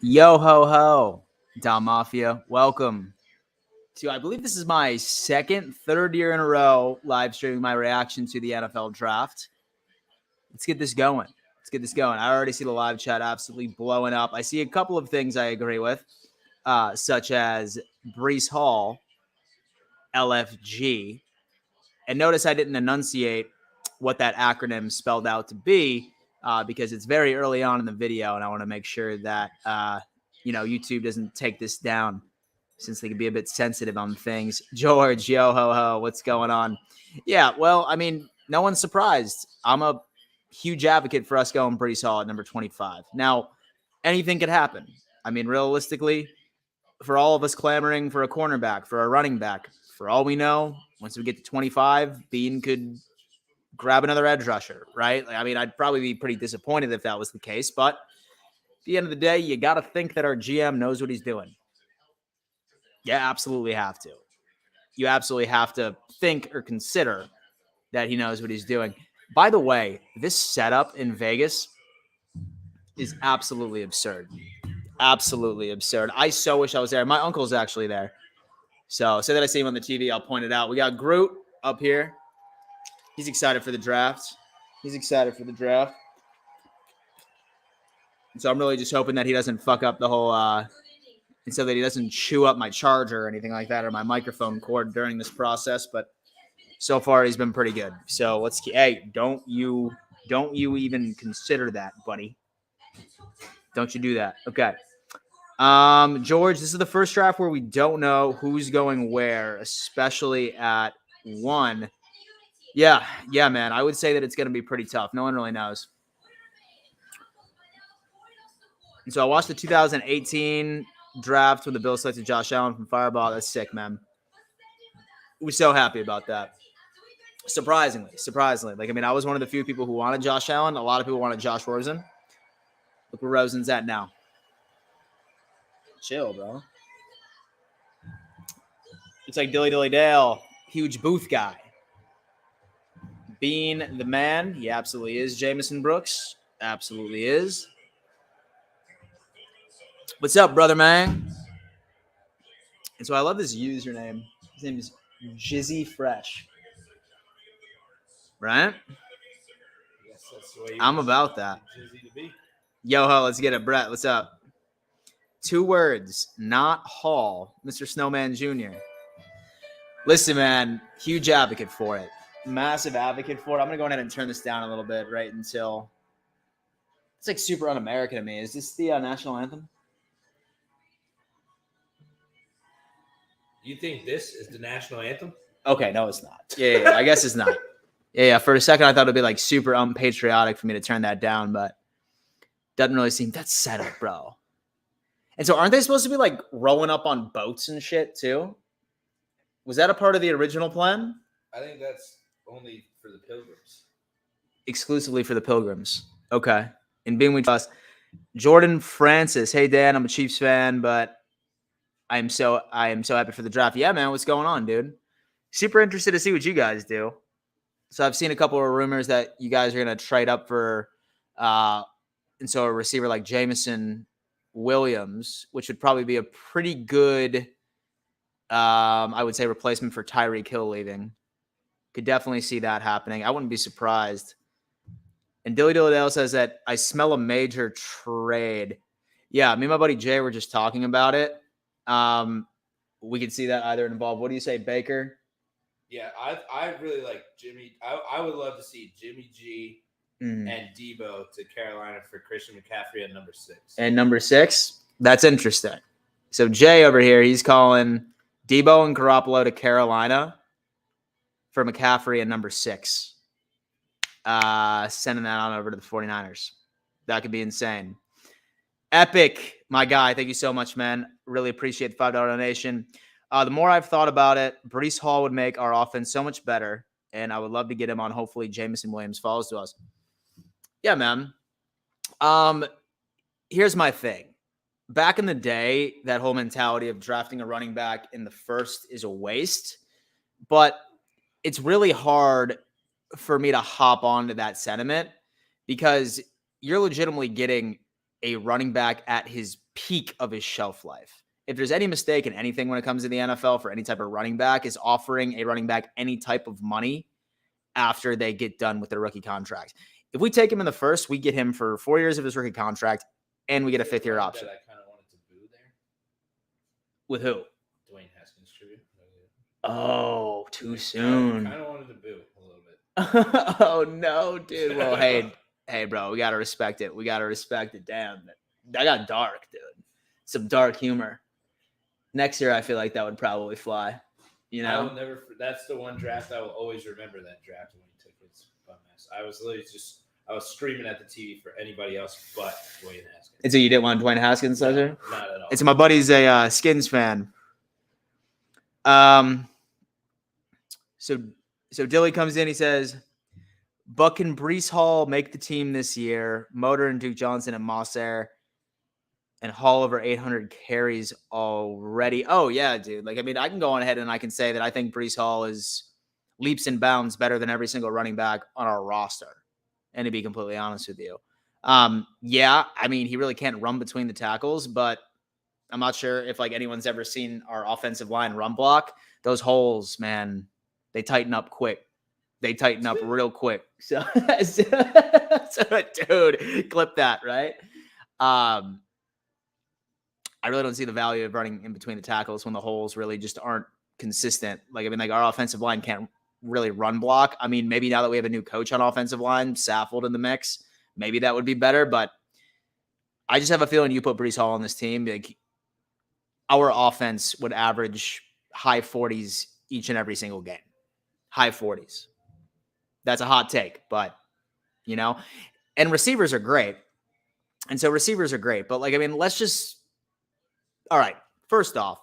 Yo ho ho, Dom Mafia. Welcome to, I believe this is my third year in a row live streaming my reaction to the NFL draft. Let's get this going. I already see the live chat absolutely blowing up. I see a couple of things I agree with, such as Breece Hall, LFG. And notice I didn't enunciate what that acronym spelled out to be because it's very early on in the video, and I want to make sure that YouTube doesn't take this down since they can be a bit sensitive on things. George, yo ho ho, what's going on? Yeah, well, I mean, no one's surprised. I'm a huge advocate for us going Breece Hall at number 25. Now, anything could happen. I mean, realistically, for all of us clamoring for a cornerback, for a running back, for all we know, once we get to 25, Bean could grab another edge rusher, right? I mean, I'd probably be pretty disappointed if that was the case, but at the end of the day, you got to think that our GM knows what he's doing. You absolutely have to. You absolutely have to think or consider that he knows what he's doing. By the way, this setup in Vegas is absolutely absurd. Absolutely absurd. I so wish I was there. My uncle's actually there. So say that I see him on the TV, I'll point it out. We got Groot up here. He's excited for the draft. So I'm really just hoping that he doesn't fuck up the whole, and so that he doesn't chew up my charger or anything like that, or my microphone cord during this process. But so far, he's been pretty good. So let's keep. Hey, don't you even consider that, buddy? Don't you do that? Okay. George, this is the first draft where we don't know who's going where, especially at 1. Yeah, man. I would say that it's going to be pretty tough. No one really knows. And so I watched the 2018 draft when the Bills selected Josh Allen from Fireball. That's sick, man. We're so happy about that. Surprisingly. Like, I mean, I was one of the few people who wanted Josh Allen. A lot of people wanted Josh Rosen. Look where Rosen's at now. Chill, bro. It's like Dilly Dilly Dale, huge booth guy. Bean the man. He absolutely is. Jameson Brooks. Absolutely is. What's up, brother, man? And so I love this username. His name is Jizzy Fresh. Right? Yes, that's the way I'm about that. Jizzy to be. Yo ho, let's get it. Brett, what's up? 2 words, not Hall, Mr. Snowman Jr. Listen, man, huge advocate for it. Massive advocate for it. I'm going to go ahead and turn this down a little bit right until it's like super un-American to me. Is this the national anthem? You think this is the national anthem? Okay, no, it's not. Yeah, I guess it's not. Yeah. For a second, I thought it'd be like super unpatriotic for me to turn that down, but doesn't really seem that's set up, bro. And so aren't they supposed to be like rowing up on boats and shit too? Was that a part of the original plan? I think that's only for the pilgrims. Exclusively for the pilgrims. Okay. In being we trust. Jordan Francis. Hey, Dan, I'm a Chiefs fan, but I am so happy for the draft. Yeah, man, what's going on, dude? Super interested to see what you guys do. So I've seen a couple of rumors that you guys are going to trade up for, and so a receiver like Jameson Williams, which would probably be a pretty good, I would say, replacement for Tyreek Hill leaving. Could definitely see that happening. I wouldn't be surprised. And Dilly Dilladale says that I smell a major trade. Yeah, me and my buddy Jay were just talking about it. We could see that either involved. What do you say, Baker? Yeah, I really like Jimmy. I would love to see Jimmy G and Debo to Carolina for Christian McCaffrey at number 6. And number 6? That's interesting. So Jay over here, he's calling Debo and Garoppolo to Carolina for McCaffrey at number 6. Sending that on over to the 49ers. That could be insane. Epic, my guy. Thank you so much, man. Really appreciate the $5 donation. The more I've thought about it, Breece Hall would make our offense so much better, and I would love to get him on. Hopefully, Jameson Williams falls to us. Yeah, man. Here's my thing. Back in the day, that whole mentality of drafting a running back in the first is a waste, but it's really hard for me to hop onto that sentiment because you're legitimately getting a running back at his peak of his shelf life. If there's any mistake in anything when it comes to the NFL for any type of running back, is offering a running back any type of money after they get done with their rookie contract. If we take him in the first, we get him for 4 years of his rookie contract, and we get a 5th-year option. I kind of wanted to boo there. With who? Dwayne Haskins tribute. Oh, too soon. I kind of wanted to boo a little bit. Oh, no, dude. Well, hey, bro, we got to respect it. We got to respect it. Damn, that got dark, dude. Some dark humor. Next year, I feel like that would probably fly. You know, I will never. That's the one draft I will always remember. That draft when he took his bum ass. I was literally I was screaming at the TV for anybody else but Dwayne Haskins. And so you didn't want Dwayne Haskins, no, Cesar? Not at all. It's my buddy's a Skins fan. So Dilly comes in. He says, "But can Breece Hall make the team this year? Motor and Duke Johnson and Mosser." And Hall over 800 carries already. Oh, yeah, dude. Like, I mean, I can go on ahead and I can say that I think Breece Hall is leaps and bounds better than every single running back on our roster. And to be completely honest with you. Yeah, I mean, he really can't run between the tackles, but I'm not sure if, like, anyone's ever seen our offensive line run block. Those holes, man, they tighten up quick. They tighten up real quick. So dude, clip that, right? I really don't see the value of running in between the tackles when the holes really just aren't consistent. Like, I mean, like our offensive line can't really run block. I mean, maybe now that we have a new coach on offensive line, Saffold in the mix, maybe that would be better. But I just have a feeling you put Breece Hall on this team, like our offense would average high 40s each and every single game. High 40s. That's a hot take, but, you know, and receivers are great. And so receivers are great. But, like, I mean, let's just, all right, first off,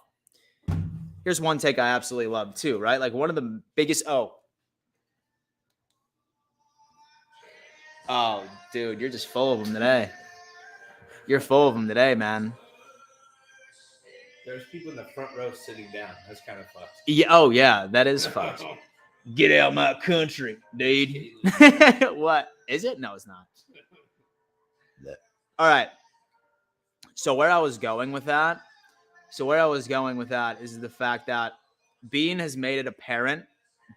here's one take I absolutely love too, right? Like one of the biggest, oh, dude, you're just full of them today. You're full of them today, man. There's people in the front row sitting down. That's kind of fucked. Yeah, oh yeah, that is fucked. Get out of my country, dude. What? Is it? No, it's not. All right. So where I was going with that is the fact that Bean has made it apparent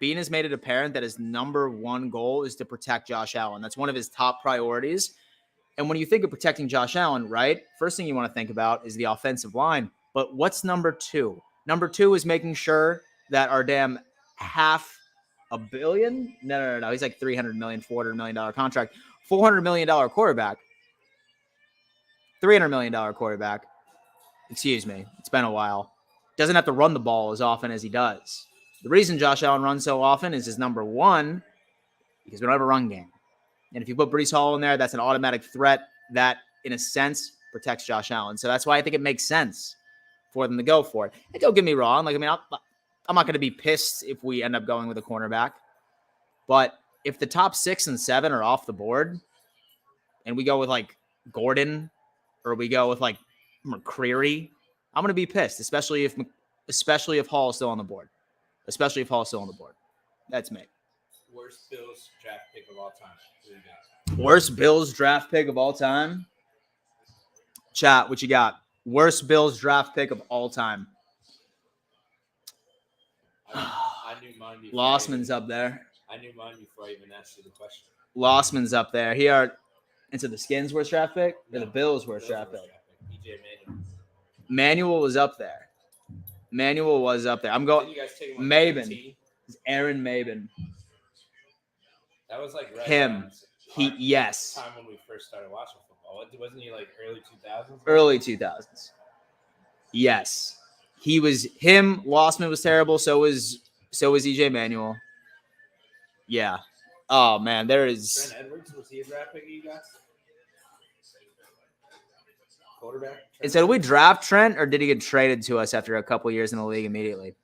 that his number one goal is to protect Josh Allen. That's one of his top priorities. And when you think of protecting Josh Allen, right, first thing you want to think about is the offensive line. But what's number 2? Number 2 is making sure that our damn $500 million? No. He's like $300 million, $400 million contract. $400 million quarterback. $300 million quarterback. Excuse me. It's been a while. Doesn't have to run the ball as often as he does. The reason Josh Allen runs so often is his number 1, because we don't have a run game. And if you put Breece Hall in there, that's an automatic threat that, in a sense, protects Josh Allen. So that's why I think it makes sense for them to go for it. And don't get me wrong. Like, I mean, I'm not going to be pissed if we end up going with a cornerback. But if the top 6 and 7 are off the board and we go with, like, Gordon or we go with, like, McCreary, I'm going to be pissed, especially if Hall is still on the board. That's me. Worst Bills draft pick of all time. Who you got? Worst Bills draft pick of all time? Chat, what you got? Worst Bills draft pick of all time. I knew mine before. Lossman's up there. I knew mine before I even asked you the question. Lossman's up there. Here, into the Skins worst draft pick or the Bills worst Bills draft pick? EJ Manuel. Manuel was up there. I'm going. Didn't you guys take him Maben. 15? Aaron Maben. That was like right Him. Yes. Time when we first started watching football. Wasn't he like early 2000s? Early 2000s. Yes. He was him. Lossman was terrible. So was EJ Manuel. Yeah. Oh man, there is. Trent Edwards, was he a draft pick you got? Quarterback. And so did we draft Trent, or did he get traded to us after a couple of years in the league immediately?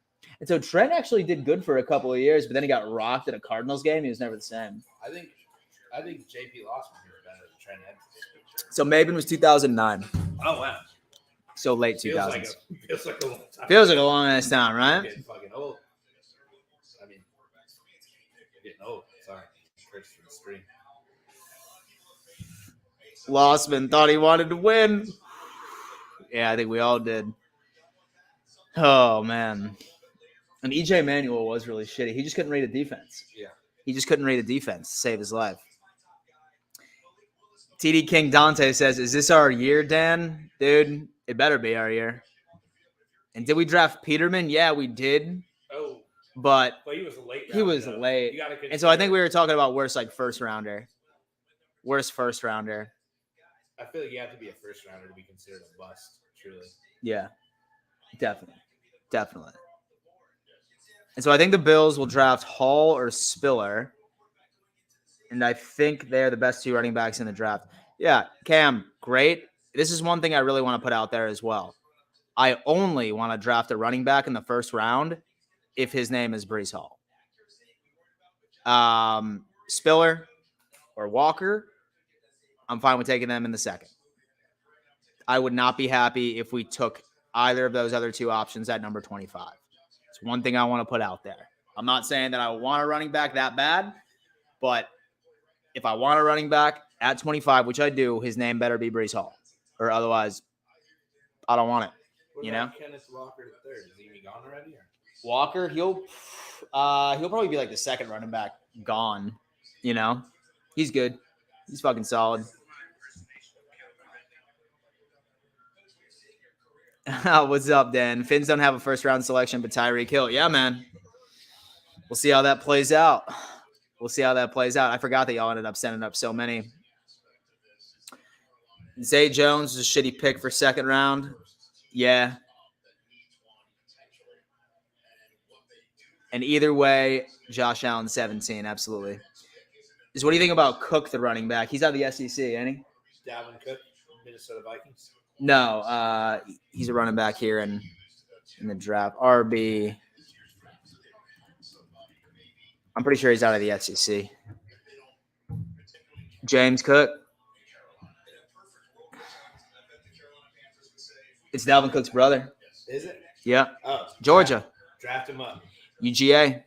And so Trent actually did good for a couple of years, but then he got rocked at a Cardinals game. He was never the same. I think JP Lossman was better than Trent Edwards. So Maben was 2009. Oh wow. So late 2000s. Feels like a long time. Feels like a long ass time, right? I'm getting fucking old. I mean, getting old. Sorry. First for the stream. Lossman thought he wanted to win. Yeah, I think we all did. Oh, man. And EJ Manuel was really shitty. He just couldn't read a defense. Yeah. He just couldn't read a defense to save his life. TD King Dante says, is this our year, Dan? Dude, it better be our year. And did we draft Peterman? Yeah, we did. Oh. But he was late. He was late. And so I think we were talking about worst first rounder. Worst first rounder. I feel like you have to be a first rounder to be considered a bust, truly. Yeah, definitely. And so I think the Bills will draft Hall or Spiller. And I think they're the best two running backs in the draft. Yeah, Cam, great. This is one thing I really want to put out there as well. I only want to draft a running back in the first round if his name is Breece Hall. Spiller or Walker, I'm fine with taking them in the second. I would not be happy if we took either of those other two options at number 25. It's one thing I want to put out there. I'm not saying that I want a running back that bad, but if I want a running back at 25, which I do, his name better be Breece Hall, or otherwise I don't want it. What about Kenneth Walker the third? Is he gone already? Or? Walker, he'll probably be like the second running back gone. You know, he's good. He's fucking solid. What's up, Dan? Finns don't have a first round selection, but Tyreek Hill. Yeah, man. We'll see how that plays out. I forgot that y'all ended up sending up so many. Zay Jones is a shitty pick for second round. Yeah. And either way, Josh Allen 17, absolutely. What do you think about Cook, the running back? He's out of the SEC, ain't he? Dalvin Cook, Minnesota Vikings. No, he's a running back here in the draft. RB. I'm pretty sure he's out of the SEC. James Cook. It's Dalvin Cook's brother. Is it? Yeah. Oh, Georgia. Draft him up. UGA.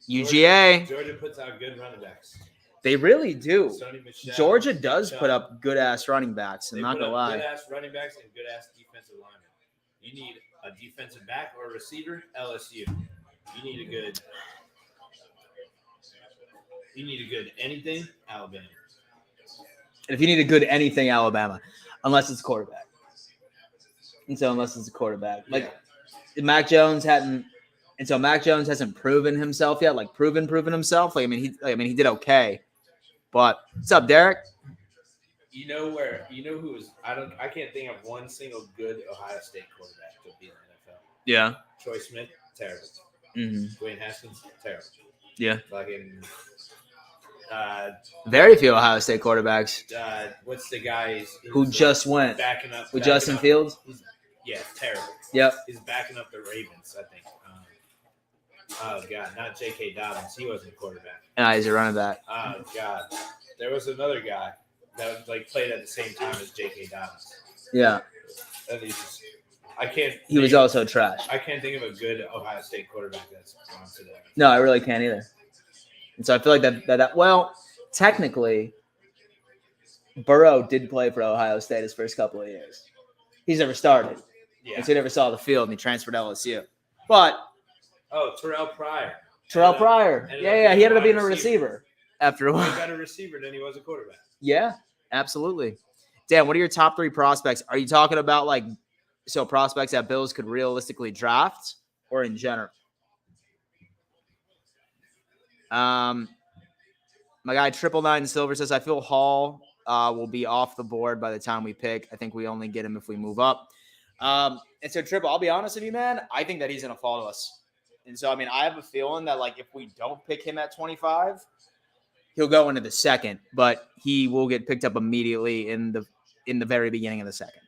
Georgia puts out good running backs. They really do. Michelle, Georgia does put up good-ass running backs. I'm not going to lie. Good-ass running backs and good-ass defensive linemen. You need a defensive back or a receiver, LSU. You need a good anything, Alabama. And if you need a good anything, Alabama, unless it's a quarterback. And so unless it's a quarterback. Like, Mac Jones hasn't proven himself yet, like proven himself. Like, he did okay. But what's up, Derek? You know who is I can't think of one single good Ohio State quarterback to be in the NFL. Yeah. Troy Smith, terrible. Mm-hmm. Dwayne Haskins, terrible. Yeah. Fucking very few Ohio State quarterbacks. What's the guy who just went backing up with Justin Fields? Terrible. Yep. He's backing up the Ravens, I think. Oh God, not J.K. Dobbins. He wasn't a quarterback. No, he's a running back. Oh God, there was another guy that played at the same time as J.K. Dobbins. Yeah. And he's just, he was also trash. I can't think of a good Ohio State quarterback that's gone today. No, I really can't either. And so I feel like that well, technically, Burrow did play for Ohio State his first couple of years. He's never started. Yeah. And so he never saw the field, and he transferred to LSU. But Terrell Pryor. Yeah. He ended up being a receiver after a while. He got a receiver than he was a quarterback. Yeah, absolutely. Dan, what are your top 3 prospects? Are you talking about prospects that Bills could realistically draft, or in general? My guy 999 Silver says, I feel Hall will be off the board by the time we pick. I think we only get him if we move up. And so Triple, I'll be honest with you, man. I think that he's going to fall to us. And so, I have a feeling that if we don't pick him at 25, he'll go into the second, but he will get picked up immediately in the very beginning of the second.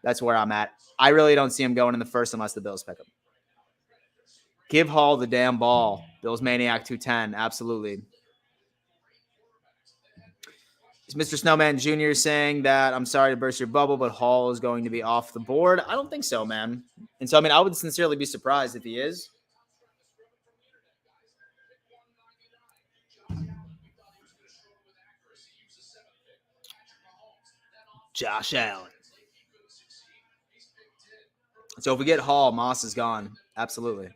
That's where I'm at. I really don't see him going in the first unless the Bills pick him. Give Hall the damn ball. Bills Maniac 210. Absolutely. Is Mr. Snowman Jr. saying that, I'm sorry to burst your bubble, but Hall is going to be off the board? I don't think so, man. And so, I would sincerely be surprised if he is. Josh Allen. So if we get Hall, Moss is gone. Absolutely.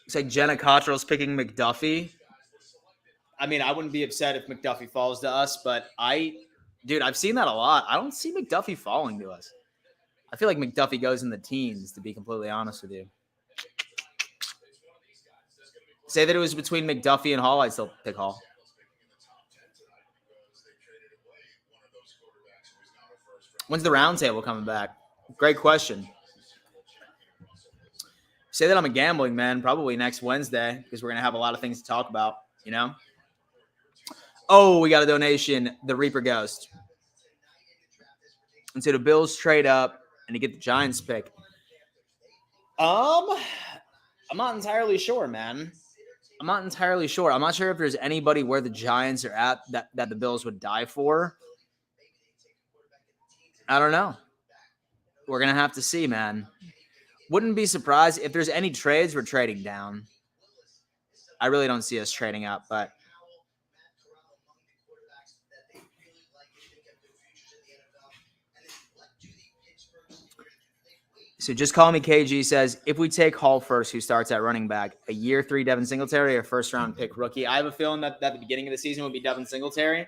It's like Jenna Cottrell's picking McDuffie. I wouldn't be upset if McDuffie falls to us, but I've seen that a lot. I don't see McDuffie falling to us. I feel like McDuffie goes in the teens, to be completely honest with you. Say that it was between McDuffie and Hall, I'd still pick Hall. When's the roundtable coming back? Great question. Say that I'm a gambling man, probably next Wednesday, because we're going to have a lot of things to talk about, Oh, we got a donation. The Reaper Ghost. And so the Bills trade up and to get the Giants pick. I'm not entirely sure, man. I'm not sure if there's anybody where the Giants are at that the Bills would die for. I don't know. We're going to have to see, man. Wouldn't be surprised if there's any trades, we're trading down. I really don't see us trading up, but so just call me KG says, if we take Hall first, who starts at running back, a year 3 Devin Singletary or first round pick rookie? I have a feeling that the beginning of the season would be Devin Singletary,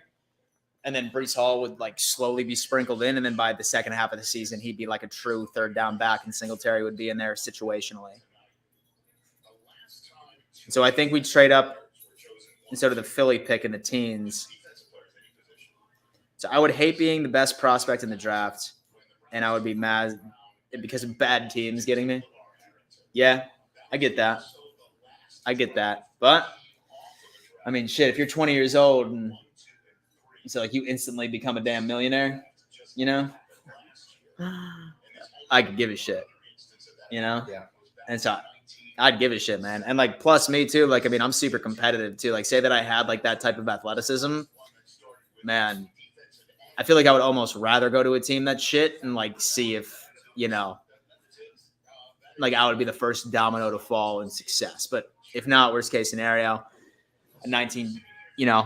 and then Breece Hall would slowly be sprinkled in, and then by the second half of the season, he'd be like a true third down back, and Singletary would be in there situationally. So I think we'd trade up instead of the Philly pick in the teens. So I would hate being the best prospect in the draft, and I would be mad because of bad teams getting me. Yeah, I get that. But, shit, if you're 20 years old and so you instantly become a damn millionaire, I could give a shit, Yeah. And so I'd give a shit, man. And plus me too, I'm super competitive too. Say that I had that type of athleticism, man, I feel like I would almost rather go to a team that's shit and see if, I would be the first domino to fall in success. But if not, worst case scenario, a 19, a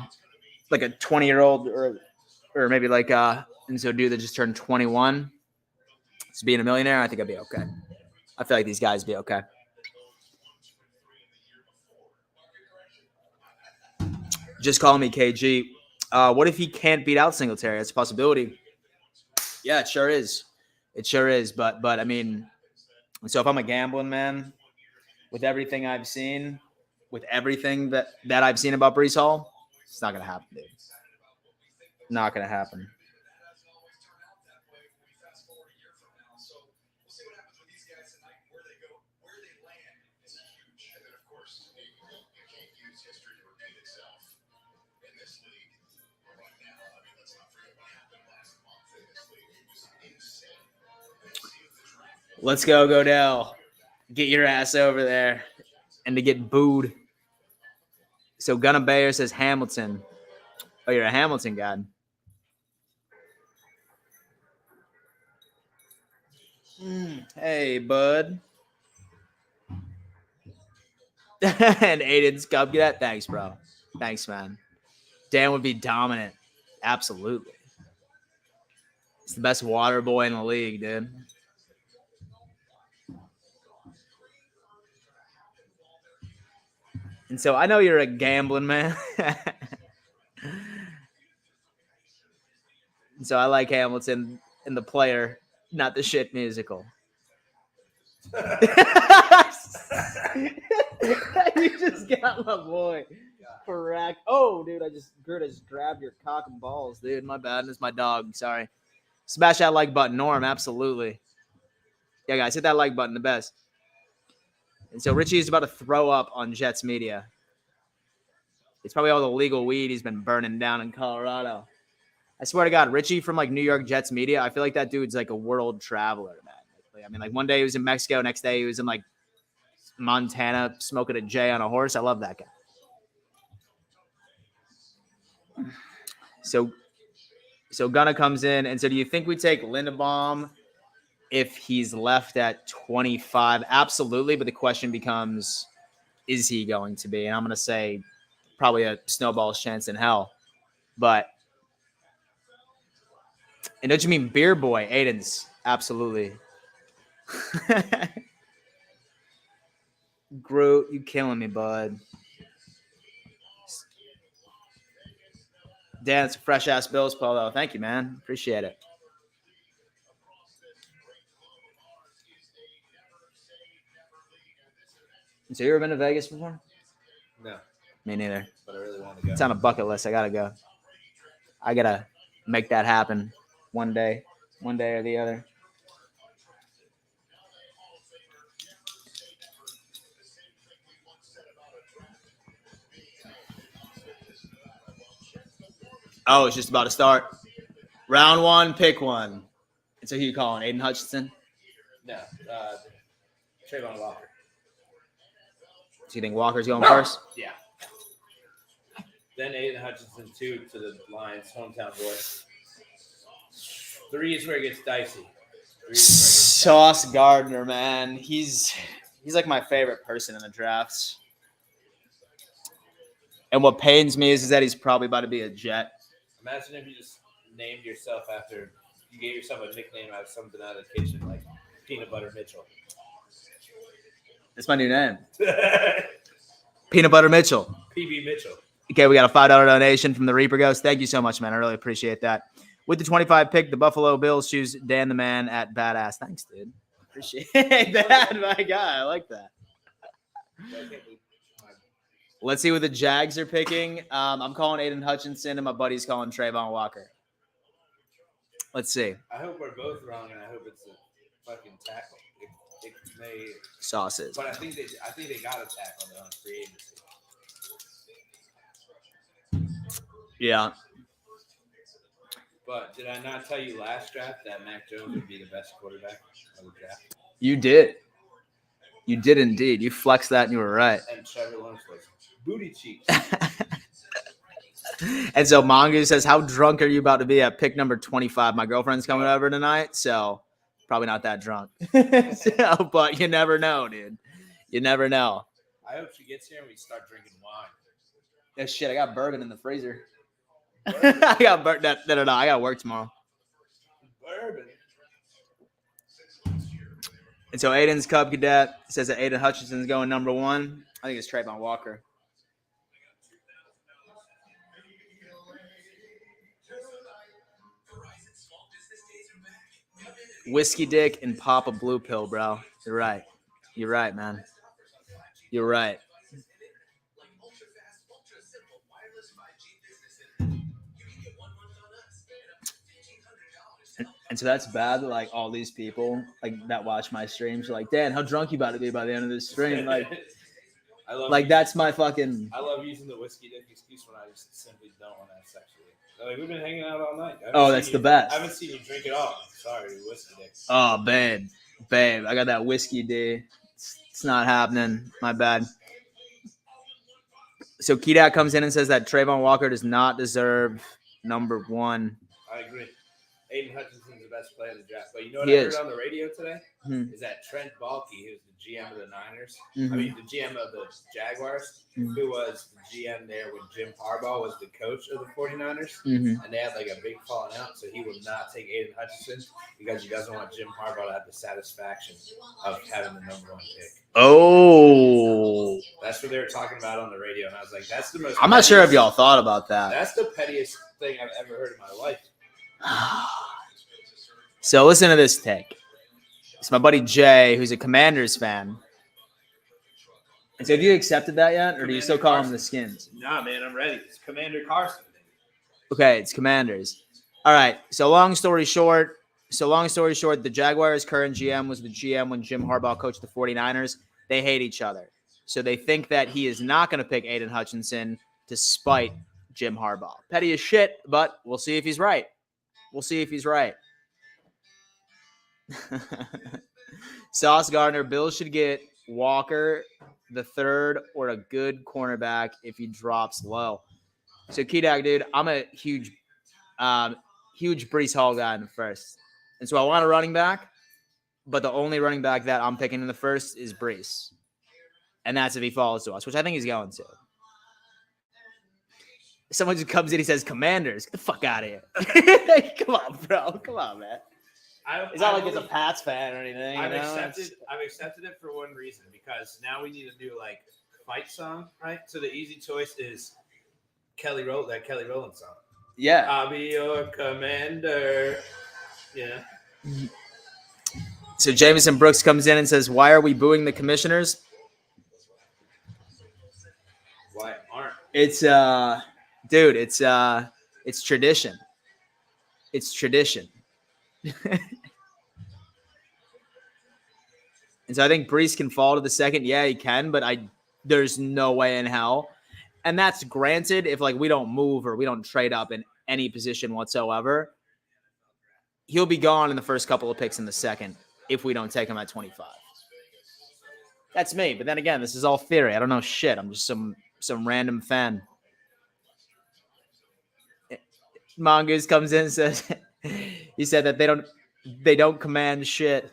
20-year-old or maybe and so dude that just turned 21 to being a millionaire, I think I'd be okay. I feel like these guys be okay. Just call me KG. What if he can't beat out Singletary? That's a possibility. Yeah, it sure is. But so if I'm a gambling man, with everything I've seen, with everything that I've seen about Breece Hall, it's not going to happen, dude. Not going to happen. Let's go, Godell. Get your ass over there and to get booed. So Gunna Bayer says Hamilton. Oh, you're a Hamilton guy. Hey, bud. And Aiden's Cub Cadet. Thanks, bro. Thanks, man. Dan would be dominant. Absolutely. He's the best water boy in the league, dude. And so I know you're a gambling man. And so I like Hamilton and the player, not the shit musical. You just got my boy. Correct. Oh, dude, I just grabbed your cock and balls, dude. My bad. It's my dog. Sorry. Smash that like button, Norm. Absolutely. Yeah, guys, hit that like button. The best. And so Richie is about to throw up on Jets media. It's probably all the legal weed he's been burning down in Colorado. I swear to God, Richie from like New York Jets media, I feel like that dude's like a world traveler, man. I mean, like one day he was in Mexico, next day he was in like Montana smoking a J on a horse. I love that guy. So Gunna comes in, and so do you think we take Linderbaum if he's left at 25? Absolutely, but the question becomes, is he going to be? And I'm going to say probably a snowball's chance in hell. But, and don't you mean Beer Boy? Aiden's, absolutely. Groot, you killing me, bud. Dan, it's a fresh-ass Bills polo. Thank you, man. Appreciate it. So you ever been to Vegas before? No. Me neither. But I really want to go. It's on a bucket list. I got to go. I got to make that happen one day or the other. Oh, it's just about to start. Round one, pick one. And so who you calling? Aiden Hutchinson? No. Trayvon Walker. So you think Walker's going first? Yeah. Then Aiden Hutchinson, 2 to the Lions, hometown boy. 3 is where it gets dicey. Sauce Gardner, man. He's like my favorite person in the drafts. And what pains me is that he's probably about to be a Jet. Imagine if you just named yourself after, you gave yourself a nickname out of something out of the kitchen, like Peanut Butter Mitchell. That's my new name. Peanut Butter Mitchell. PB Mitchell. Okay, we got a $5 donation from the Reaper Ghost. Thank you so much, man. I really appreciate that. With the 25 pick, the Buffalo Bills choose Dan the Man at Badass. Thanks, dude. Appreciate that, my guy. I like that. Let's see what the Jags are picking. I'm calling Aiden Hutchinson, and my buddy's calling Trayvon Walker. Let's see. I hope we're both wrong, and I hope it's a fucking tackle. It may sauces. But I think they got a tackle on free agency. Yeah. But did I not tell you last draft that Mac Jones would be the best quarterback of the draft? You did. You did indeed. You flexed that, and you were right. And Trevor Lawrence was booty cheeks. And so Mongoose says, how drunk are you about to be at pick number 25? My girlfriend's coming over tonight, so probably not that drunk. So, but you never know, dude. You never know. I hope she gets here and we start drinking wine. Yeah, shit, I got bourbon in the freezer. I got bourbon. No. I got work tomorrow. Bourbon. And so Aiden's Cub Cadet says that Aiden Hutchinson's going number 1. I think it's Trayvon Walker. Whiskey Dick and Papa Blue Pill, bro. You're right. You're right, man. You're right. And so that's bad that, like, all these people like that watch my streams are like, Dan, how drunk you about to be by the end of this stream? Like, that's my fucking. I love using the whiskey dick excuse when I just simply don't want to have sex with you. Like, we've been hanging out all night. Oh, that's the best. I haven't seen you drink at all. Sorry, whiskey dick. Oh, babe, I got that whiskey D. It's not happening. My bad. So Kedak comes in and says that Trayvon Walker does not deserve number 1. I agree. Aiden Hutchinson's a best player of the draft. But you know what He I heard is. on the radio today? Hmm. Is that Trent Baalke, who's the GM of the Niners, Mhm. I mean, the GM of the Jaguars, Mhm. who was the GM there when Jim Harbaugh was the coach of the 49ers, Mhm. and they had like a big falling out, so he would not take Aiden Hutchinson because he doesn't want Jim Harbaugh to have the satisfaction of having the number 1 pick. Oh. That's what they were talking about on the radio, and I was like, that's the most I'm not sure if pettiest- y'all thought about that. That's the pettiest thing I've ever heard in my life. So listen to this take. It's my buddy Jay, who's a Commanders fan. And so have you accepted that yet? Or do you still call them the Skins? Nah, man, I'm ready. It's Commander Carson. Okay, it's Commanders. All right. So long story short, the Jaguars' current GM was the GM when Jim Harbaugh coached the 49ers. They hate each other. So they think that he is not going to pick Aiden Hutchinson to spite Jim Harbaugh. Petty as shit, but we'll see if he's right. Sauce Gardner, Bills should get Walker the third or a good cornerback if he drops low. So Kedak, dude, I'm a huge Brees Hall guy in the first. And so I want a running back, but the only running back that I'm picking in the first is Brees. And that's if he falls to us, which I think he's going to. Someone just comes in, he says, Commanders, get the fuck out of here. Come on, bro. Come on, man. It's not like it's a Pats fan or anything. I've accepted it for one reason, because now we need a new like fight song, right? So the easy choice is Kelly Rowland song. Yeah. I'll be your commander. Yeah. So Jameson Brooks comes in and says, why are we booing the commissioners? Why aren't? It's dude, it's tradition. It's tradition. And so I think Brees can fall to the second. Yeah, he can, but there's no way in hell. And that's granted if like we don't move or we don't trade up in any position whatsoever. He'll be gone in the first couple of picks in the second if we don't take him at 25. That's me. But then again, this is all theory. I don't know shit. I'm just some random fan. Mongoose comes in and says he said that they don't command shit.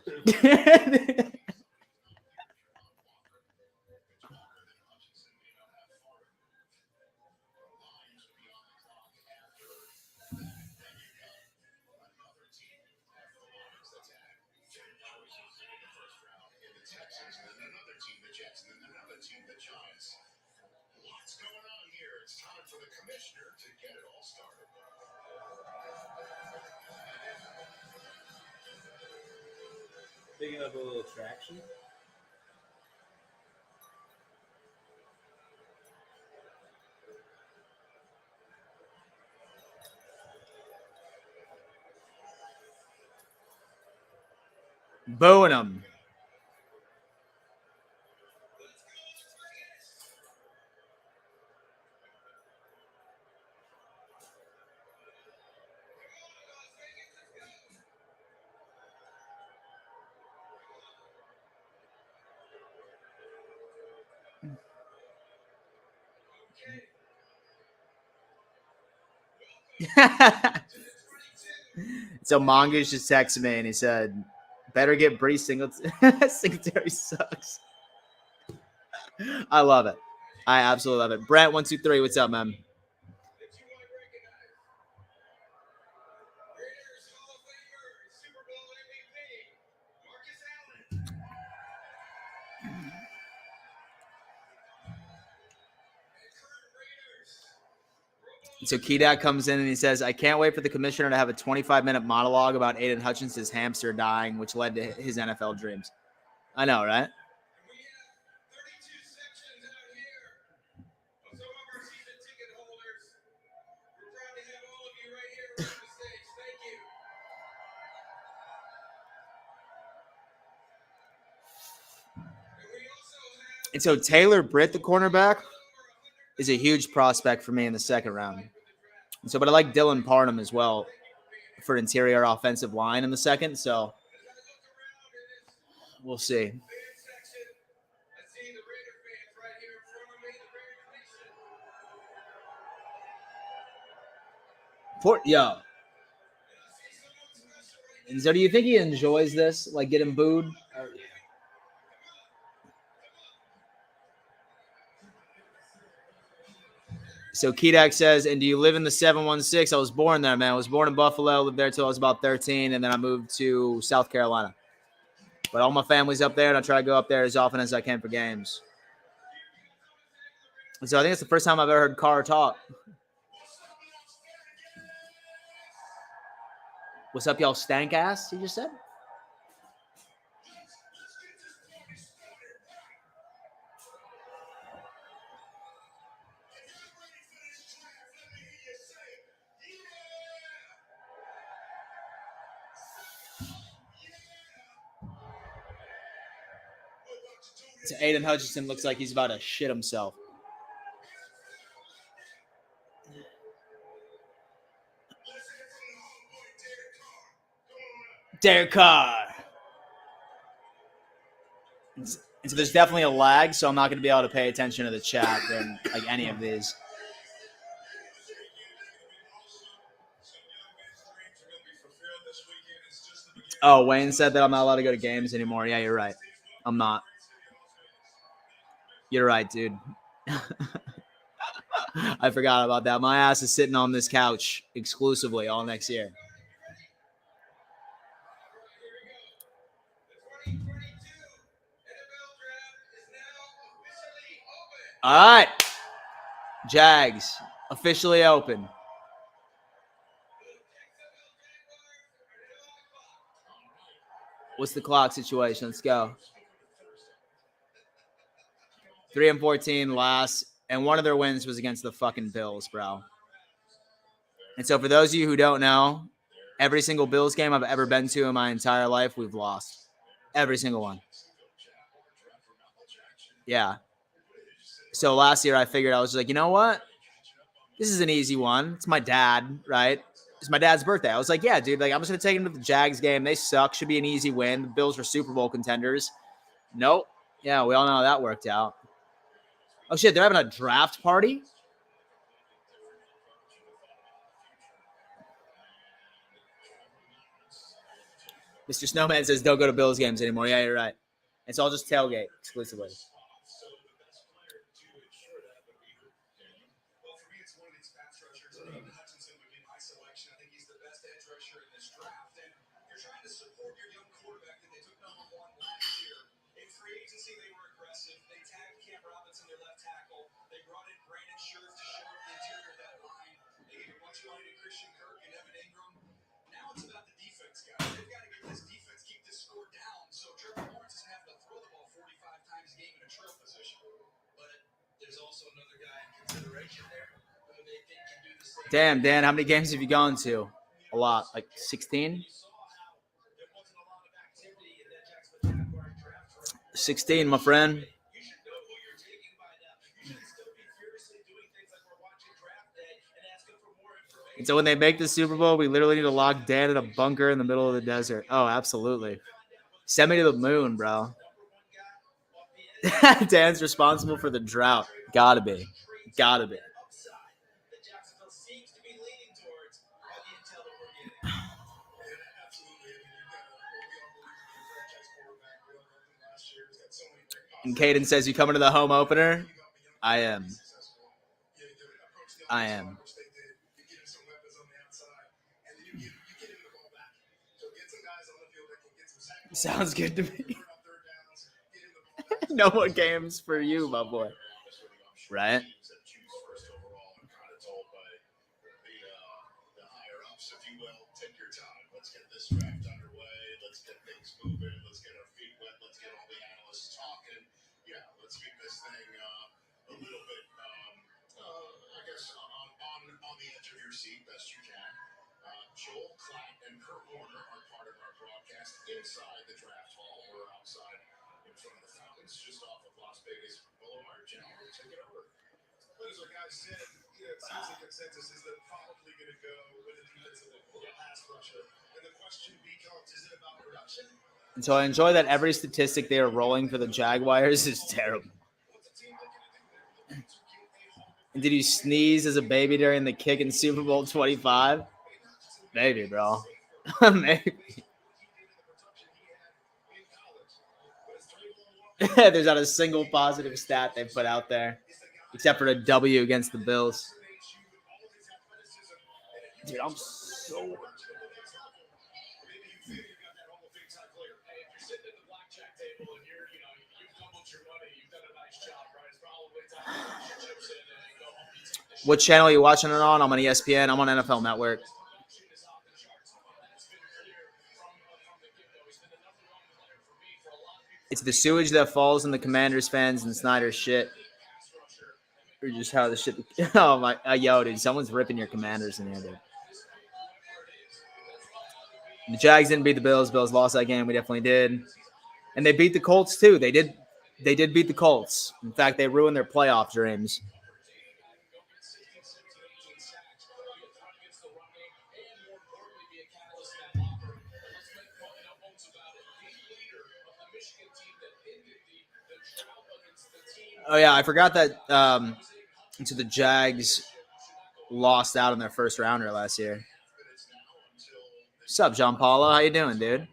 Picking up a little traction. Booing him. So Mongoose just texted me and he said, better get Brees Singletary sucks. I love it. I absolutely love it. Brent 123, what's up, man? So Kedak comes in and he says, I can't wait for the commissioner to have a 25-minute monologue about Aiden Hutchinson's hamster dying, which led to his NFL dreams. I know, right? And so Taylor Britt, the cornerback, is a huge prospect for me in the second round. And so, but I like Dylan Parham as well for interior offensive line in the second. So we'll see. And so do you think he enjoys this, like getting booed? So Kedak says, and do you live in the 716? I was born there, man. I was born in Buffalo, lived there until I was about 13, and then I moved to South Carolina. But all my family's up there, and I try to go up there as often as I can for games. And so I think it's the first time I've ever heard Kaiir talk. What's up, y'all stank ass, he just said? So Aiden Hutchinson looks like he's about to shit himself. Derek Carr. And so there's definitely a lag, so I'm not going to be able to pay attention to the chat during like any of these. Oh, Wayne said that I'm not allowed to go to games anymore. Yeah, you're right. I'm not. You're right, dude. I forgot about that. My ass is sitting on this couch exclusively all next year. All right. Jags officially open. What's the clock situation? Let's go. 3-14 last, and one of their wins was against the fucking Bills, bro. And so for those of you who don't know, every single Bills game I've ever been to in my entire life, we've lost. Every single one. Yeah. So last year I figured, I was like, you know what? This is an easy one. It's my dad, right? It's my dad's birthday. I was like, yeah, dude, like I'm just going to take him to the Jags game. They suck. Should be an easy win. The Bills were Super Bowl contenders. Nope. Yeah, we all know how that worked out. Oh, shit, they're having a draft party? Mr. Snowman says don't go to Bills games anymore. Yeah, you're right. And so I'll just tailgate exclusively. Damn, Dan, how many games have you gone to? A lot, like 16? 16, my friend. And so when they make the Super Bowl, we literally need to lock Dan in a bunker in the middle of the desert. Oh, absolutely. Send me to the moon, bro. Dan's responsible for the drought. Gotta be. Gotta be. And Caden says, you coming to the home opener? I am. I am. Sounds good to me. No more games for you, my boy. Right? And so I enjoy that every statistic they are rolling for the Jaguars is terrible. And did you sneeze as a baby during the kick in Super Bowl 25? Maybe, bro. Maybe. There's not a single positive stat they put out there, except for the W against the Bills. Dude, I'm so. What channel are you watching it on? I'm on ESPN. I'm on NFL Network. It's the sewage that falls on the Commanders fans and Snyder's shit. Or just how the shit. Oh my, yo, dude, someone's ripping your Commanders in here, dude. The Jags didn't beat the Bills. Bills lost that game. We definitely did, and they beat the Colts too. They did beat the Colts. In fact, they ruined their playoff dreams. Oh yeah, I forgot that. So the Jags lost out in their first rounder last year. What's up, John Paula? How you doing, dude?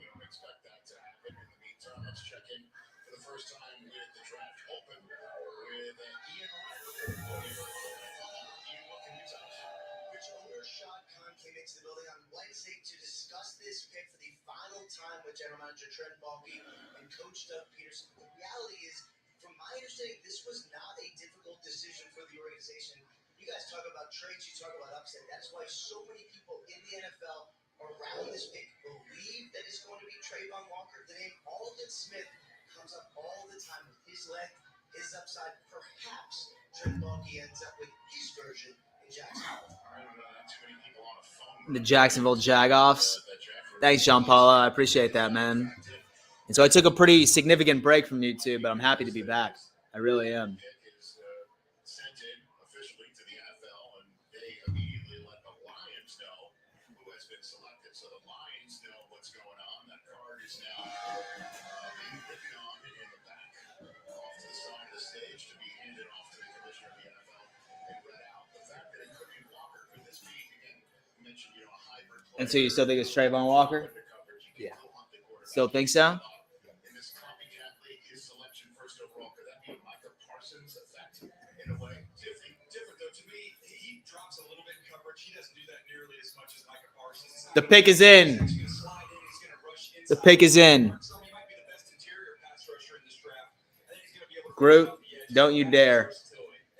The Jacksonville Jagoffs. Thanks, John Paula. I appreciate that, man. And so I took a pretty significant break from YouTube, but I'm happy to be back. I really am. And so you still think it's Trayvon Walker? Yeah. Still think so? The pick is in. The pick is in. Groot, don't you dare.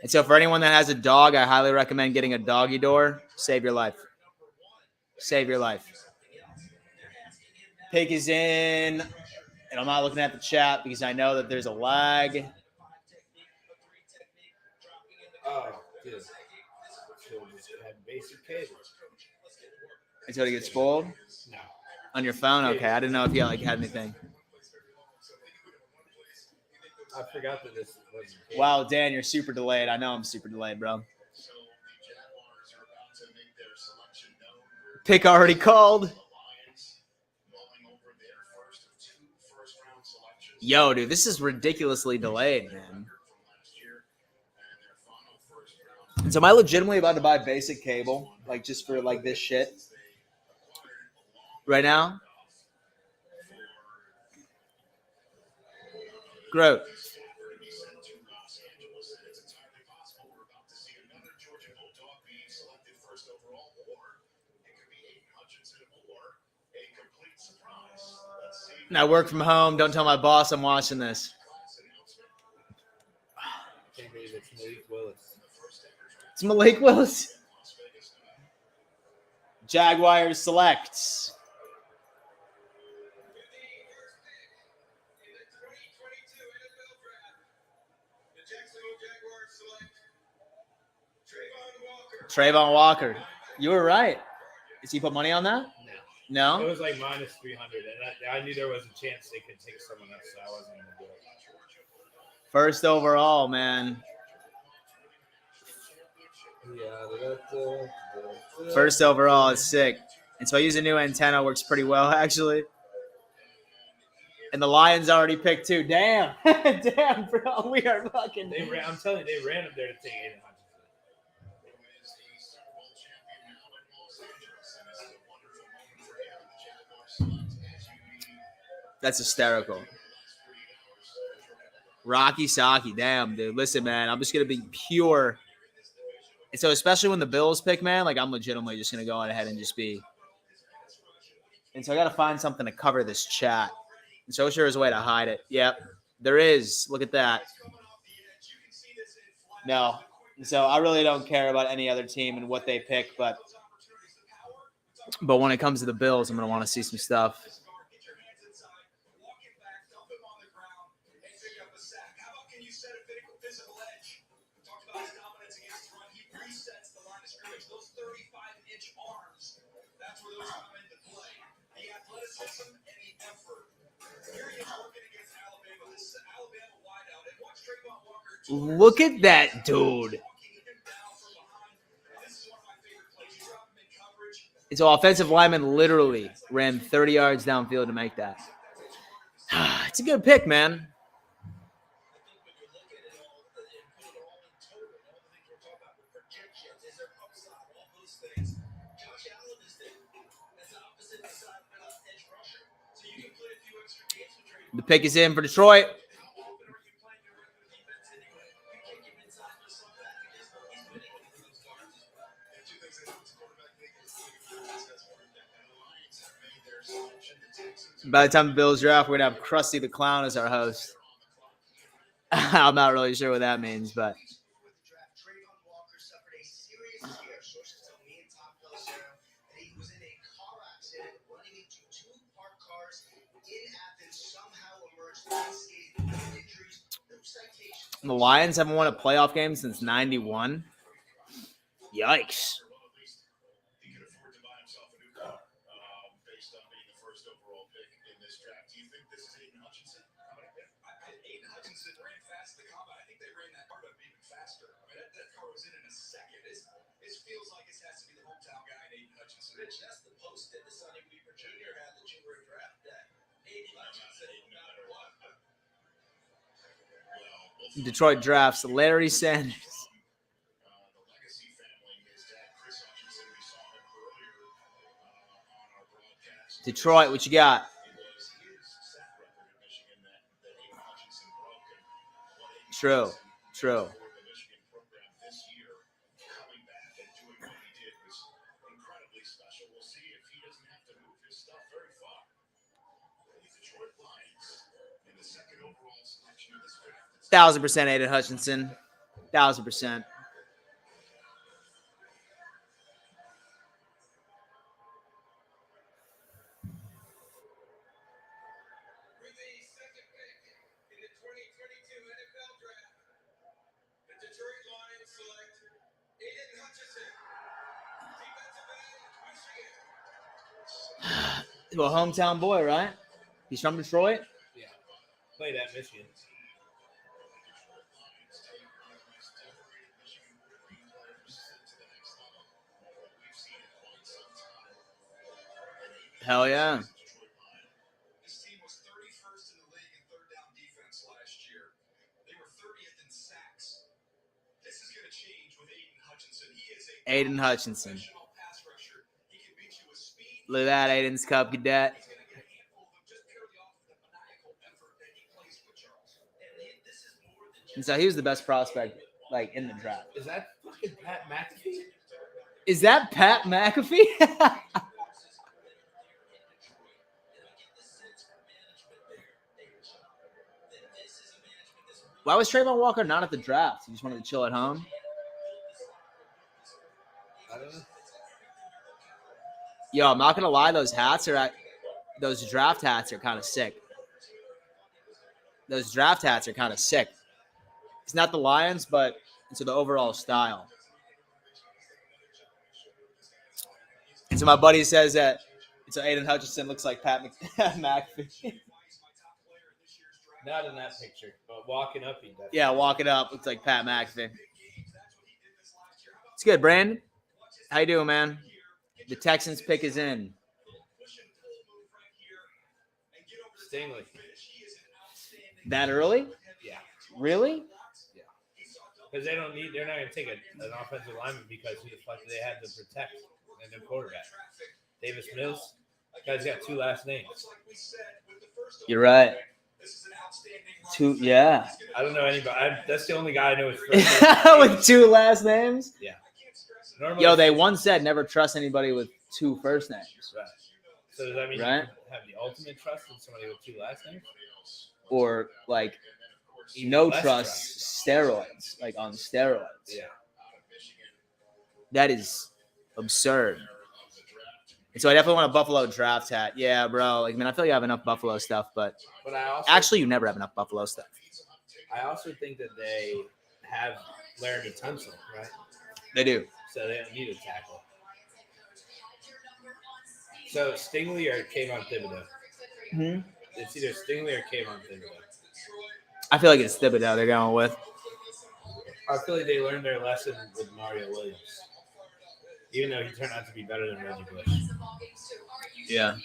And so for anyone that has a dog, I highly recommend getting a doggy door. Save your life. Save your life. Pick is in. And I'm not looking at the chat because I know that there's a lag. Oh, dude. Basic cable. Until it gets spoiled? No. On your phone? Okay, I didn't know if you had anything. I forgot that this was. Wow, Dan, you're super delayed. I know I'm super delayed, bro. Pick already called. Yo, dude, this is ridiculously delayed, man. And so am I legitimately about to buy basic cable? Like, just for, like, this shit? Right now? Groot. Now work from home. Don't tell my boss I'm watching this. Can't believe it's Malik Willis. It's Malik Willis. Jaguars selects. Trayvon Walker. You were right. Did you put money on that? No. No? It was like minus 300, and I knew there was a chance they could take someone else, so I wasn't going to do it. First overall, man. Yeah. First overall is sick. And so I use a new antenna. Works pretty well, actually. And the Lions already picked too. Damn. Damn, bro. We are fucking. I'm telling you, they ran up there to take Aiden Hutchinson. That's hysterical. Rocky Saki. Damn, dude. Listen, man, I'm just going to be pure. And so especially when the Bills pick, man, like I'm legitimately just going to go ahead and just be. And so I got to find something to cover this chat. And so sure is a way to hide it. Yep, there is. Look at that. No. So I really don't care about any other team and what they pick, but when it comes to the Bills, I'm going to want to see some stuff. Look at that dude. So offensive lineman literally ran 30 yards downfield to make that. It's a good pick, man. The pick is in for Detroit. By the time the Bills draft, we're going to have Krusty the Clown as our host. I'm not really sure what that means, but. The Lions haven't won a playoff game since 91. Yikes. Detroit drafts Larry Sanders. Detroit, what you got? True. $1,000% Aiden Hutchinson. 1,000%. Well, hometown boy, right? He's from Detroit? Yeah. Played at Michigan. Hell yeah. Aiden Hutchinson. Look at that, Aiden's Cup cadet. And so he was the best prospect, like, in the draft. Is that fucking Pat McAfee? Is that Pat McAfee? Why was Trayvon Walker not at the draft? He just wanted to chill at home? I don't know. Yo, I'm not going to lie. Those draft hats are kind of sick. Those draft hats are kind of sick. It's not the Lions, but it's the overall style. And so my buddy says that Aiden Hutchinson looks like Pat McAfee. Not in that picture, but walking up, he does. Yeah, walking up looks like Pat McAfee. It's good, Brandon. How you doing, man? The Texans pick is in. Stingley. That early? Yeah. Really? Yeah. Because they're not going to take an offensive lineman because who the fuck do they have to protect and their quarterback? Davis Mills? Guy's got two last names. You're right. 2, yeah. I don't know anybody. That's the only guy I know with first name. With 2 last names? Yeah. Normally, Yo, they once said never trust anybody with 2 first names. Right. So does that mean Right? you can have the ultimate trust in somebody with 2 last names? Or like Even no less trust steroids, like on steroids. Yeah. That is absurd. And so I definitely want a Buffalo draft hat. Yeah, bro. Like, man, I feel like you have enough Buffalo stuff, but I also actually, you never have enough Buffalo stuff. I also think that they have Laramie Tunsil, right? They do. So they don't need a tackle. So Stingley or Kayvon Thibodeau? Mm-hmm. It's either Stingley or Kayvon Thibodeau. I feel like it's Thibodeau they're going with. I feel like they learned their lesson with Mario Williams, even though he turned out to be better than Reggie Bush. Yeah.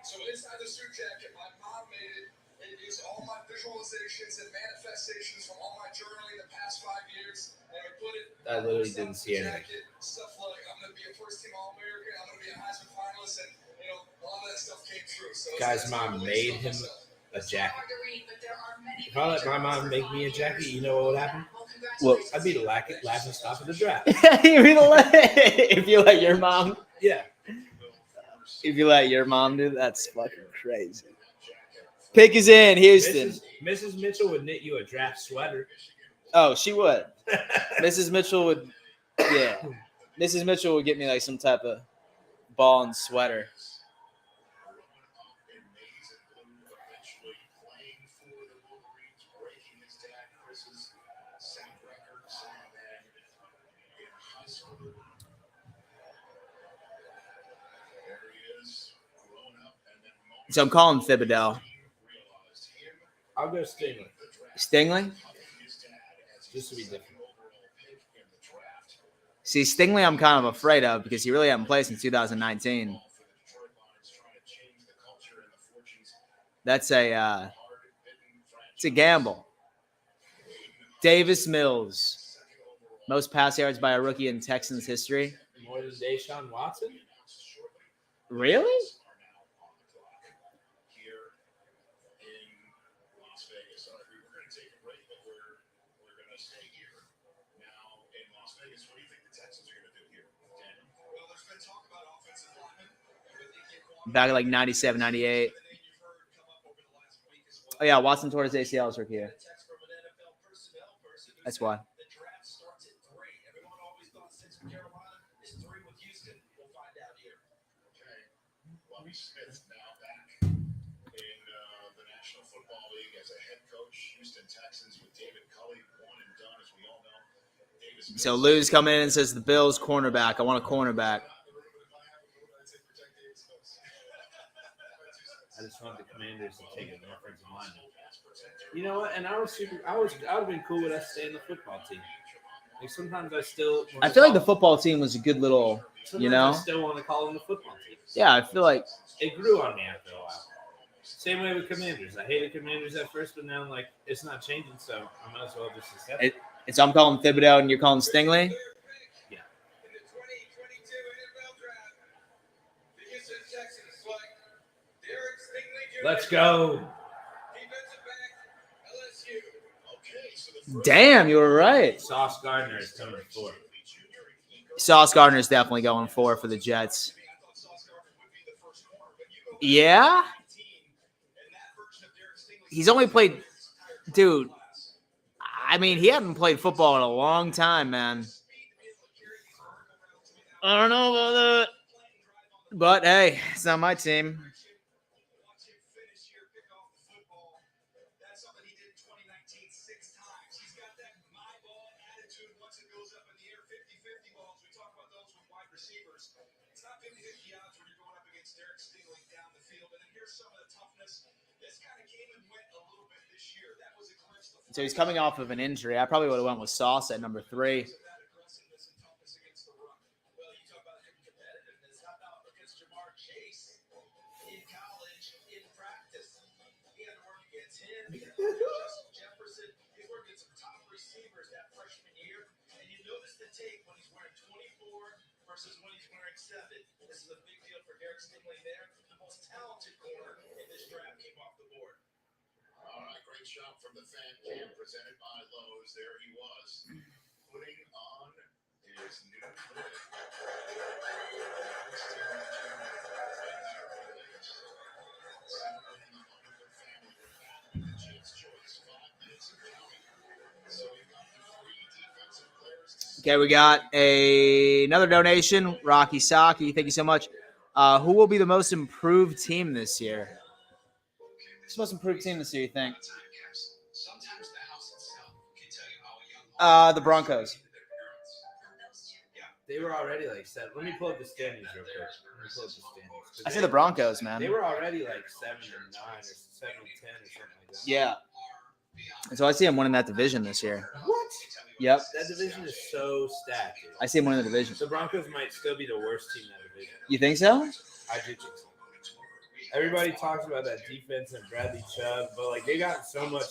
So inside the suit jacket, my mom made it. It is all my visualizations and manifestations from all my journaling the past 5 years. And I put it. I literally didn't see anything. Stuff like I'm going to be a first-team All-American. I'm going to be a Heisman finalist, and a lot of that stuff came true. So guy's mom made him a jacket. If I let my mom make me a jacket, you know what would happen? Well, I'd be the laughing stock of the draft. If you let your mom, Yeah. if you let your mom do that, that's fucking crazy. Pick is in Houston. Mrs. Mitchell would knit you a draft sweater. Oh, she would. Mrs. Mitchell would. Yeah, Mrs. Mitchell would get me like some type of ball and sweater. So I'm calling Thibodeau. I'll go Stingley. Stingley? Just to be different. See, Stingley I'm kind of afraid of because he really hasn't played since 2019. That's it's a gamble. Davis Mills. Most pass yards by a rookie in Texans history. More than Deshaun Watson? Really? Back in like 97, 98. Oh, yeah, Watson tore his ACL his rookie year. That's why. Smith now back in the National Football League as a head coach. Houston Texans with David Culley, one and done, as we all know. So Lou's coming in and says the Bills cornerback. I want a cornerback. I just want the Commanders to take an offensive lineman. You know what? And I would have been cool with us staying the football team. Like sometimes I still. I feel like the football team was a good little, you know. I still want to call them the football team. Yeah, I feel like it grew on me after a while. Same way with Commanders. I hated Commanders at first, but now like it's not changing, so I might as well just accept it. So I'm calling Thibodeau and you're calling Stingley? Yeah. Let's go. Damn, you were right. Sauce Gardner is coming for. Sauce Gardner is definitely going for the Jets. Yeah? He's only played, dude. I mean, he hadn't played football in a long time, man. I don't know about that. But, hey, it's not my team. So he's coming off of an injury. I probably would have went with Sauce at number 3. All right, great shot from the fan cam presented by Lowe's. There he was, putting on his new look. Celebrating the moment with family. We're battling the Chiefs' choice. 5 minutes and counting. So we've got the 3 defensive players. Okay, we got another donation. Rocky Saki, thank you so much. Who will be the most improved team this year? Who's the most improved team this year, you think? The Broncos. They were already like 7. Let me pull up the standings real quick. I say the Broncos, man. They were already like 7-9 or 7-10 or something like that. Yeah. And so I see him winning that division this year. What? Yep. That division is so stacked. Dude. I see him winning the division. The Broncos might still be the worst team in that division. You think so? I do think so. Everybody talks about that defense and Bradley Chubb, but like they got so much.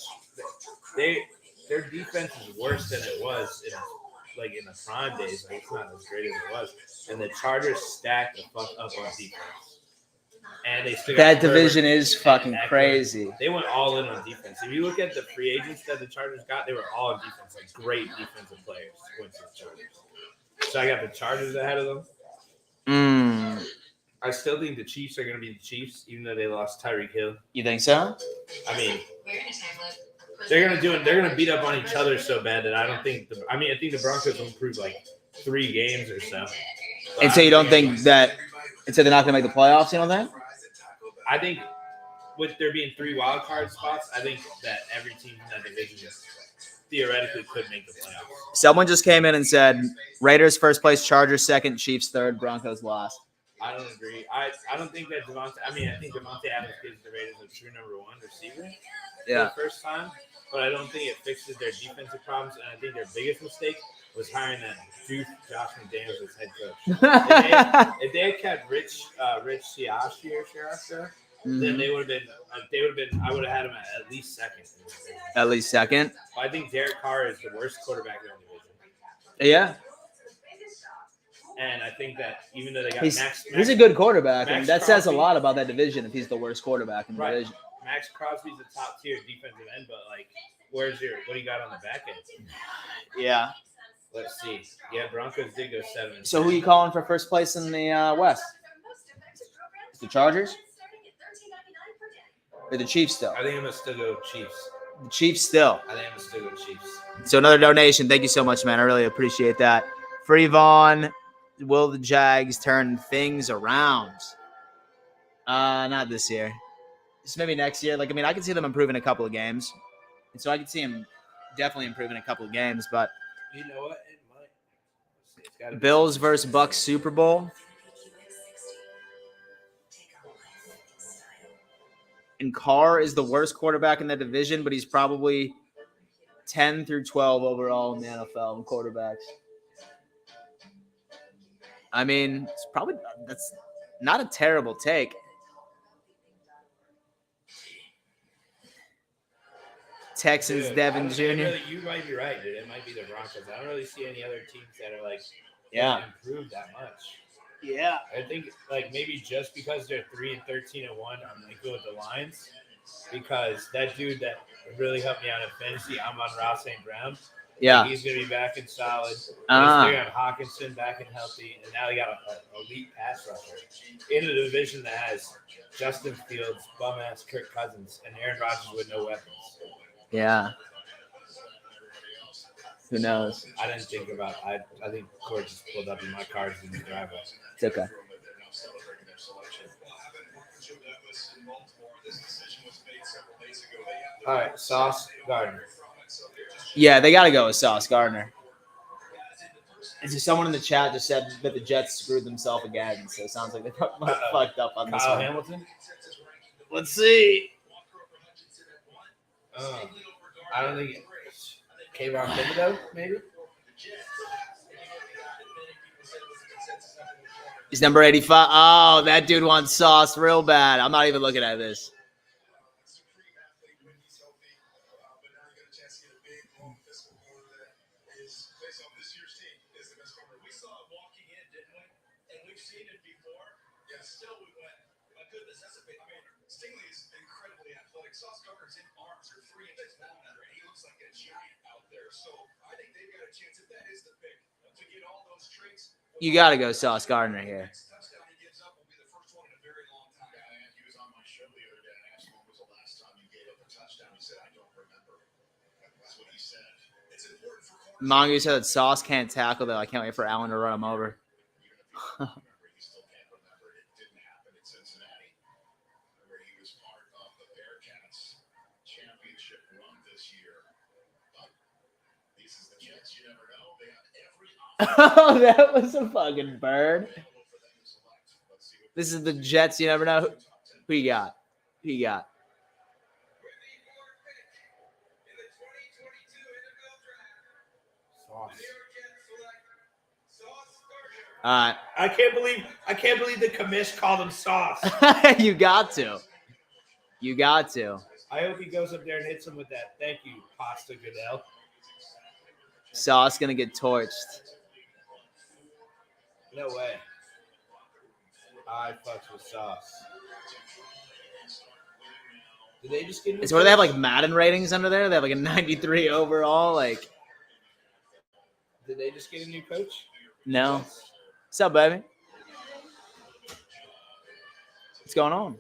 Their defense is worse than it was in the prime days. Like it's not as great as it was. And the Chargers stacked the fuck up on defense. And they still that division is fucking crazy. They went all in on defense. If you look at the free agents that the Chargers got, they were all on defense, like great defensive players went to the Chargers. So I got the Chargers ahead of them. I still think the Chiefs are going to be the Chiefs, even though they lost Tyreek Hill. You think so? I mean, they're going to beat up on each other so bad that I don't think. I think the Broncos will improve like 3 games or so. And so you don't think that? And so they're not going to make the playoffs? You don't think? I think with there being 3 wild card spots, I think that every team in that division theoretically could make the playoffs. Someone just came in and said Raiders first place, Chargers second, Chiefs third, Broncos last. I don't agree. I don't think that Devontae. I think Devontae Adams gives the Raiders a true number 1 receiver. Yeah. For the first time, but I don't think it fixes their defensive problems. And I think their biggest mistake was hiring that dude Josh McDaniels as head coach. If they had kept Rich Siashi or Sharafa, then they would have been. I would have had him at least second. At least second. I think Derek Carr is the worst quarterback in the division. Yeah. And I think that even though they got he's a good quarterback, and that Crosby, says a lot about that division if he's the worst quarterback in the division. Max Crosby's a top tier defensive end, but like, what do you got on the back end? Yeah. Let's see. Yeah, Broncos did go 7. So who are you calling for first place in the West? The Chargers? Or the Chiefs still? I think I'm going to still go Chiefs. The Chiefs still. I think I'm going to still go Chiefs. So another donation. Thank you so much, man. I really appreciate that. Free Vaughn. Will the Jags turn things around? Not this year. Just maybe next year. I can see them improving a couple of games. And so I can see him definitely improving a couple of games. But you know what? It might. It's gotta Bills versus Bucks Super Bowl. And Carr is the worst quarterback in the division, but he's probably 10 through 12 overall in the NFL in quarterbacks. That's not a terrible take. Texans, Dude, Devin Jr. You might be right, dude. It might be the Broncos. I don't really see any other teams that are improved that much. Yeah. I think maybe just because they're 3-13-1, I'm go with the Lions because that dude that really helped me out in fantasy, Amon-Ra St. Brown. Yeah. He's going to be back in solid. They got Hawkinson back and healthy, and now they got an elite pass rusher in a division that has Justin Fields, bum-ass Kirk Cousins, and Aaron Rodgers with no weapons. Yeah. Who knows? I didn't think about I think Court just pulled up in my cards in the driveway. It's okay. All right, Sauce Gardner. Yeah, they got to go with Sauce Gardner. And so someone in the chat just said that the Jets screwed themselves again. So it sounds like they fucked up on this Kyle one. Hamilton? Let's see. I don't think Kayvon Thibodeau, maybe? He's number 85. Oh, that dude wants Sauce real bad. I'm not even looking at this. Stingley is incredibly athletic. Sauce Gardner's arms are 3 inches longer, and he looks like a giant out there. So I think they've got a chance, if that is the pick, to get all those traits. You got to go Sauce Gardner here. Next touchdown he gives up will be the first one in a very long time. Yeah, he was on my show the other day. I asked him when was the last time you gave up a touchdown. He said, I don't remember. That's what he said. It's important for corners. Mongoose said that Sauce can't tackle, though. I can't wait for Allen to run him over. He still can't remember it. It didn't happen in Cincinnati, where he was part of the Bearcats championship run this year. But this is the Jets. You never know. They have every Oh, that was a fucking bird. available for them to select. Let's see what This is the Jets. You never know. Who you got? Who you got? Sauce. All right. I can't believe the commish called him Sauce. You got to. You got to. I hope he goes up there and hits him with that. Thank you, Pasta Goodell. Sauce going to get torched. No way. I fucks with Sauce. Did they just get? It's where they have like Madden ratings under there. They have like a 93 overall. Like, Did they just get a new coach? no. What's up, baby? What's going on?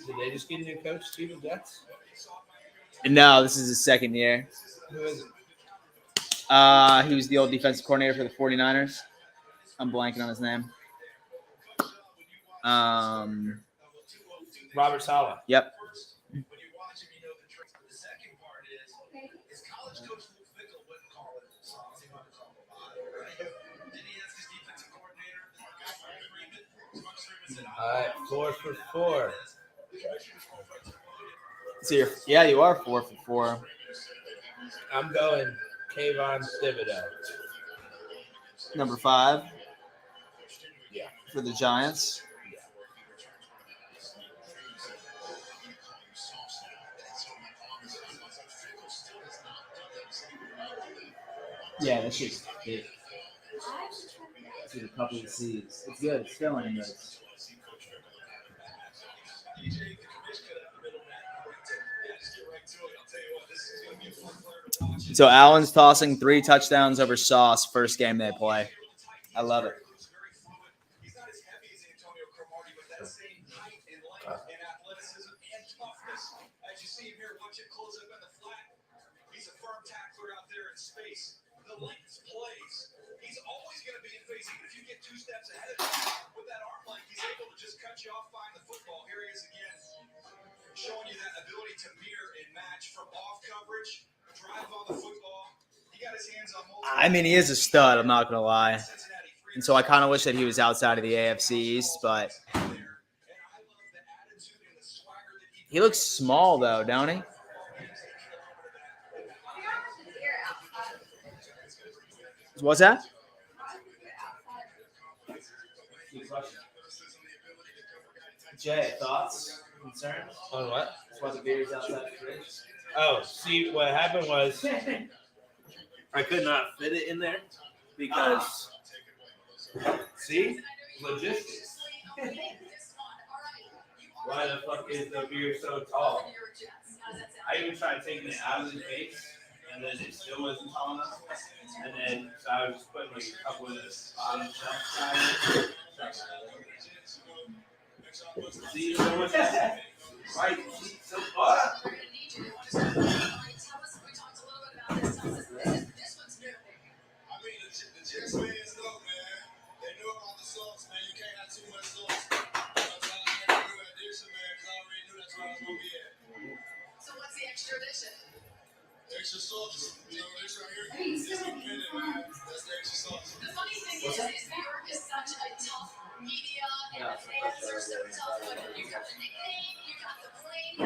Did they just get a new coach, Steven Jets? No, this is his second year. Who is it? He was the old defensive coordinator for the 49ers. I'm blanking on his name. Robert Saleh. Yep. when you watch him, you know the tricks. But the second part is college coach Luke Fickell wouldn't call it Sauce. He might call it a lot, right? Then he has his defensive coordinator, Marcus Freeman. Marcus Freeman said, All right, 4 for 4. So yeah, you are 4 for 4. I'm going Kayvon Thibodeau. Number 5 Yeah. for the Giants. Yeah, that shit's big. It's a couple of C's. It's good. It's filling, but so Allen's tossing 3 touchdowns over Sauce first game they play. I love it. he's not as heavy as Antonio Cromartie, but that same height and length and athleticism and toughness. As you see him here, watch it close up in the flat. He's a firm tackler out there in space. The length plays. He's always going to be in phase. Even if you get 2 steps ahead of him with that arm length, he's able to just cut you off, find the football. Here he is again, showing you that ability to mirror and match from off coverage, drive on the football. He got his hands on multiple. I mean, he is a stud. I'm not gonna lie. And so I kind of wish that he was outside of the AFC East, but he looks small though, don't he? What's that? Jay, thoughts, concerns? On what? That's why the beer's outside the fridge. Oh, see, what happened was I could not fit it in there because, see, logistics. Why the fuck is the beer so tall? I even tried taking it out of the case, and then it still wasn't tall enough. And then, so I was just putting like a couple of the bottom shelf sides. See, so much right, so far. I mean, the Jets fans know, man. They know about the sauce, man. You can't have too much sauce. I knew addition, man, because I already knew that's where I was going to be at. So what's the extra addition? Extra sauce. You know, this right here, it's independent, man. That's the extra sauce. The funny thing is New York is such a tough media, and the fans are so tough. But you got the nickname, you got the bling.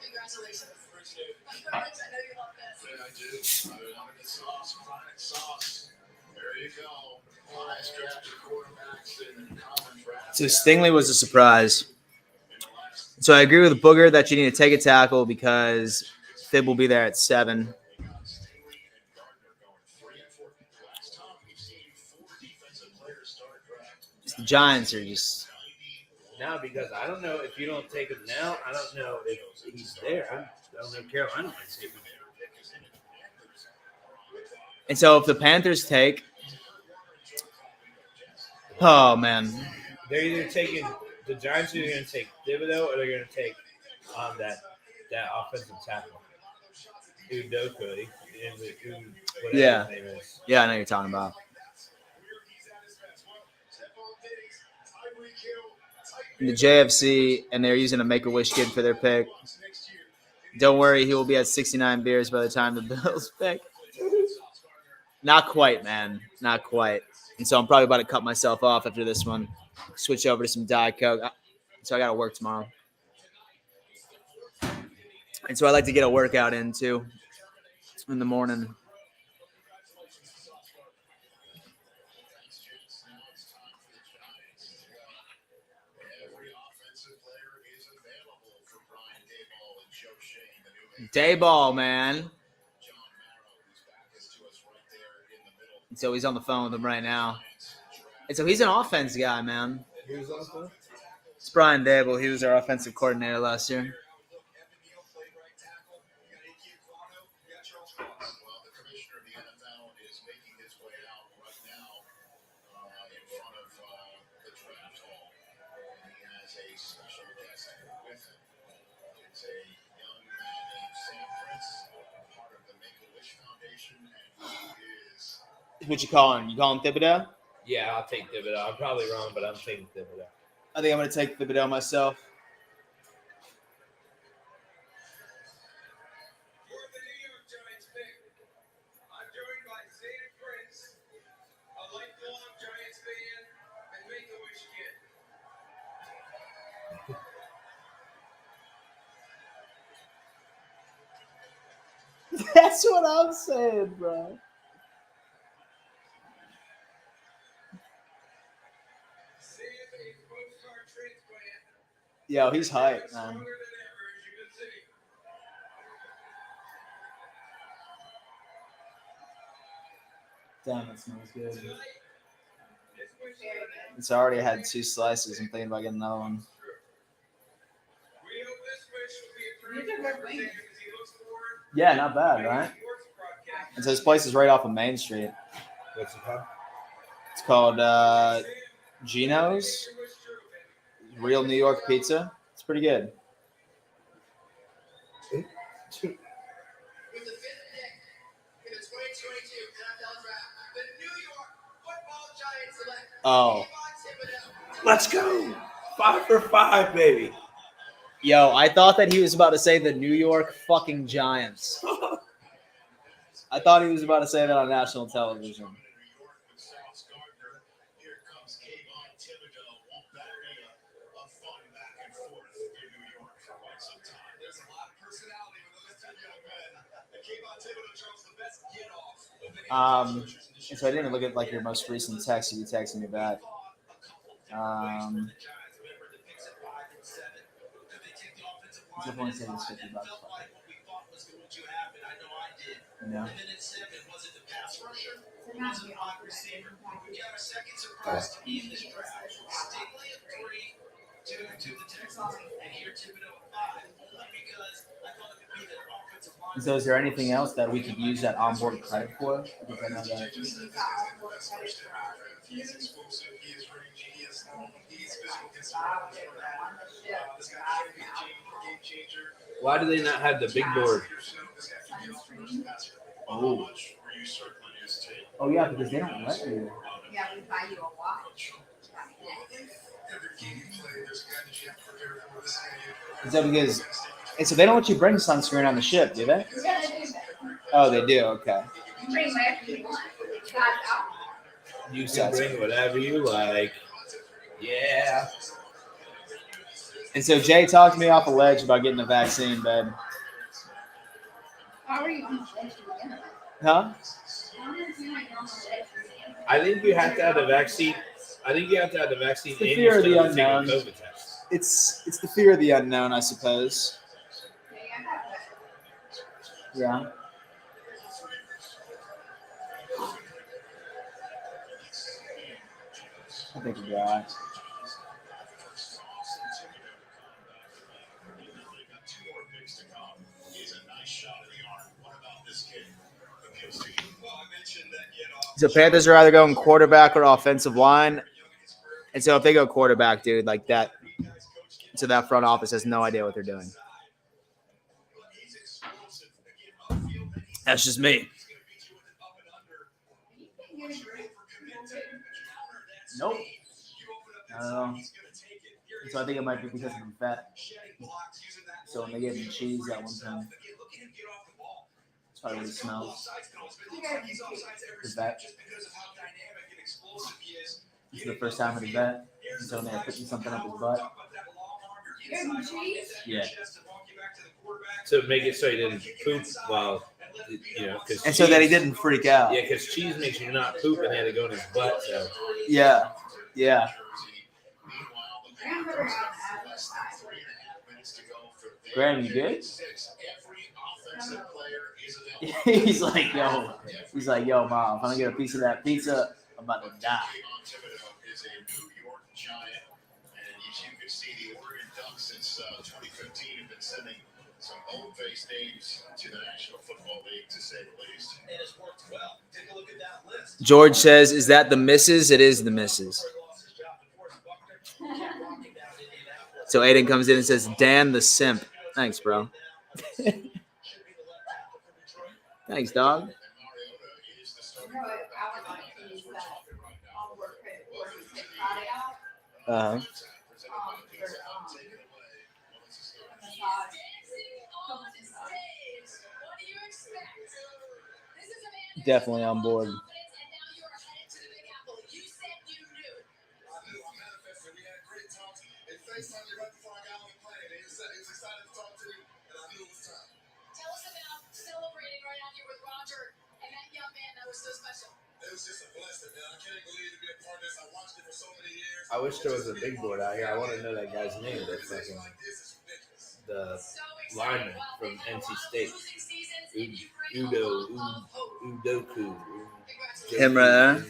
Congratulations. Appreciate it. I know you love this. Yeah, I do. I wanted the sauce, chronic sauce. There you go. Highest drafted quarterbacks in college draft. So Stingley was a surprise. So I agree with Booger that you need to take a tackle because Fib will be there at 7. The Giants are just. Now, because I don't know if you don't take him now, I don't know if he's there. I don't know Carolina might take him. And so if the Panthers take. Oh, man. They're either taking the Giants are either going to take Thibodeau or they're going to take that offensive tackle. Udoka, whatever Yeah. his name is. Yeah, I know what you're talking about. The JFC, and they're using a Make-A-Wish kid for their pick. Don't worry, he will be at 69 beers by the time the Bills pick. Not quite, man. Not quite. And so I'm probably about to cut myself off after this one. Switch over to some Diet Coke. So I got to work tomorrow. And so I like to get a workout in, too, in the morning. Dayball, man. And so he's on the phone with him right now. And so he's an offense guy, man. Who's on the phone? It's Brian Dable. He was our offensive coordinator last year. What you call him? You call him Thibodeau? Yeah, I'll take Thibodeau. I'm probably wrong, but I'm taking Thibodeau. I think I'm going to take Thibodeau myself. For the New York Giants pick, I'm joined by Zeta Prince, a lifelong Giants fan and Make-A-Wish kid. That's what I'm saying, bro. Zeta is postcard transplant. Yo, he's hyped, Stronger man. than ever, as you can see. Damn, that smells good. Tonight, this wish It's already had 2 slices. I'm thinking about getting another one. We hope this wish will be a great for Zeta as he looks forward Yeah, not bad, to right? sports broadcast. And so this place is right off of Main Street. What's it called? It's called Gino's. Real New York pizza. It's pretty good. With the 5th pick in the 2022 NFL Draft, the New York Football Giants select Oh. Thibodeau. Let's go. 5 for 5, baby. Yo, I thought that he was about to say the New York fucking Giants. I thought he was about to say that on national television. There's a lot of personality with those two young men. Kaiir Thibodeau chose the best get-off of any And so I didn't even look at like your most recent text. You texted me back. Definitely say it's $50. Yeah. And so is there anything else that we could use that onboard credit for? Because I know that. Why do they not have the big board? Oh. Oh yeah, because they don't let you. Yeah, we buy you a watch. Is that because? And so they don't let you bring sunscreen on the ship, do they? Oh, they do. Okay. Bring whatever you want. God's out. You You said. bring whatever you like. Yeah. And so Jay talked me off a ledge about getting the vaccine, babe. How are you on the ledge to begin with? Huh? How is you not on the ledge to begin with? I think you have to have the vaccine. I think you have to have the vaccine It's the and fear you of the still have to take a unknown. COVID test. It's the fear of the unknown, I suppose. Okay, I got that. Yeah. I think we'll be all right. So Panthers are either going quarterback or offensive line. And so if they go quarterback, dude, like that, so that front office has no idea what they're doing. That's just me. Nope. I don't know. So I think it might be because of the fat. So when they gave him cheese that one time, it's probably what it smells. The vet. It's the first time with the vet. So when they're putting something up his butt. Yeah. To make it so he didn't poop while, cause and so that he didn't freak out. Yeah, because cheese makes you not poop, and had to go in his butt. So. Yeah. Yeah. Graham, you good? He's like, yo, mom, if I don't get a piece of that pizza, I'm about to die. Since 2015, have been sending some home-based names to the National Football League, to say the least. And it's worked well. Take a look at that list. George says, "Is that the missus?" It is the missus. So Aiden comes in and says, "Dan the simp." Thanks, bro. Thanks, dog. Uh-huh. Definitely on board. I wish there was a big board out here. I want to know that guy's name. That's fucking the lineman from NC State. Udoku. Him right there.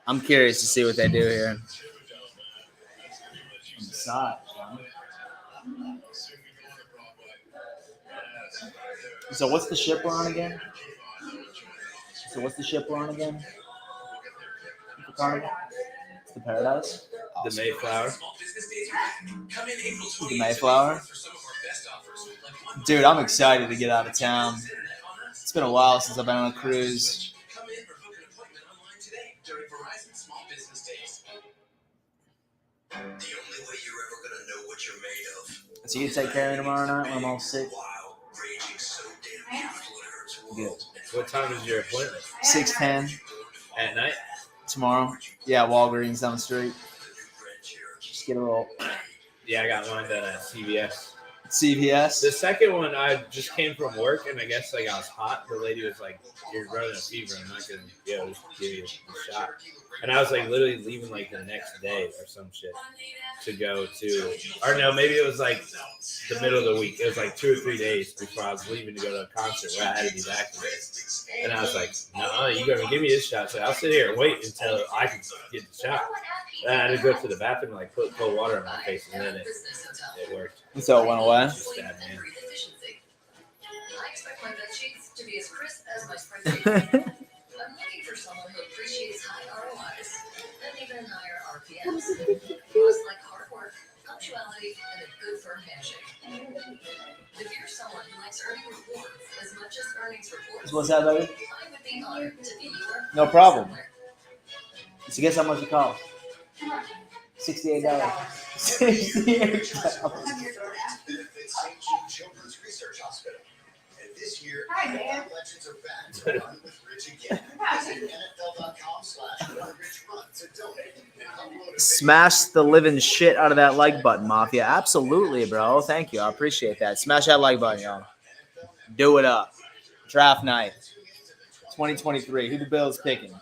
I'm curious to see what they do here. So what's the ship we're on again? It's the Paradise? The Mayflower. The Mayflower? Dude, I'm excited to get out of town. It's been a while since I've been on a cruise. So you take care of me tomorrow night when I'm all sick? Good. What time is your appointment? 6:10 At night? tomorrow. Yeah, Walgreens down the street. Just get a roll. Yeah, I got mine done at CVS. CVS? The second one, I just came from work, and I guess I was hot. The lady was like, "You're running a fever. I'm not gonna give you a shot." And I was like literally leaving like the next day or some shit to go to, or no, maybe it was like the middle of the week. It was like 2 or 3 days before I was leaving to go to a concert where I had to be vaccinated. And I was like, "No, you gotta give me this shot." So I'll sit here and wait until I can get the shot. And I had to go to the bathroom and like put cold water on my face, and then it worked. And so it went away? Just sad, man. I expect my bed sheets to be as crisp as my spreadsheet. I'm looking for someone who appreciates high ROIs and even higher RPMs. Who like hard work, punctuality, and a good firm handshake. If you're someone who likes earning rewards as much as earnings reports, What's that, baby? I would be honored to be your No problem. So guess how much it costs? $68. $68. Children's Research Hospital. And this year, Hi, Dan. legends are back to run with Rich again. Visit NFL.com/runrichrun to donate and upload a Smash the living shit out of that like button, Mafia. Absolutely, bro. Thank you. I appreciate that. Smash that like button, y'all. Do it up. Draft night. 2023. Who the Bills picking?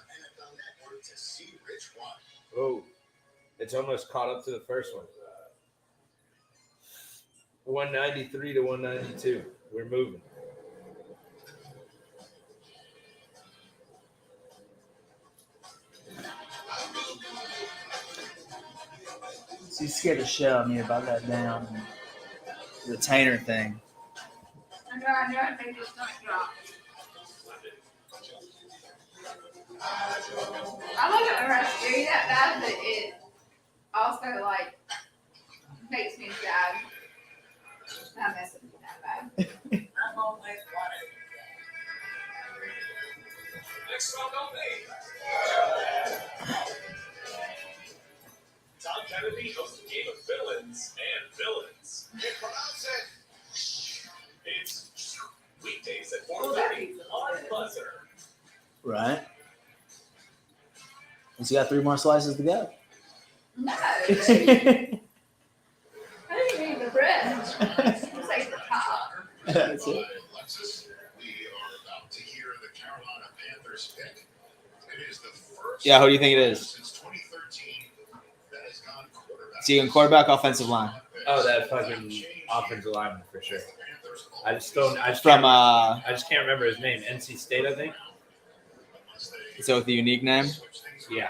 Oh, it's almost caught up to the first one. 193 to 192. We're moving. She's scared the shit out of me about that damn retainer thing. I know, I think it's gonna drop. I wasn't ever scary that bad, but it also like makes me sad. Not messing with me that bad. I'm always wanted. Next round on me. Tom Kennedy hosts a game of villains and villains. You pronounce it. It's weekdays at 4:30 on Buzzer. Right. And so you got 3 more slices to go. No. I didn't eat the bread. It's like the top. That's it. Alexis, we are about to hear the Carolina Panthers pick. It is the first Yeah, who do you think it is? since 2013 that has gone quarterback. So you can quarterback, offensive line. Oh, that fucking offensive lineman for sure. I just From can't remember his name. NC State, I think. so with the unique name. Yeah.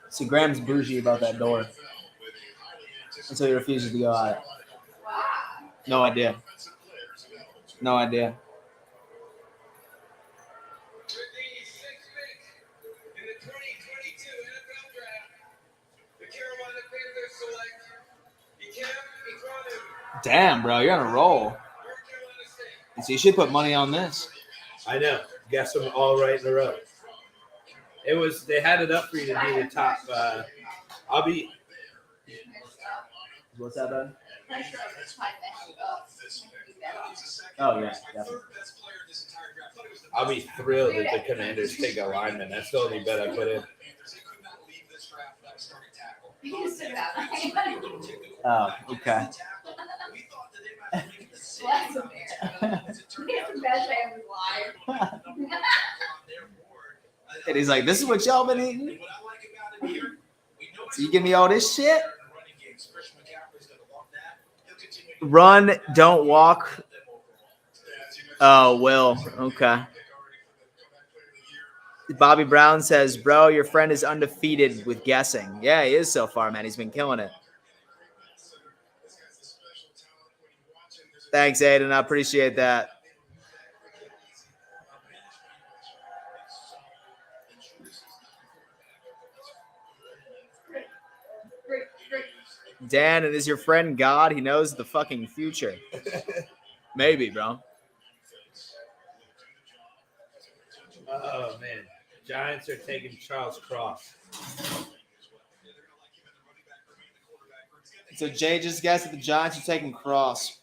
So Graham's bougie about that door. And so he refuses to go out. Wow. No idea. No idea. With the 6th pick in the 2022 NFL Draft, the Carolina Panthers select Kaiir Elam, Damn, bro, you're on a roll. North Carolina State. So you should put money on this. I know. Guess them all right in a row. It was. They had it up for you to do the top. I'll be. What's that, bud? I'm sure I was trying to hang up. Oh, yeah, definitely. I'll be thrilled if the Commanders take a lineman. That's the only bet I put in. You can sit down. Oh, okay. Bless America. It's the best family life. And he's like, this is what y'all been eating? So you give me all this shit? Run, don't walk. Oh, Will. Okay. Bobby Brown says, bro, your friend is undefeated with guessing. Yeah, he is so far, man. He's been killing it. Thanks, Aiden. I appreciate that. Dan, and is your friend God? He knows the fucking future. Maybe, bro. Oh man, Giants are taking Charles Cross. So Jay just guessed that the Giants are taking Cross.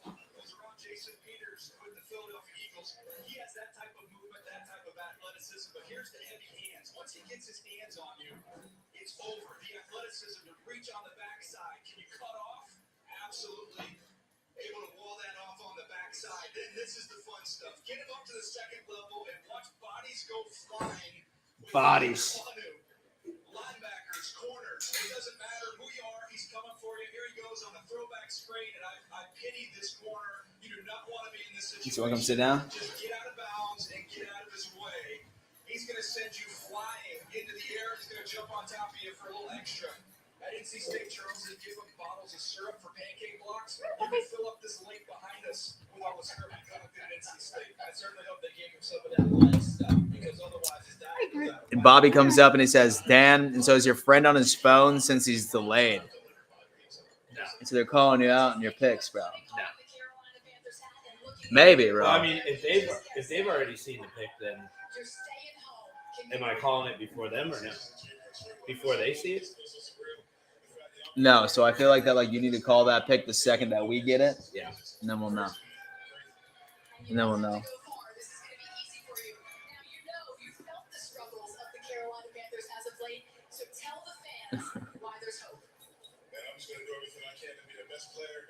Once he gets his hands on you, it's over. The athleticism to reach on the backside. Can you cut off? Absolutely. Able to wall that off on the backside. Then this is the fun stuff. Get him up to the second level and watch bodies go flying. Bodies. Linebackers, corners. It doesn't matter who you are. He's coming for you. Here he goes on a throwback screen, and I pity this corner. You do not want to be in this situation. So welcome, sit down. Just get out of bounds and get out of his way. He's going to send you flying into the air. He's going to jump on top of you for a little extra. At NC State, Charles, they give them bottles of syrup for pancake blocks. You can fill up this lake behind us with all the syrup you got at NC State. I certainly hope they gave him some of that line stuff because otherwise his diet goes out. And Bobby comes up and he says, Dan, and so is your friend on his phone since he's delayed. No. And so they're calling you out in your picks, bro. No. Maybe, bro. Well, I mean, if they've already seen the pick, then am I calling it before them or no? Before they see it? No, so I feel like that, like, you need to call that pick the second that we get it, Yeah. and then we'll know. And then we'll know.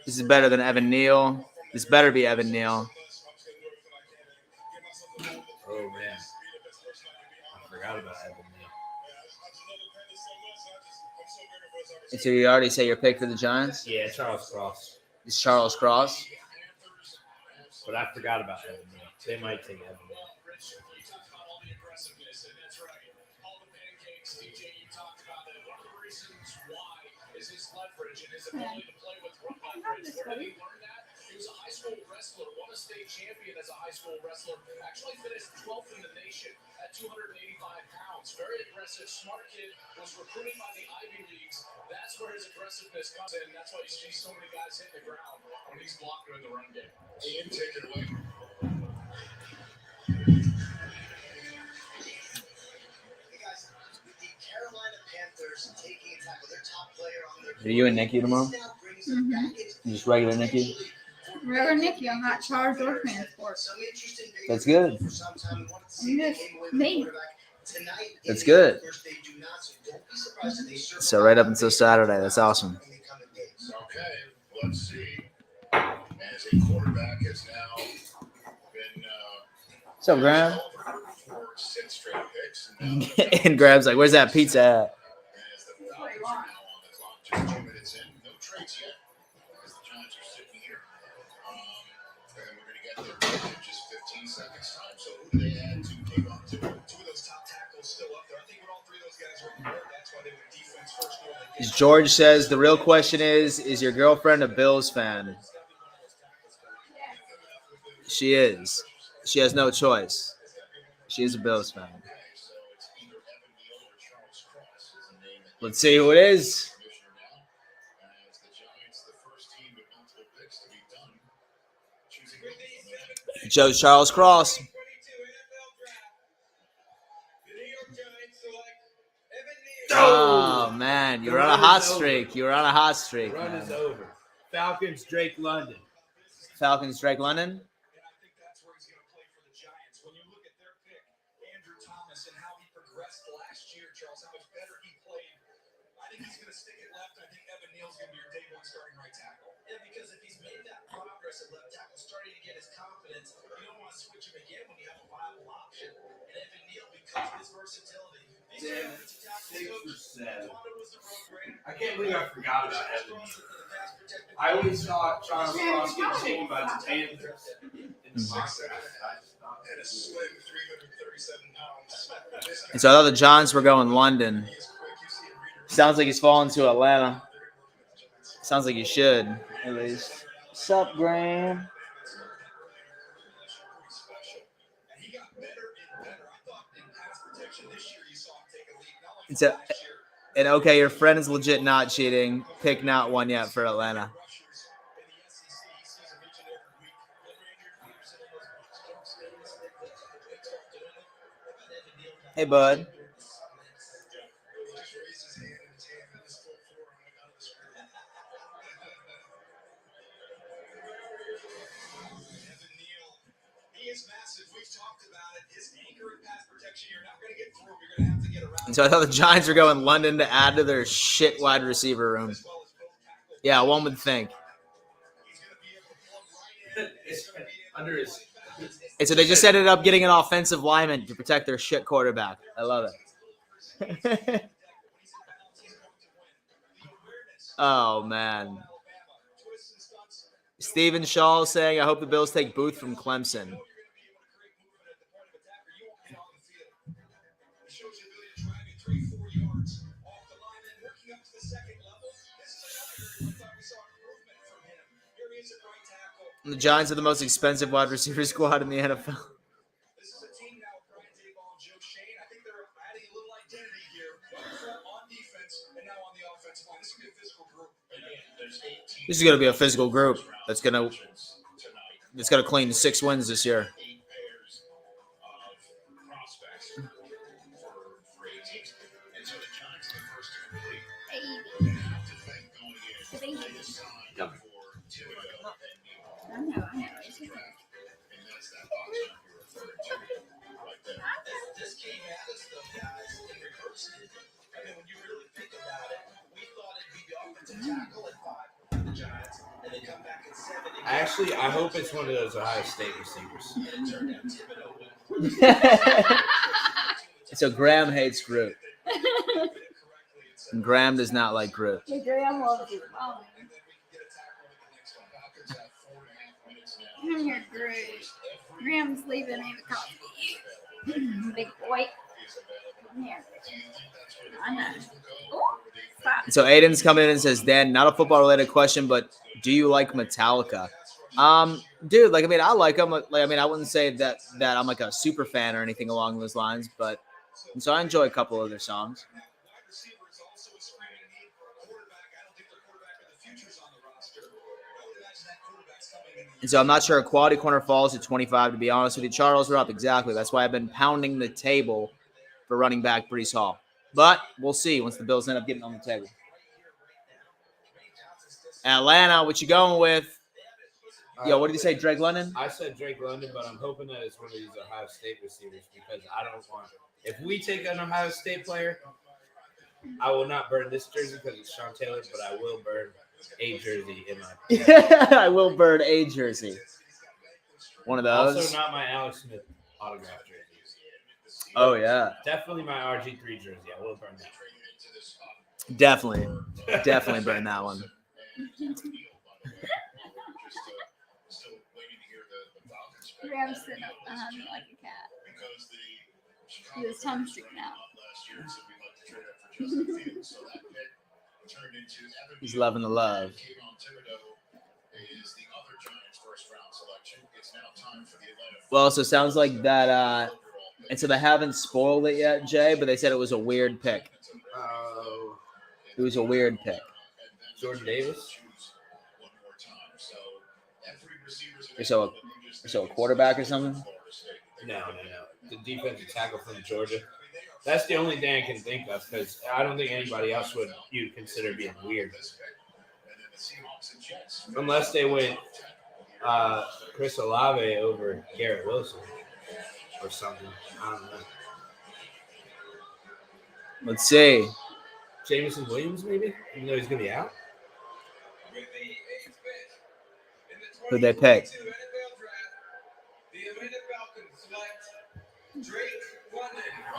This is better than Evan Neal. This better be Evan Neal. Oh man, I forgot about Evan Neal. And so you already say your pick for the Giants? Yeah, Charles Cross. It's Charles Cross. But I forgot about Evan Neal. They might take Evan Neal. is his leverage and his ability to play with run leverage. Where did he learn that? He was a high school wrestler, won a state champion as a high school wrestler, actually finished 12th in the nation at 285 pounds. Very aggressive, smart kid, was recruited by the Ivy Leagues. That's where his aggressiveness comes in. That's why you see so many guys hit the ground when he's blocking in the run game. Ian, take it away. Hey guys, the Carolina Panthers taking a tackle, their top player on their Are you and Nikki tomorrow? Mm-hmm. Just regular Nikki? Regular Nikki, I'm not charged or transport. That's good. Me. That's good. So right up until Saturday. That's awesome. Okay, let's see. As a quarterback has now been What's up, Graham? for 6 straight picks. And now And Graham's like, where's that pizza at? as the Falcons are now on the clock, just 2 minutes in. No trades yet, as the Giants are sitting here. And we're going to get their pick in just 15 seconds time. So who do they add to kick on to? 2 of those top tackles still up there. I think when all 3 of those guys are on the board, that's why they went defense first. George says the real question is your girlfriend a Bills fan? She is. She has no choice. She is a Bills fan. So it's either Evan Neal or Charles Cross is the name that Let's see who it is. commissioner now. As the Giants, the first team with multiple picks to be done, choosing It shows Charles Cross. 22 NFL draft. The New York Giants select Evan Neal. Oh man, you were on a hot streak. You were on a hot streak. Run is Man. over. Falcons, Drake London. Falcons, Drake London. And I think that's where he's going to play for the Giants. When you look at their pick, Andrew Thomas, and how he progressed last year, Charles, how much better he played, I think he's going to stick it left. I think Evan Neal's going to be your day one starting right tackle. Yeah, because if he's made that progress at left tackle, starting to get his confidence, you don't want to switch him again when you have a viable option. And Evan Neal, because of his versatility, these Damn, defensive tackles, 6 Coach, for 7. Wanda was the road grader. I can't believe I forgot about Evan Neal. For the pass protected. I always thought Charles Cross getting taken by the Panthers in the mock draft. and a slim 337 pounds. And so I thought the Giants were going London. Sounds like he's falling to Atlanta. Sounds like he should, at least. What's up, Graham? And he got better and better. I thought in pass protection this year, you saw him take a lead. Not like It's a, last year. and okay, your friend is legit not cheating. Pick not one yet for Atlanta. Rushers in the SEC, he sees them each and every week. Hey, bud. Evan Neal, he is massive. We've talked about it. His anchor and pass protection, you're not going to get through him. You're going to have to get around. And so I thought the Giants were going London to add to their shit wide receiver room. As well as both tackles. Yeah, one would think. He's going to be able to plug right in. He's going to be able Under his. And so they just ended up getting an offensive lineman to protect their shit quarterback. I love it. Oh, man. Steven Shaw saying, I hope the Bills take Booth from Clemson. And the Giants are the most expensive wide receiver squad in the NFL. This is a team now with Brian Daboll and Joe Shane. I think they're adding a little identity here on defense and now on the offensive line. This is going to be a physical group. This is going to be a physical group that's going to clean 6 wins this year. 8 pairs of prospects for 8 teams. And so the Giants are the first to complete. You have to think going in, they signed for Thibodeau and Neal. I know. Draft, and that's that box you referred to right there. This came at us, though, guys, in reverse. I mean, when you really think about it, we thought it'd be the offensive tackle at 5 for the Giants, and they come back at 7. Actually, I hope it's one of those Ohio State receivers. And it turned out Thibodeau. So Graham hates Groot. And Graham does not like Groot. Hey, Graham loves his mom. Falcons have 4.5 minutes now. Come here, Graham. Graham's leaving me because of you. Big boy. Is available. Come here. Do you think that's where the I know. Falcons will go? Oh, Or they stop. So Aiden's coming in and says, Dan, not a football related question, but do you like Metallica? Dude, like, I mean, I like them. Like, I mean, I wouldn't say that I'm like a super fan or anything along those lines, but so I enjoy a couple of their songs. And so I'm not sure a quality corner falls to 25, to be honest with you. Charles, we're up. Exactly. That's why I've been pounding the table for running back Breece Hall. But we'll see once the Bills end up getting on the table. Atlanta, what you going with? Yo, what did you say, Drake London? I said Drake London, but I'm hoping that it's one of these Ohio State receivers because I don't want. If we take an Ohio State player, I will not burn this jersey because it's Sean Taylor, but I will burn a jersey in my. I will burn a jersey. One of those. Also, not my Alex Smith autograph jersey. Oh yeah. Definitely my RG3 jersey. I will burn that. Definitely burn that one. Grab sitting up behind me like a cat. He was tongue sticking out. He's loving the love. Well, so it sounds like that, and so they haven't spoiled it yet, Jay, but they said it was a weird pick. Oh. It was a weird pick. Jordan Davis? So a quarterback or something? No. The defensive tackle from Georgia. That's the only thing I can think of because I don't think anybody else would you consider being weird. Unless they went Chris Olave over Garrett Wilson or something. I don't know. Let's see. Jameson Williams, maybe? Even though he's going to be out? Who'd they pick?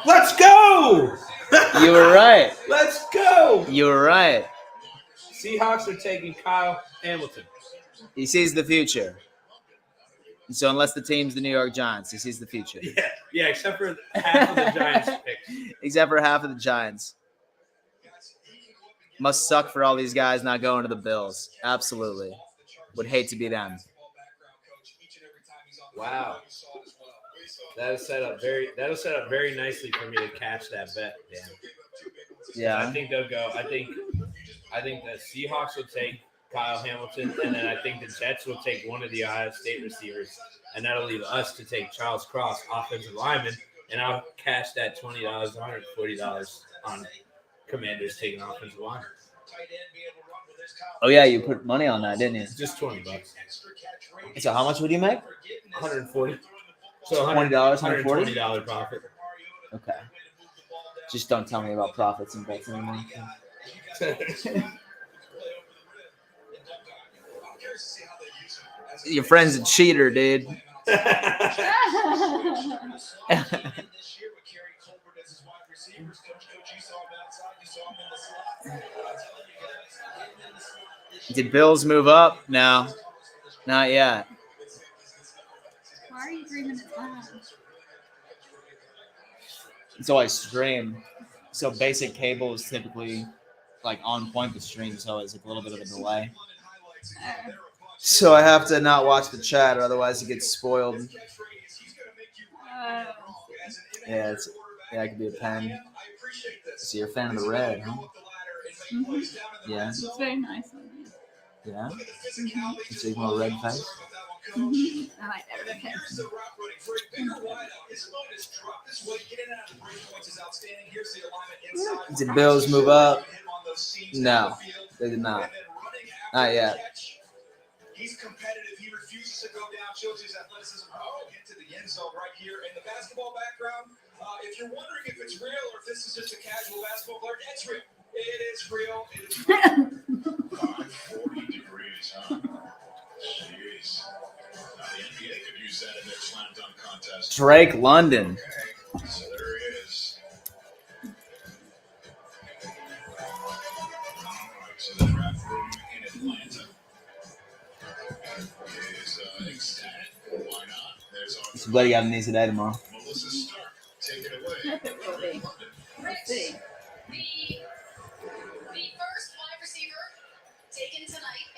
Let's go! You were right. Let's go! You were right. Seahawks are taking Kyle Hamilton. He sees the future. And so unless the team's the New York Giants, he sees the future. Yeah, except for half of the Giants picks. Except for half of the Giants. Must suck for all these guys not going to the Bills. Absolutely. Would hate to be them. Wow. That'll set up very nicely for me to catch that bet, Dan. Yeah. I think they'll go. I think the Seahawks will take Kyle Hamilton, and then I think the Jets will take one of the Ohio State receivers, and that'll leave us to take Charles Cross, offensive lineman, and I'll cash that $20, $140 on Commanders taking offensive lineman. Oh yeah, you put money on that, didn't you? Just $20. So how much would you make? $140. So $20, $140? $120 profit. Okay. Just don't tell me about profits and bets anymore. Your friend's a cheater, dude. Did Bills move up? No, not yet. Why are you 3 minutes behind? So I stream. So basic cable is typically like on point with stream, so it's like a little bit of a delay. So I have to not watch the chat, or otherwise it gets spoiled. Yeah, I could be a pen. So you're a fan of the red, huh? Mm-hmm. Yeah. It's very nice on you. Yeah. Mm-hmm. So you want a red face? Mm-hmm. I like that red face. Did Bills move up? No, they did not. Not yet. He's competitive. He refuses to go down. Shows his athleticism. Into the end zone right here. And the basketball background, if you're wondering if it's real or if this is just a casual basketball player, it's real. It is real. It is real. 40 degrees, huh? Jeez. Now the NBA could use that in their slam dunk contest. Drake London. Okay. So there he is. All right, so the draft room in Atlanta is ecstatic. Why not? There's our So Bloody got a knee today tomorrow. Melissa Stark. Take it away. Yep, it will be. Let's see. The first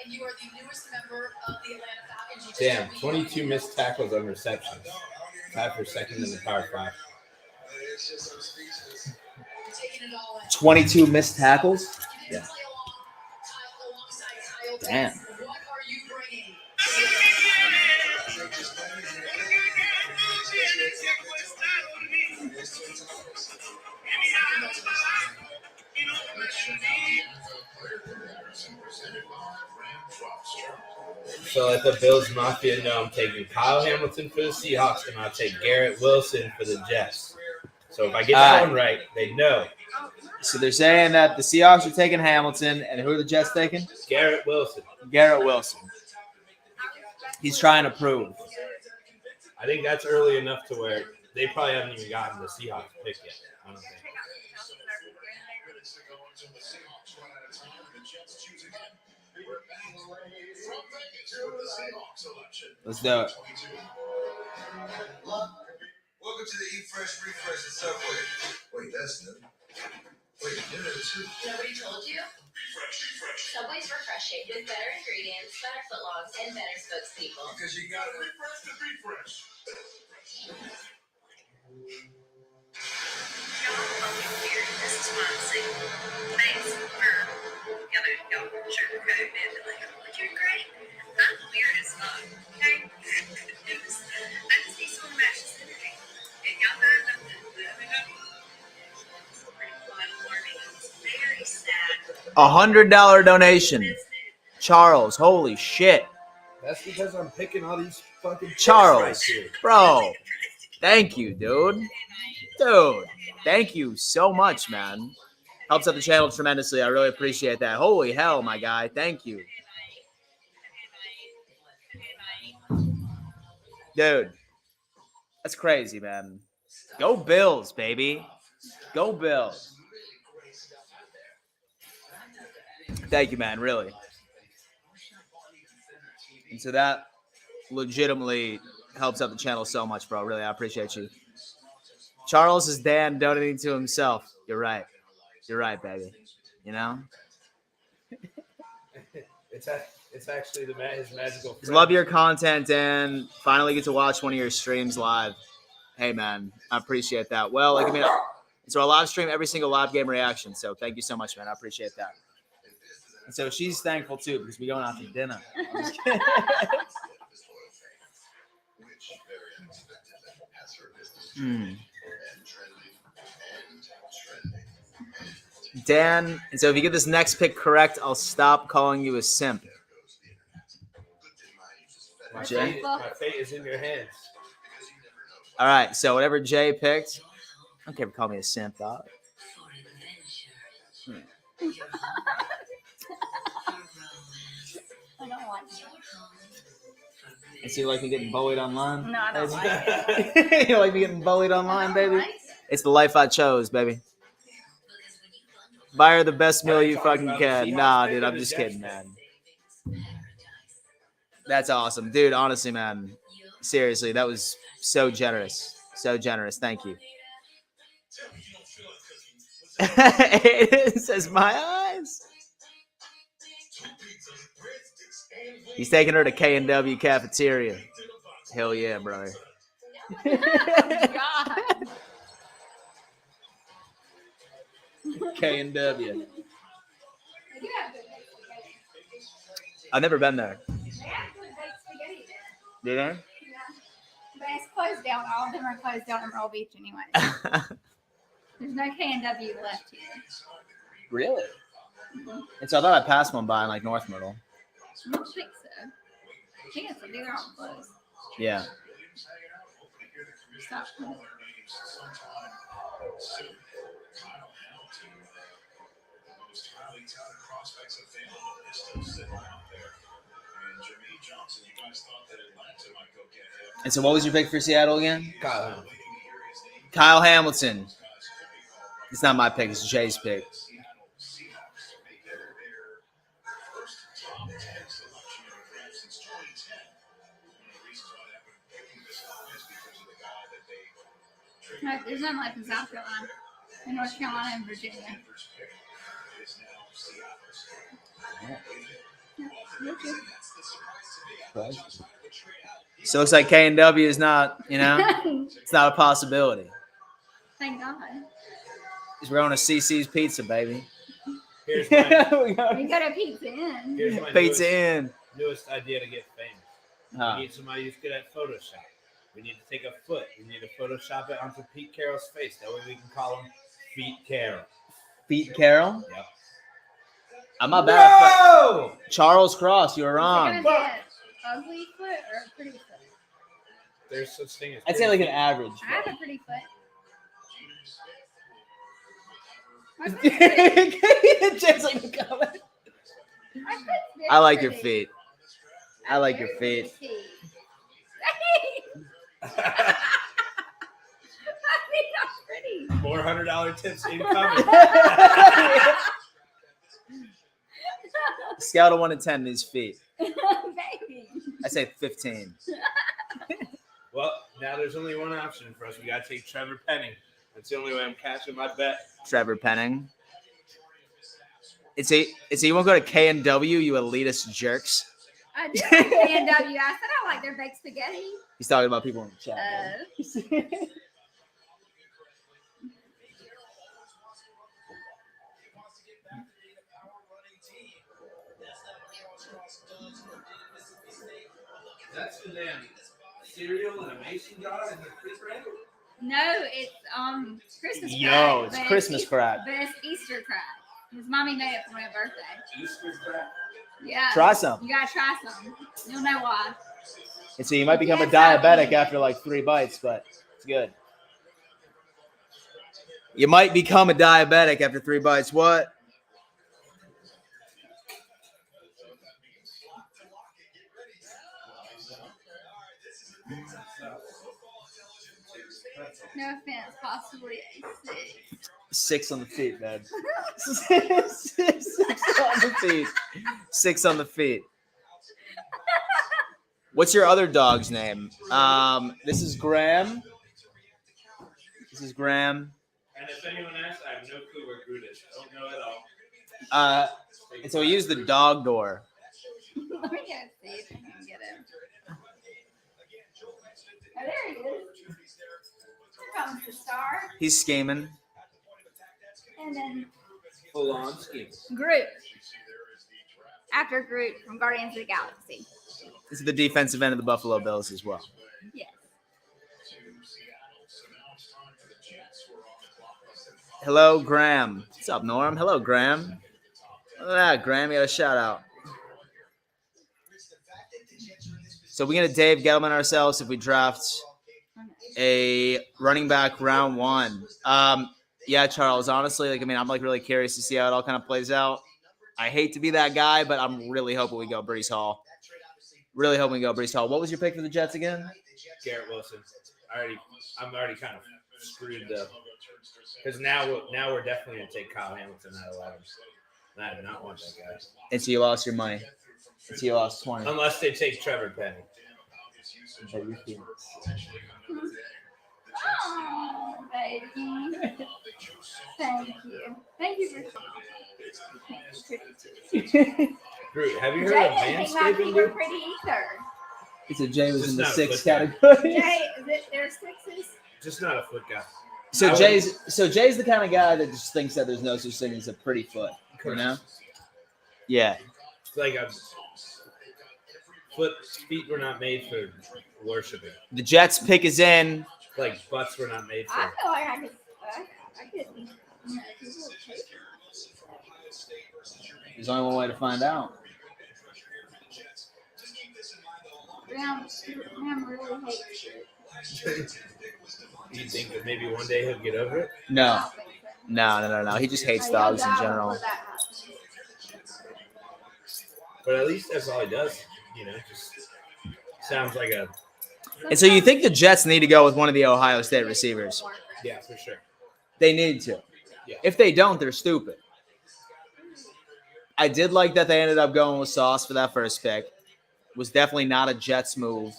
and you are the newest member of the Atlanta Falcons. You just Damn, told me 22 missed tackles on receptions. Tied for second in the Power 5. It's just I'm speechless. you're taking it all in. 22 missed tackles. You didn't play alongside Kyle Damn. Pitts. What are you bringing? So let the Bills Mafia know I'm taking Kyle Hamilton for the Seahawks, and I'll take Garrett Wilson for the Jets. So if I get that one right, they know. So they're saying that the Seahawks are taking Hamilton, and who are the Jets taking? Garrett Wilson. Garrett Wilson. He's trying to prove. I think that's early enough to where they probably haven't even gotten the Seahawks pick yet. I don't think. Minutes to go until the Seahawks run out of time, and the Jets choose again. We're back from Vegas with the Seahawks selection. Let's do it. Welcome to the Eat Fresh Refresh at Subway. Wait, that's new. Wait, you're new too. Nobody told you? Refresh. Subway's refreshing with better ingredients, better footlongs, and better spokespeople. Because you got it. Refresh to refresh. This is Monty. Thanks for the other sugarcoat and like, but you're great. I'm weird as fuck. Okay? I just need someone to match this energy. And y'all find nothing. Pretty fun learning. It's very sad. $100 donation. Charles, holy shit. That's because I'm picking all these fucking picks Charles, right here. bro. Thank you, dude. Dude, thank you so much, man. Helps out the channel tremendously. I really appreciate that. Holy hell, my guy. Thank you. Dude, that's crazy, man. Go Bills, baby. Go Bills. Thank you, man, really. And so that legitimately helps out the channel so much, bro. Really, I appreciate you. Charles is Dan donating to himself. You're right. You're right, baby. You know? It's actually his magical friend. Love your content, Dan. Finally get to watch one of your streams live. Hey, man. I appreciate that. Well, like, I mean, so I live stream every single live game reaction. So thank you so much, man. I appreciate that. And so she's thankful, too, because we're going out to dinner. I'm just kidding. Dan, and so if you get this next pick correct, I'll stop calling you a simp. My Jay? fate is in your hands. All right, so whatever Jay picked, I don't care if you call me a simp, dog. I don't like it. And so you like me getting bullied online? No, I don't like it. You like me getting bullied online, I don't baby? like it. It's the life I chose, baby. Buy her the best meal you fucking can. Nah, dude, I'm just kidding, man. That's awesome. Dude, honestly, man. Seriously, that was so generous. So generous. Thank you. It says my eyes. He's taking her to K&W cafeteria. Hell yeah, brother. God. K&W. I've never been there. Did I? But it's closed down. All of them are closed down in Myrtle Beach anyway. There's no K&W left here. Really? And so I thought I passed one by in like North Myrtle. I don't think so. I think it's they're all closed. Yeah. Stop. Most highly touted prospects available is still sitting out there. And Jermaine Johnson, you guys thought that Atlanta might go get him. And so what was your pick for Seattle again? Kyle. Kyle Hamilton. It's not my pick. It's Jay's pick. No, there's none left in South Carolina, in North Carolina, and Virginia. So it looks like K&W is not, it's not a possibility. Thank God. We're on a CC's Pizza, baby. Here's my, We go to Pizza Inn. here's my Pizza Inn. newest idea to get famous. Huh. We need somebody who's good at Photoshop. We need to take a foot. We need to Photoshop it onto Pete Carroll's face. That way we can call him Feet Carroll. Feet Carroll? Yep. I'm not bad at No! Charles Cross, you were Is it wrong. gonna be an ugly foot or a pretty foot? There's such thing as. I'd say like an average. I have a pretty foot. My foot's pretty. Just like the comment. My foot's very I like your pretty. feet. I like your Very feet. pretty My feet are pretty. More $100 tips incoming. Scale of 1 to 10 these feet. Baby. I say 15. Well, now there's only one option for us. We got to take Trevor Penning. That's the only way I'm cashing my bet. Trevor Penning. It's a you won't go to K&W, you elitist jerks. I do like A&W. I said I like their baked spaghetti. He's talking about people in the chat. man. That's the damn cereal in a mason jar in the refrigerator? No, it's Christmas Yo, crack, it's but Christmas crack. But it's Easter crack. His mommy made it for my birthday. Easter crap. Yeah. Try some. You gotta try some. You'll know why. And so you might become a Yes, I diabetic will. after like 3 bites, but it's good. You might become a diabetic after 3 bites. What? No offense, possibly a 6. 6 on the feet, man. 6 on the feet. 6 on the feet. What's your other dog's name? This is Graham. This is Graham. And if anyone asks, I have no clue where Groot is. I don't know at all. And so we use the dog door. Let me go see if I can get him. Oh, there he is. Here comes the star. He's scheming. And then Full on scheme. Groot. After Groot from Guardians of the Galaxy. This is the defensive end of the Buffalo Bills as well. Yes. Hello, Graham. What's up, Norm? Hello, Graham. Look at that, Graham. You got a shout out. So we're going to Dave Gettleman ourselves if we draft a running back round 1. Yeah, Charles, honestly, I'm really curious to see how it all kind of plays out. I hate to be that guy, but I'm really hoping we go Breece Hall. Really hoping we go Breece Hall. What was your pick for the Jets again? Garrett Wilson. I'm already kind of screwed though. Because now we're definitely going to take Kyle Hamilton at 11. And I do not want that guy. And so you lost your money. And so you lost 20. Unless they take Trevor Penning. Oh, baby. Thank you. Thank you for Groot, have you heard Jay of didn't think my feet manscaping, were dude? pretty either. He said Jay was Just in the not 6 foot guy. category. Jay, there's 6s? Just not a foot guy. So Jay's the kind of guy that just thinks that there's no such thing as a pretty foot. You know? Yeah. It's like feet were not made for worshiping. The Jets pick is in. Like butts were not made I for. feel like I could people take it. There's only one way to find out. Graham really hates it. You think that maybe one day he'll get over it? I No. don't think so. No. He just hates He'll dogs in die general. before that happens. But at least that's all he does. Just sounds like a And so you think the Jets need to go with one of the Ohio State receivers? yeah for sure. They need to. Yeah. If they don't, they're stupid. I did like that they ended up going with Sauce for that first pick. Was definitely not a Jets move.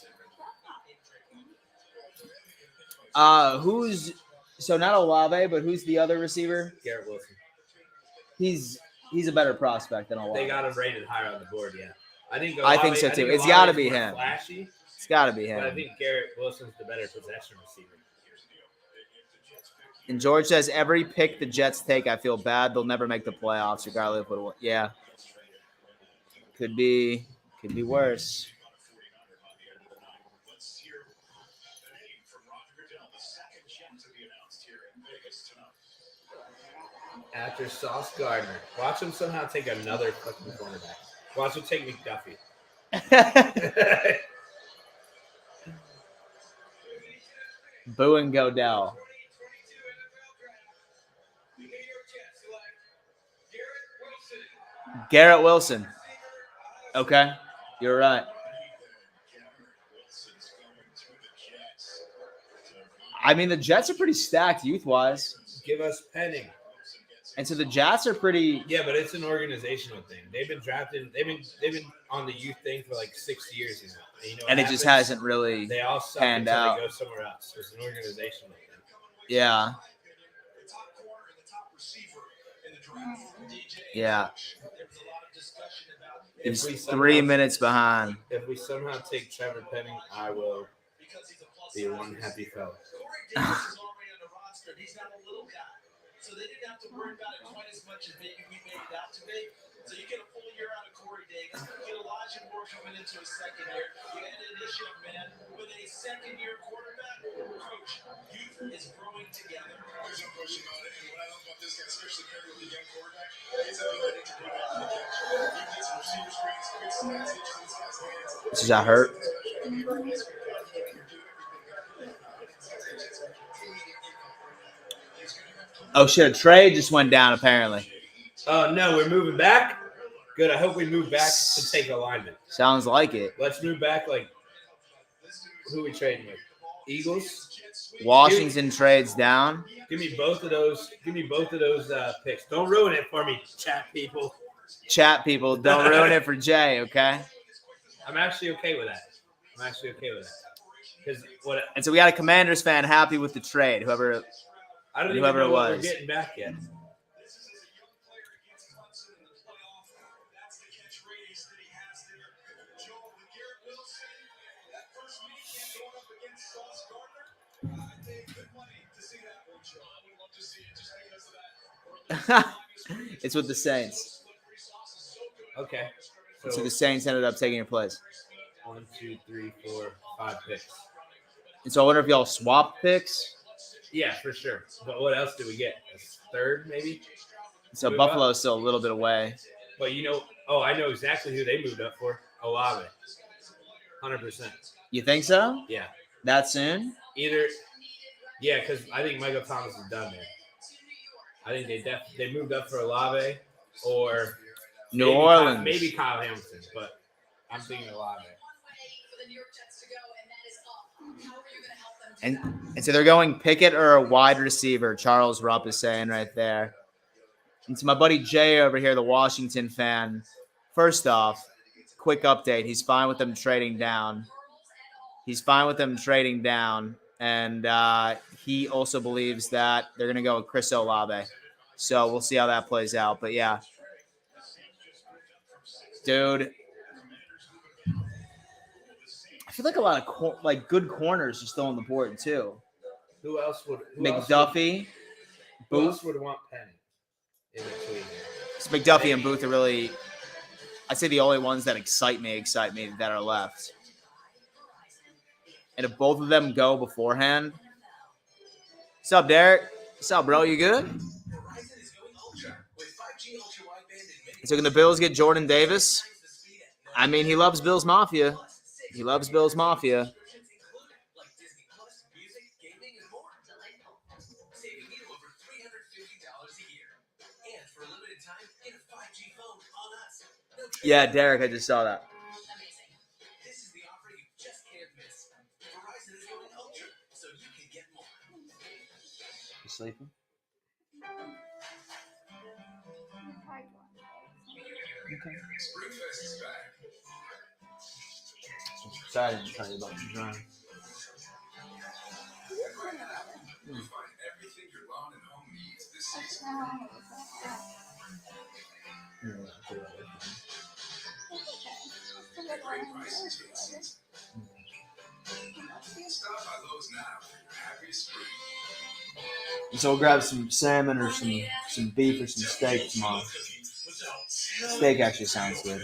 Who's so not Olave, but who's the other receiver? Garrett Wilson. He's He's a better prospect than Olave. They got him rated higher on the board, yeah. I think so too. It's Olave's got to be more him. Flashy, It's got to be but I him. think Garrett Wilson's the better possession receiver. And George says, every pick the Jets take, I feel bad. They'll never make the playoffs, regardless of what. Yeah. Could be worse. After Sauce Gardner. Watch him somehow take another fucking cornerback. Watch him take McDuffie. Boo and Godell. Garrett Wilson. Okay. You're right. I mean, the Jets are pretty stacked youth-wise. Give us Penning. And so the Jets are pretty. Yeah, but it's an organizational thing. They've been drafted. They've been on the youth thing for like 6 years now. And it just hasn't really. They all suck panned until out. they go somewhere else. It's an organizational thing. Yeah. Yeah. He's 3 minutes behind. If we somehow take Trevor Penning, I will be one happy fellow. He's not a little guy. So they didn't have to worry about it quite as much as maybe we made it out to be. So you get a full year out of Corey Davis. You get Elijah Moore coming into his second year. You ended this young man with a second-year quarterback. Coach, youth is growing together. There's no question about it. And what I love about this guy, especially paired with the young quarterback, is that ability to go down the catch. He gets some receiver screens, quick snaps, into this guy's hands. Does that hurt? Oh shit! A trade just went down apparently. Oh no, we're moving back. Good. I hope we move back to take alignment. Sounds like it. Let's move back. Like who we trading with? Eagles. Washington trades down. Give me both of those. Picks. Don't ruin it for me, chat people. Chat people, don't ruin it for Jay. Okay. I'm actually okay with that. Because what? And so we got a Commanders fan happy with the trade. Whoever I don't Whoever even know it what we're was. getting back yet. It's with the Saints. Okay. So the Saints ended up taking your place. 1, 2, 3, 4, 5 picks. And so I wonder if y'all swap picks. Yeah, for sure. But what else do we get? A third, maybe? So Move Buffalo's still a little bit away. But I know exactly who they moved up for. Olave. 100%. You think so? Yeah. That soon? Yeah, because I think Michael Thomas is done there. I think they moved up for Olave or New Orleans. maybe Kyle Hamilton, but I'm thinking Olave. And so they're going Pickett or a wide receiver, Charles Rupp is saying right there. And so my buddy Jay over here, the Washington fan, first off, quick update. He's fine with them trading down. And he also believes that they're going to go with Chris Olave. So we'll see how that plays out. But, yeah. Dude. I feel like a lot of good corners are still on the board, too. Who else would McDuffie. Who else would want Penny in between? So McDuffie and Booth are really, I'd say, the only ones that excite me that are left. And if both of them go beforehand. What's up, Derek? What's up, bro? You good? So can the Bills get Jordan Davis? I mean, he loves Bills Mafia. Yeah, Derek, I just saw that. You sleeping? Okay. Sorry, I'm trying to about to drive. Find everything your lawn and home needs this season. Stop by Lowe's now. Happy spring. So we'll grab some salmon or some beef or some steak tomorrow. Steak actually sounds good.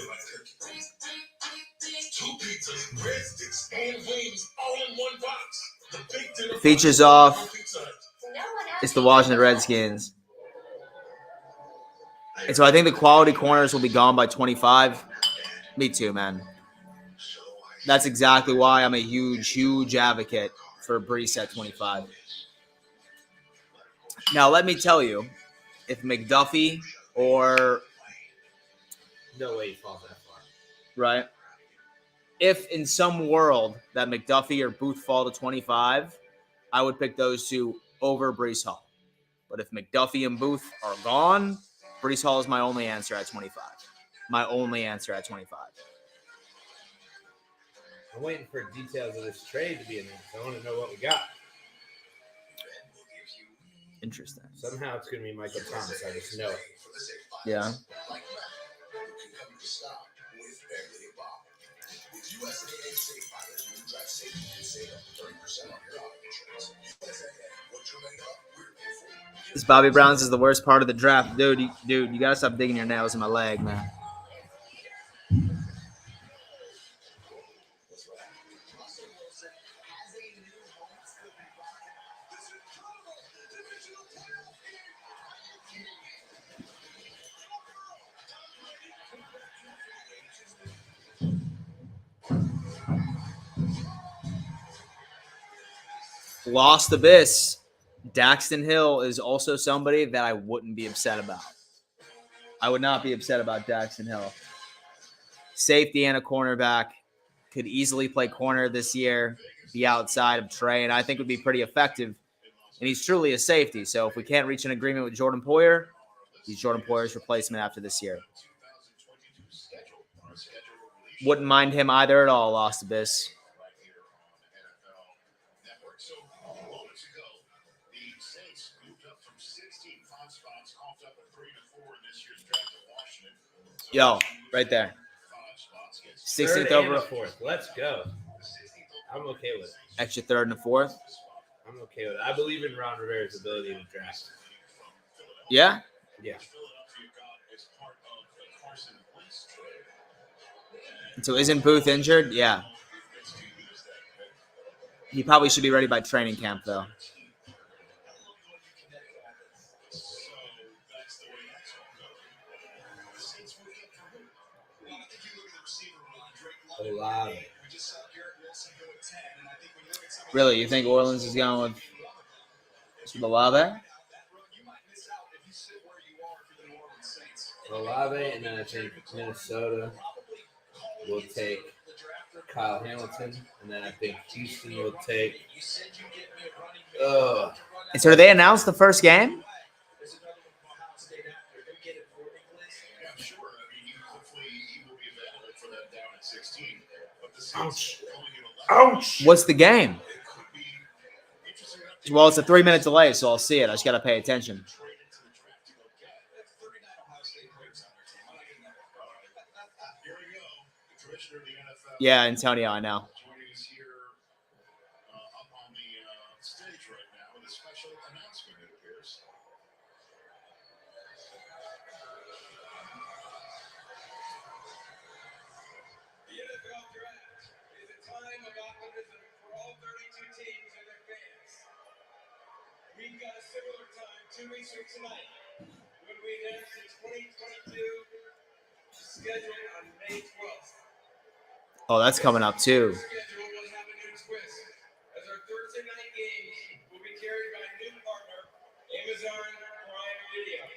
2 pizzas, breadsticks, and wings all in one box. The big dinner Features off. It's the Washington Redskins. And so I think the quality corners will be gone by 25. Me too, man. That's exactly why I'm a huge advocate for Brees at 25. Now, let me tell you, if McDuffie or No way he falls that far. right, if in some world that McDuffie or Booth fall to 25, I would pick those two over Brees Hall. But if McDuffie and Booth are gone, Brees Hall is my only answer at 25. My only answer at 25. I'm waiting for details of this trade to be announced. I want to know what we got. Interesting. Somehow it's going to be Michael Thomas. I just know it. Yeah. This Bobby Brown's is the worst part of the draft. Dude, you gotta stop digging your nails in my leg, man. Lost Abyss. Daxton Hill is also somebody that I wouldn't be upset about. I would not be upset about Daxton Hill. Safety and a cornerback. Could easily play corner this year, be outside of Trey, and I think would be pretty effective. And he's truly a safety. So if we can't reach an agreement with Jordan Poyer, he's Jordan Poyer's replacement after this year. Wouldn't mind him either at all, Lost Abyss. Yo, right there. 16th over. Fourth. Let's go. I'm okay with it. Extra third and a fourth. I'm okay with it. I believe in Ron Rivera's ability to draft. Yeah? Yeah. So isn't Booth injured? Yeah. He probably should be ready by training camp, though. Olave. Really? You think Orleans is going with Olave? Olave, and then I think Minnesota will take Kyle Hamilton, and then I think Houston will take. And so, did they announce the first game? Ouch! Ouch! What's the game? Well, it's a 3-minute delay, so I'll see it. I just got to pay attention. Yeah, Antonio, I know. We've got a similar time 2 weeks from tonight when we announce the 2022 schedule on May 12th. Oh, that's coming up, too. The schedule will have a new twist as our Thursday night games will be carried by a new partner, Amazon Prime Video.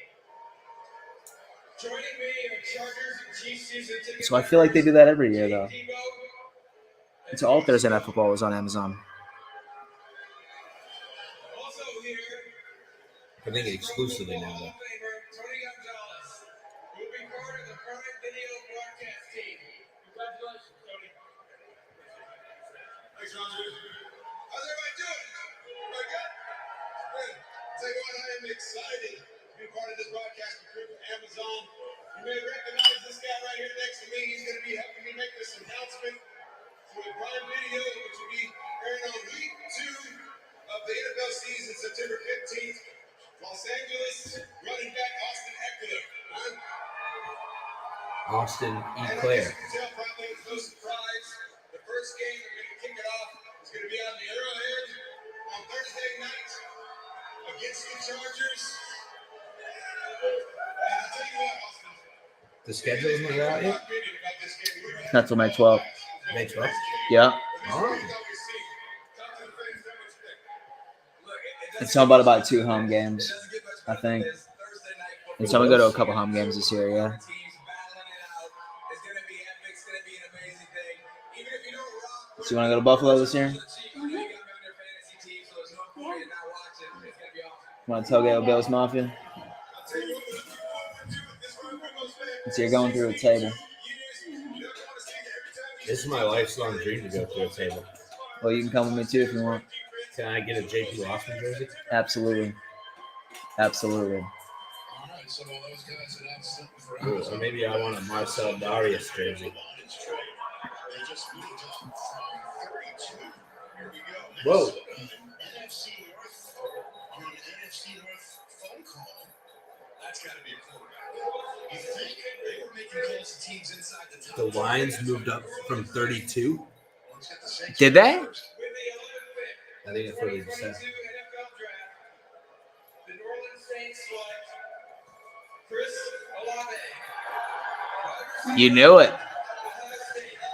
Joining me are Chargers and Chiefs season ticket. So I feel like they do that every year, though. It's all Thursday Night Football was on Amazon. I think exclusively now, though. Thanks, Roger. How's everybody doing? Everybody good? Good. Tell you what, I am excited to be part of this broadcast crew with Amazon You may recognize this guy right here next to me. He's going to be helping me make this announcement for the Prime Video, which will be airing on week 2 of the NFL season, September 15th. Los Angeles running back Austin Eckler. Austin And Eclair. as you can tell, probably it's no surprise. The first game we're going to kick it off is going to be on the Arrowhead on Thursday night against the Chargers. And I'll tell you what, Austin. The schedule isn't out yet? Not till May 12th. May 12th? Yeah. Oh. It's talking about 2 home games, I think. And so I'm gonna go to a couple home games this year, yeah. So you want to go to Buffalo this year? Want to tailgate with Bills Mafia? So you're going through a table. This is my lifelong dream to go through a table. Well, you can come with me too if you want. Can I get a JP Lossman jersey? Absolutely. Absolutely. Ooh, or maybe I want a Marcel Darius jersey. Whoa. The Lions moved up from 32. Did they? I think that's what they just said. You knew it.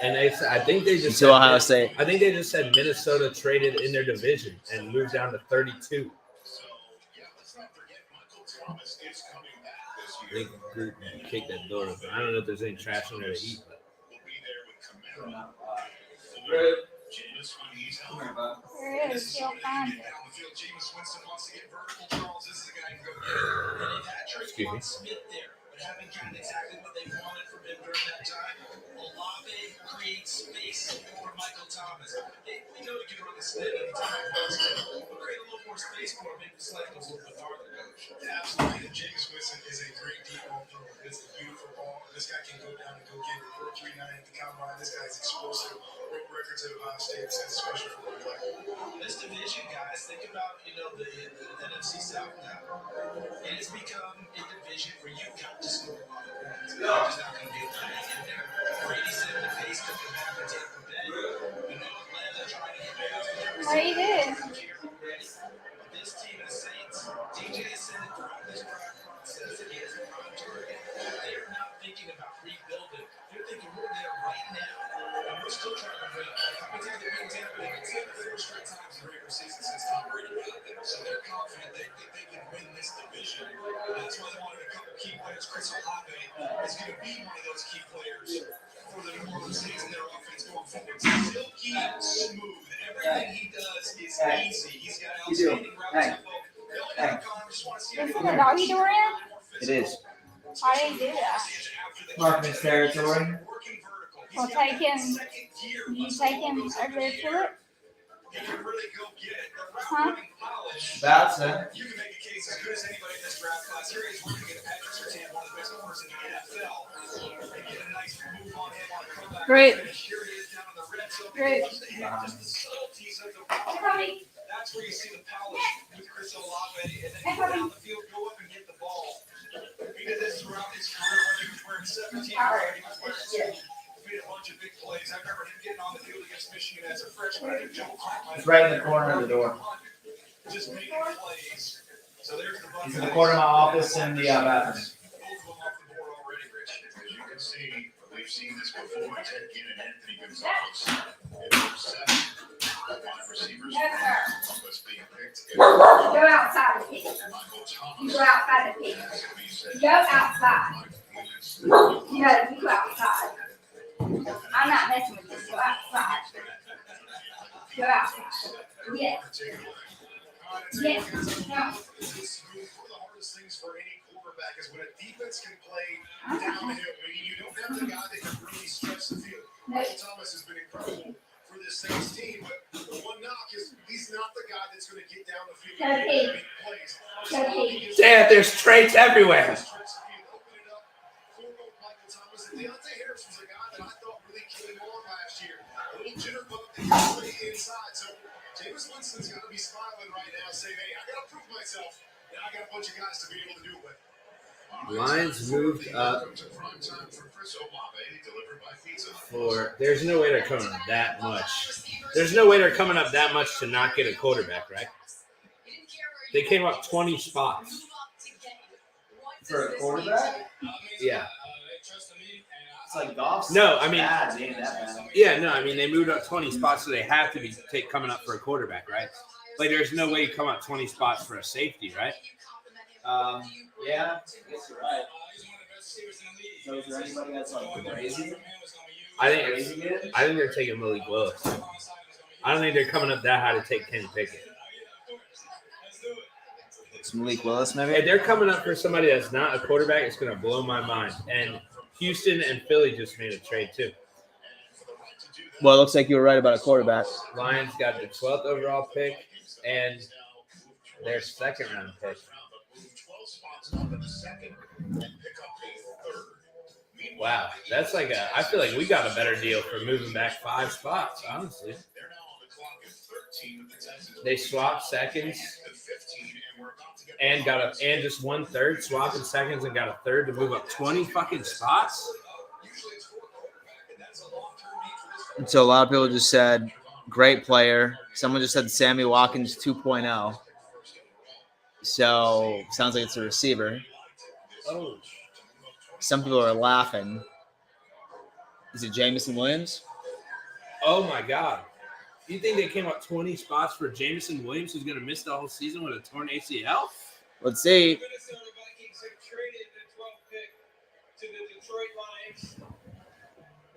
And I think they just To Ohio State. I think they just said Minnesota traded in their division and moved down to 32. They kicked that door open. I don't know if there's any trash in there to eat, but There is. You'll find it. excuse me. Smith there, but haven't gotten exactly what they wanted from him during that time. Olave creates space for Michael Thomas. Hey, we know you can run the split anytime he wants to, but create a little more space for him, maybe the slide goes a little bit farther, coach. Yeah, absolutely. And Jameson Williams is a great deep ball thrower. It's a beautiful ball. This guy can go down and go get it. 4.39 at the combine. This guy's explosive. Broke records at Ohio State. That's special for him. This division, guys, think about, the NFC South now. It has become a division where you've got to score a lot of points. You're just not going to be able to hang in there. Brady set the pace to come back and Tampa Bay. Atlanta trying to get back. What do you do? This team of Saints, DJ has said it throughout this process that he is a prime target. They are not thinking about rebuilding. They're thinking we're there right now, and we're still trying to win. How many times have we been Tampa Bay? It's been 4 straight times in the regular season since Tom Brady got there. So they're confident they think they can win this division. That's why they wanted a couple key players. Chris Olave is going to be one of those key players for the New Orleans Saints and their offense going forward. Silky smooth. Everything he does is easy. He's got outstanding route tempo. Is it a doggy door in? It is. Why do you do that? Marking his territory. Well, take him. You take him over there to it? Huh? That's it. You can make a case as good as anybody in this draft class. Here he is working at Patrick Surtain, one of the best corners in the NFL. They get a nice move on him on a comeback. Great. Here he is down in the red zone. Great. Just the subtleties of the route. That's where you see the polish with Chris Olave, and then go down the field, go up and get the ball. He did this throughout his career when he was wearing 17, or he was wearing 2. He made a bunch of big plays. I remember him getting on the field against Michigan as a freshman. I think Joe Clark. It's right in the corner of the door. Just making plays. So there's the He's in the corner of my office and the bathroom. Both of them off the board already, Rich. As you can see, we've seen this before. Ted Ginn and Anthony Gonzalez in those 7 wide receivers. Columbus being picked. Go outside and pick. Michael Thomas. You go outside and pick. As we said, Go outside. No, you go outside. I'm not messing with this. Go outside. Go outside. Yes. Yes. No. One of the hardest things for any quarterback is when a defense can play downhill. Meaning you don't have the guy that can really stretch the field. Michael Thomas has been incredible for this Saints team, but the one knock is he's not the guy that's going to get down the field and make plays. Dad, there's traits everywhere. inside. So Jameis Winston's got to be smiling right now, saying, "Hey, I got to prove myself. And I got a bunch of guys to be able to do it with." Lions moved up for. There's no way they're coming up that much. There's no way they're coming up that much to not get a quarterback, right? They came up 20 spots. For a quarterback? Yeah. It's like golf. No, I mean, bad. It ain't that bad. yeah, no, I mean, they moved up 20 spots, so they have to be coming up for a quarterback, right? Like, there's no way you come up 20 spots for a safety, right? Yeah, I guess you're right. So is there anybody that's like crazy? I think they're taking Malik Willis. I don't think they're coming up that high to take Kenny Pickett. It's Malik Willis, maybe? If they're coming up for somebody that's not a quarterback, it's going to blow my mind. And Houston and Philly just made a trade, too. Well, it looks like you were right about a quarterback. Lions got the 12th overall pick and their second round pick. Wow, that's like I feel like we got a better deal for moving back 5 spots, honestly. They swapped seconds and and just 1/3, swapping seconds and got a third to move up 20 fucking spots. And so a lot of people just said, great player. Someone just said Sammy Watkins 2.0. So sounds like it's a receiver. Oh. Some people are laughing. Is it Jameson Williams? Oh my God. You think they came up 20 spots for Jameson Williams, who's going to miss the whole season with a torn ACL? Let's see. The Minnesota Vikings have traded the 12th pick to the Detroit Lions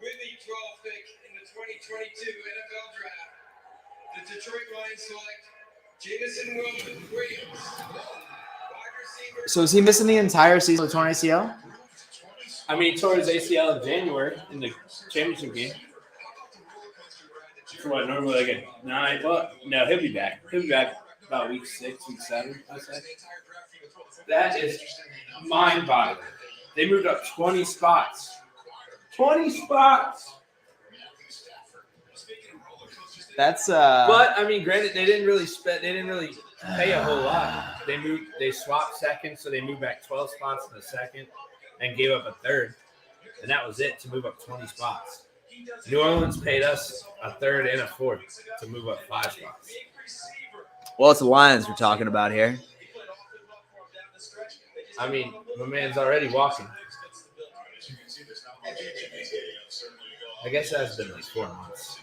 with the 12th pick in the 2022 NFL Draft. The Detroit Lions select Jameson Williams, wide receiver. So is he missing the entire season with torn ACL? I mean, he tore his ACL in January in the championship game. For what, normally like a 9? Well, no, he'll be back. He'll be back about week 6, week 7, I'd say. That is mind-boggling. They moved up 20 spots. 20 spots! That's But I mean, granted, they didn't really pay a whole lot. They swapped seconds, so they moved back 12 spots in the second and gave up a third, and that was it to move up 20 spots. New Orleans paid us a third and a fourth to move up 5 spots. well, it's the Lions we're talking about here. I mean, my man's already walking. I guess that's been like 4 months.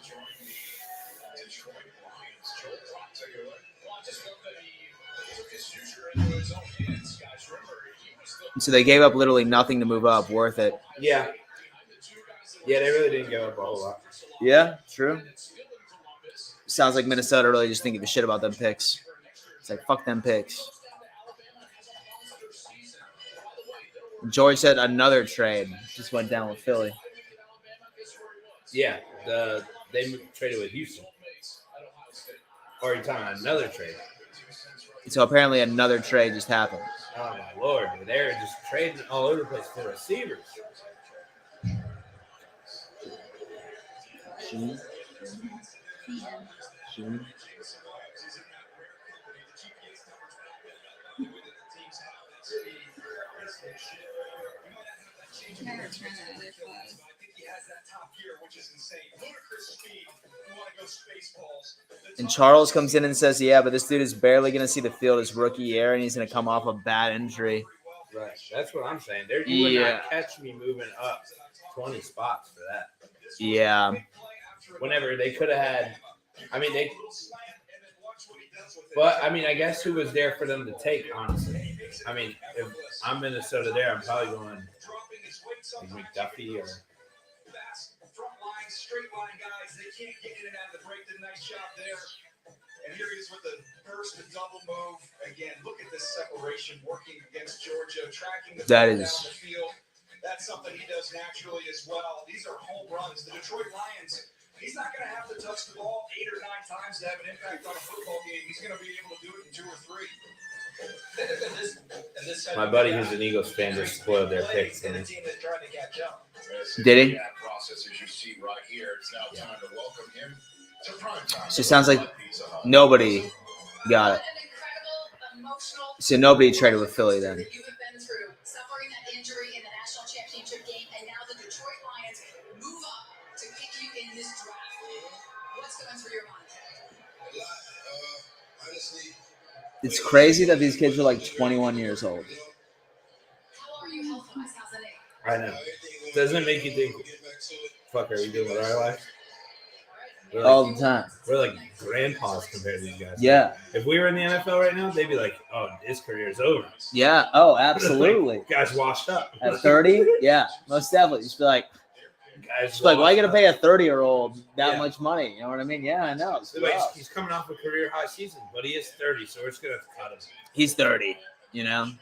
So they gave up literally nothing to move up. Worth it. Yeah. Yeah, they really didn't give up a whole lot. Yeah, true. Sounds like Minnesota really just didn't give a shit about them picks. It's like, fuck them picks. George said another trade just went down with Philly. Yeah, they traded with Houston. Or are you talking about another trade? So apparently another trade just happened. Oh, my Lord. They're just trading all over the place for receivers. And Charles comes in and says, yeah, but this dude is barely going to see the field his rookie year, and he's going to come off a bad injury. Right. That's what I'm saying. You would not catch me moving up 20 spots for that. Yeah. Whenever they could have had, but I guess who was there for them to take, honestly? I mean, if I'm Minnesota there, I'm probably going like McDuffie or. Straight line guys, they can't get in and out of the break. Did a nice job there. And here he is with the burst and double move. Again, look at this separation working against Georgia, tracking the ball down the field. That's something he does naturally as well. These are home runs. The Detroit Lions, he's not going to have to touch the ball 8 or 9 times to have an impact on a football game. He's going to be able to do it in 2 or 3. My buddy who's an Eagles fan just spoiled their picks. Did he? Process as you see right here. It's now time to welcome him So it sounds like nobody got it. So nobody traded with Philly then. You have been through suffering that injury in the national championship game, and now the Detroit Lions move up to pick you in this draft. What's going through your mind? Honestly, It's crazy that these kids are like 21 years old. How are you health-wise? How's the knee? I know. Doesn't it make you think, fuck, are we doing with our life? We're like, All the time. we're like grandpas compared to these guys. Yeah. If we were in the NFL right now, they'd be like, oh, his career's over. Yeah. Oh, absolutely. Like, guys washed up. At 30? Yeah, most definitely. Just be like, Guys why you washed gonna up. pay a 30-year-old that Yeah. much money? You know what I mean? Yeah, I know. It's So, like, rough. he's coming off a career high season, but he is 30, so we're just gonna have to cut him. He's 30. You know. have moved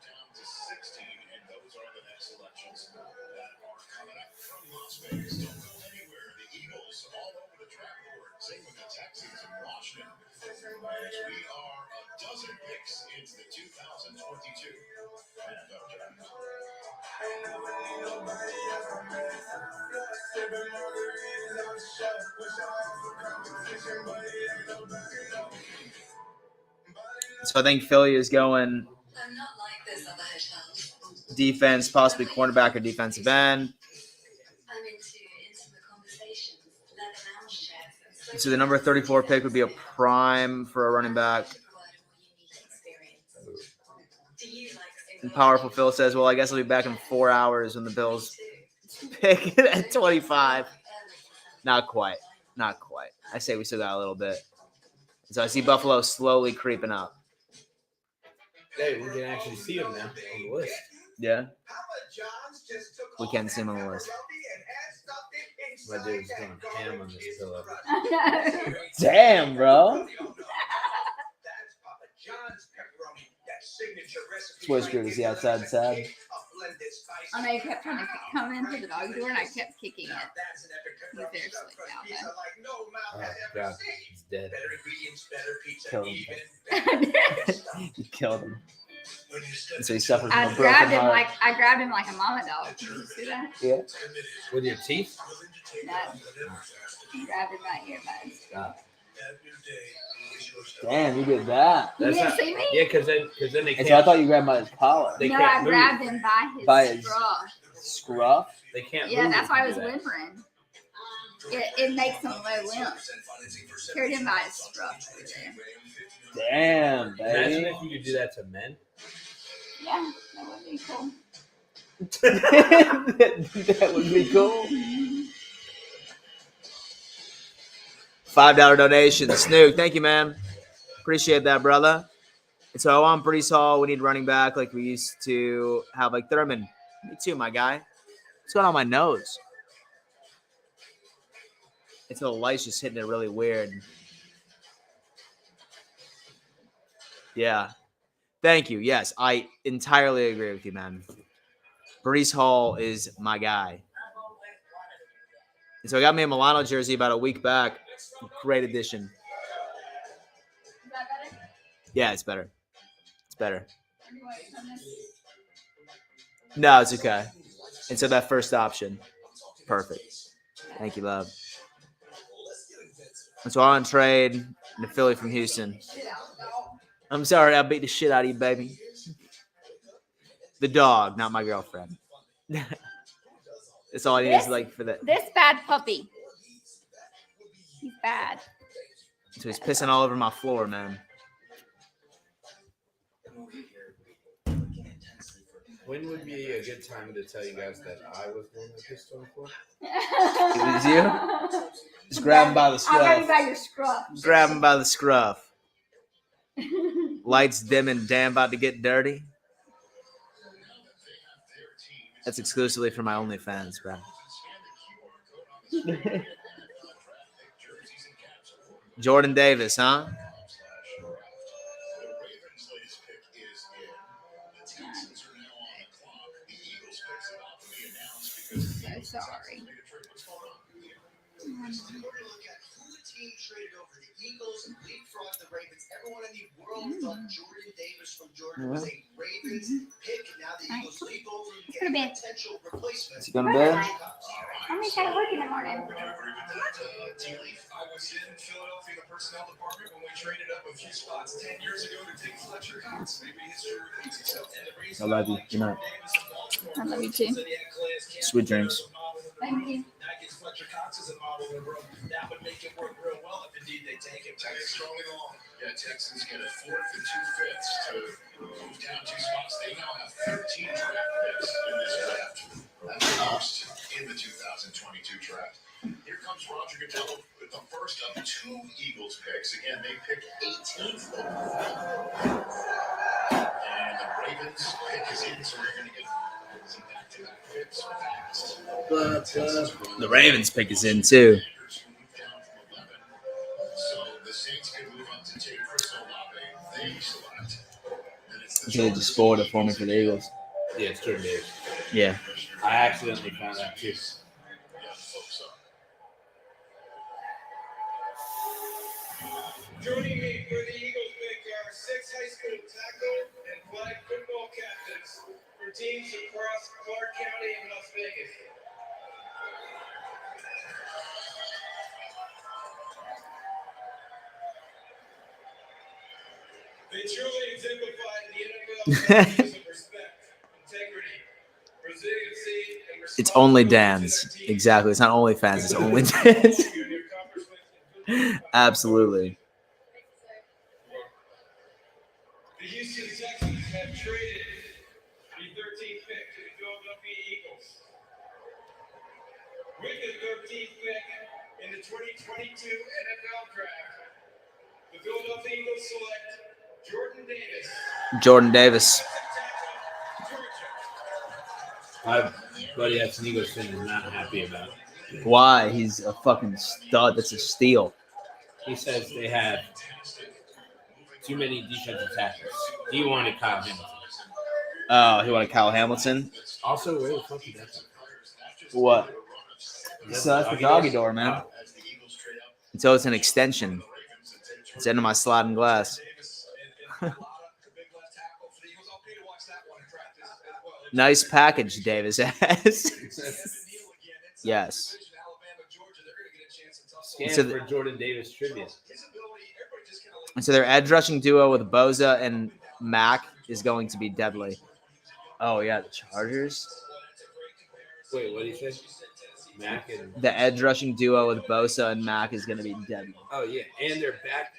down to 16, and those are the next selections that are coming up from Las Vegas. Don't go anywhere. The Eagles all over the draft board. Same with the Texans and Washington. As we are a dozen picks into the 2022 NFL Draft. So I think Philly is going I'm not like this on the hedge house. defense, possibly cornerback or defensive end. I'm into the conversations, let the lounge chats. So the number 34 pick would be a prime for a running back. And Powerful Phil says, well, I guess I'll be back in 4 hours when the Bills pick at 25. Not quite. Not quite. I say we still got a little bit. So I see Buffalo slowly creeping up. Hey, we can actually see him now on the list. Yeah? We can see him on the list. My dude's going ham on this pillow. Damn, bro. Twister is the outside side. I know you kept trying to come into the dog door and I kept kicking it. He's there asleep now. Oh, God. He's dead. Killed him. You killed him. And so he suffered from I a broken grabbed him heart. I grabbed him like a mama dog. Did you see that? Yeah. With your teeth? No. I grabbed him right here, bud. Damn, you did that. You That's didn't not- see me? Yeah, because then they And can't. so I thought you grabbed by his collar. They No, can't I move. grabbed him By by his- his straw. Scruff? They can't Yeah, move that's if why I you was do that. whimpering. It makes him low limp. Carried him by his scruff over there. Damn, Imagine baby. if you could do that to men. Yeah, that would be cool. That would be cool. $5 donation. Snook, thank you, man. Appreciate that, brother. And so on Brees Hall, we need running back like we used to have like Thurman. Me too, my guy. What's going on my nose? It's the light's just hitting it really weird. Yeah. Thank you. Yes, I entirely agree with you, man. Brees Hall is my guy. And so I got me a Milano jersey about a week back. Great addition. Is that better? Yeah, it's better. It's better. Or do you want to come in? No, it's okay. And so that first option, perfect. Thank you, love. And so on trade to Philly from Houston. I'm sorry, I beat the shit out of you, baby. The dog, not my girlfriend. That's all I need is like for that. This bad puppy. He's bad. So he's pissing all over my floor, man. When would be a good time to tell you guys that I was the one that pissed on the floor? It was you? Just grab him by the I got you scruff. by your scruff. Grab him by the scruff. Lights dimming, damn about to get dirty. That's exclusively for my OnlyFans, bro. Jordan Davis, huh? So sorry. We're going to look at who the team traded over the Eagles, leapfrogged the Ravens. Everyone in the world thought Jordan Davis from Georgia was a Ravens pick. Now the Eagles leap over and get Go to a bed. potential replacement. Is he going to bed? All right. I'm going to work in the morning. I was in Philadelphia in the personnel department when we traded up a few spots 10 years ago to take Fletcher Cox. Maybe history repeats itself. I love you. Good night. I love you too. Sweet dreams. Thank you. Fletcher Cox is a model in the room. That would make it work real well if indeed they take him. Texas strongly long. Yeah, Texans get a 4th and 2/5 to move down 2 spots. They now have 13 draft picks in this draft. That's the most in the 2022 draft. Here comes Roger Goodell with the first of 2 Eagles picks. Again, they pick 18th overall. And the Ravens pick is in, so we're going to get some back-to-back picks fast. The Ravens pick is in too. So the Saints can move on to take Chris Olave. They select. They just spoiled it for me for the Eagles. Yeah, it's Jordan Davis. Yeah. I accidentally found that too. Joining me for the Eagles pick are 6 high school tackle and flag football captains for teams across Clark County and Las Vegas. They truly exemplify the NFL values of respect, integrity, resiliency, and It's only responsibility to Dan's. their team. Exactly. It's not only fans. It's only Dan's. Absolutely. The Houston Texans have traded the 13th pick to the Philadelphia Eagles. With the 13th pick in the 2022 NFL Draft, the Philadelphia Eagles select Jordan Davis. Jordan Davis. My buddy that's an Eagles fan is not happy about it. Why? He's a fucking stud. That's a steal. He says they have too many defensive tackles. He wanted Kyle Hamilton. Oh, he wanted Kyle Hamilton. Also, where the fuck is that? What? So that's the doggy door, man. So it's an extension. It's into my sliding glass. Nice package, Davis has. Yes. Scan So for Jordan Davis trivia. And so their edge rushing duo with Boza and Mack is going to be deadly. Oh, yeah, the Chargers. Wait, what did he say? Mack and The edge rushing duo with Bosa and Mack is going to be deadly. oh yeah, and they're back.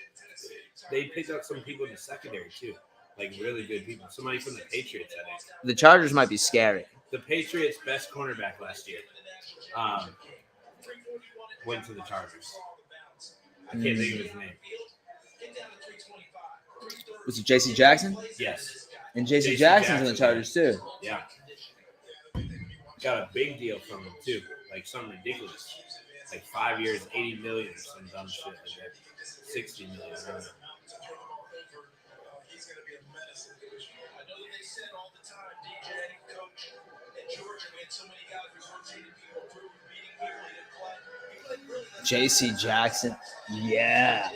They picked up some people in the secondary too, like really good people. Somebody from the Patriots, I think. The Chargers might be scary. The Patriots' best cornerback last year went to the Chargers. I can't think of his name. Was it J.C. Jackson? Yes. And J.C. J.C. Jackson's in the Jackson. Chargers, too. Yeah. Got a big deal from him too, like something ridiculous, like 5 years, 80 million or some dumb shit like that, 60 million. I don't know. He's going to be a menace in the division. I know that they said all the time, DJ, coach, and Georgia, we had so many guys who rotated people through, beating people in play. He played really good. J.C. Jackson. Yeah.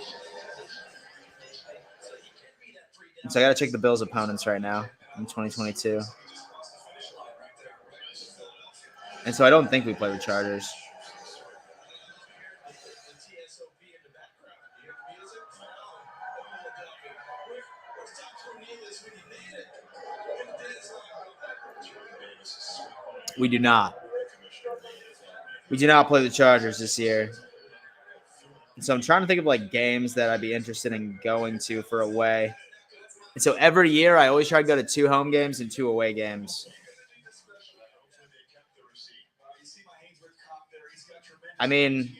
So I got to check the Bills' opponents right now in 2022. And so I don't think we play the Chargers. We do not. We do not play the Chargers this year. And so I'm trying to think of like games that I'd be interested in going to for away. And so every year I always try to go to 2 home games and 2 away games. I mean,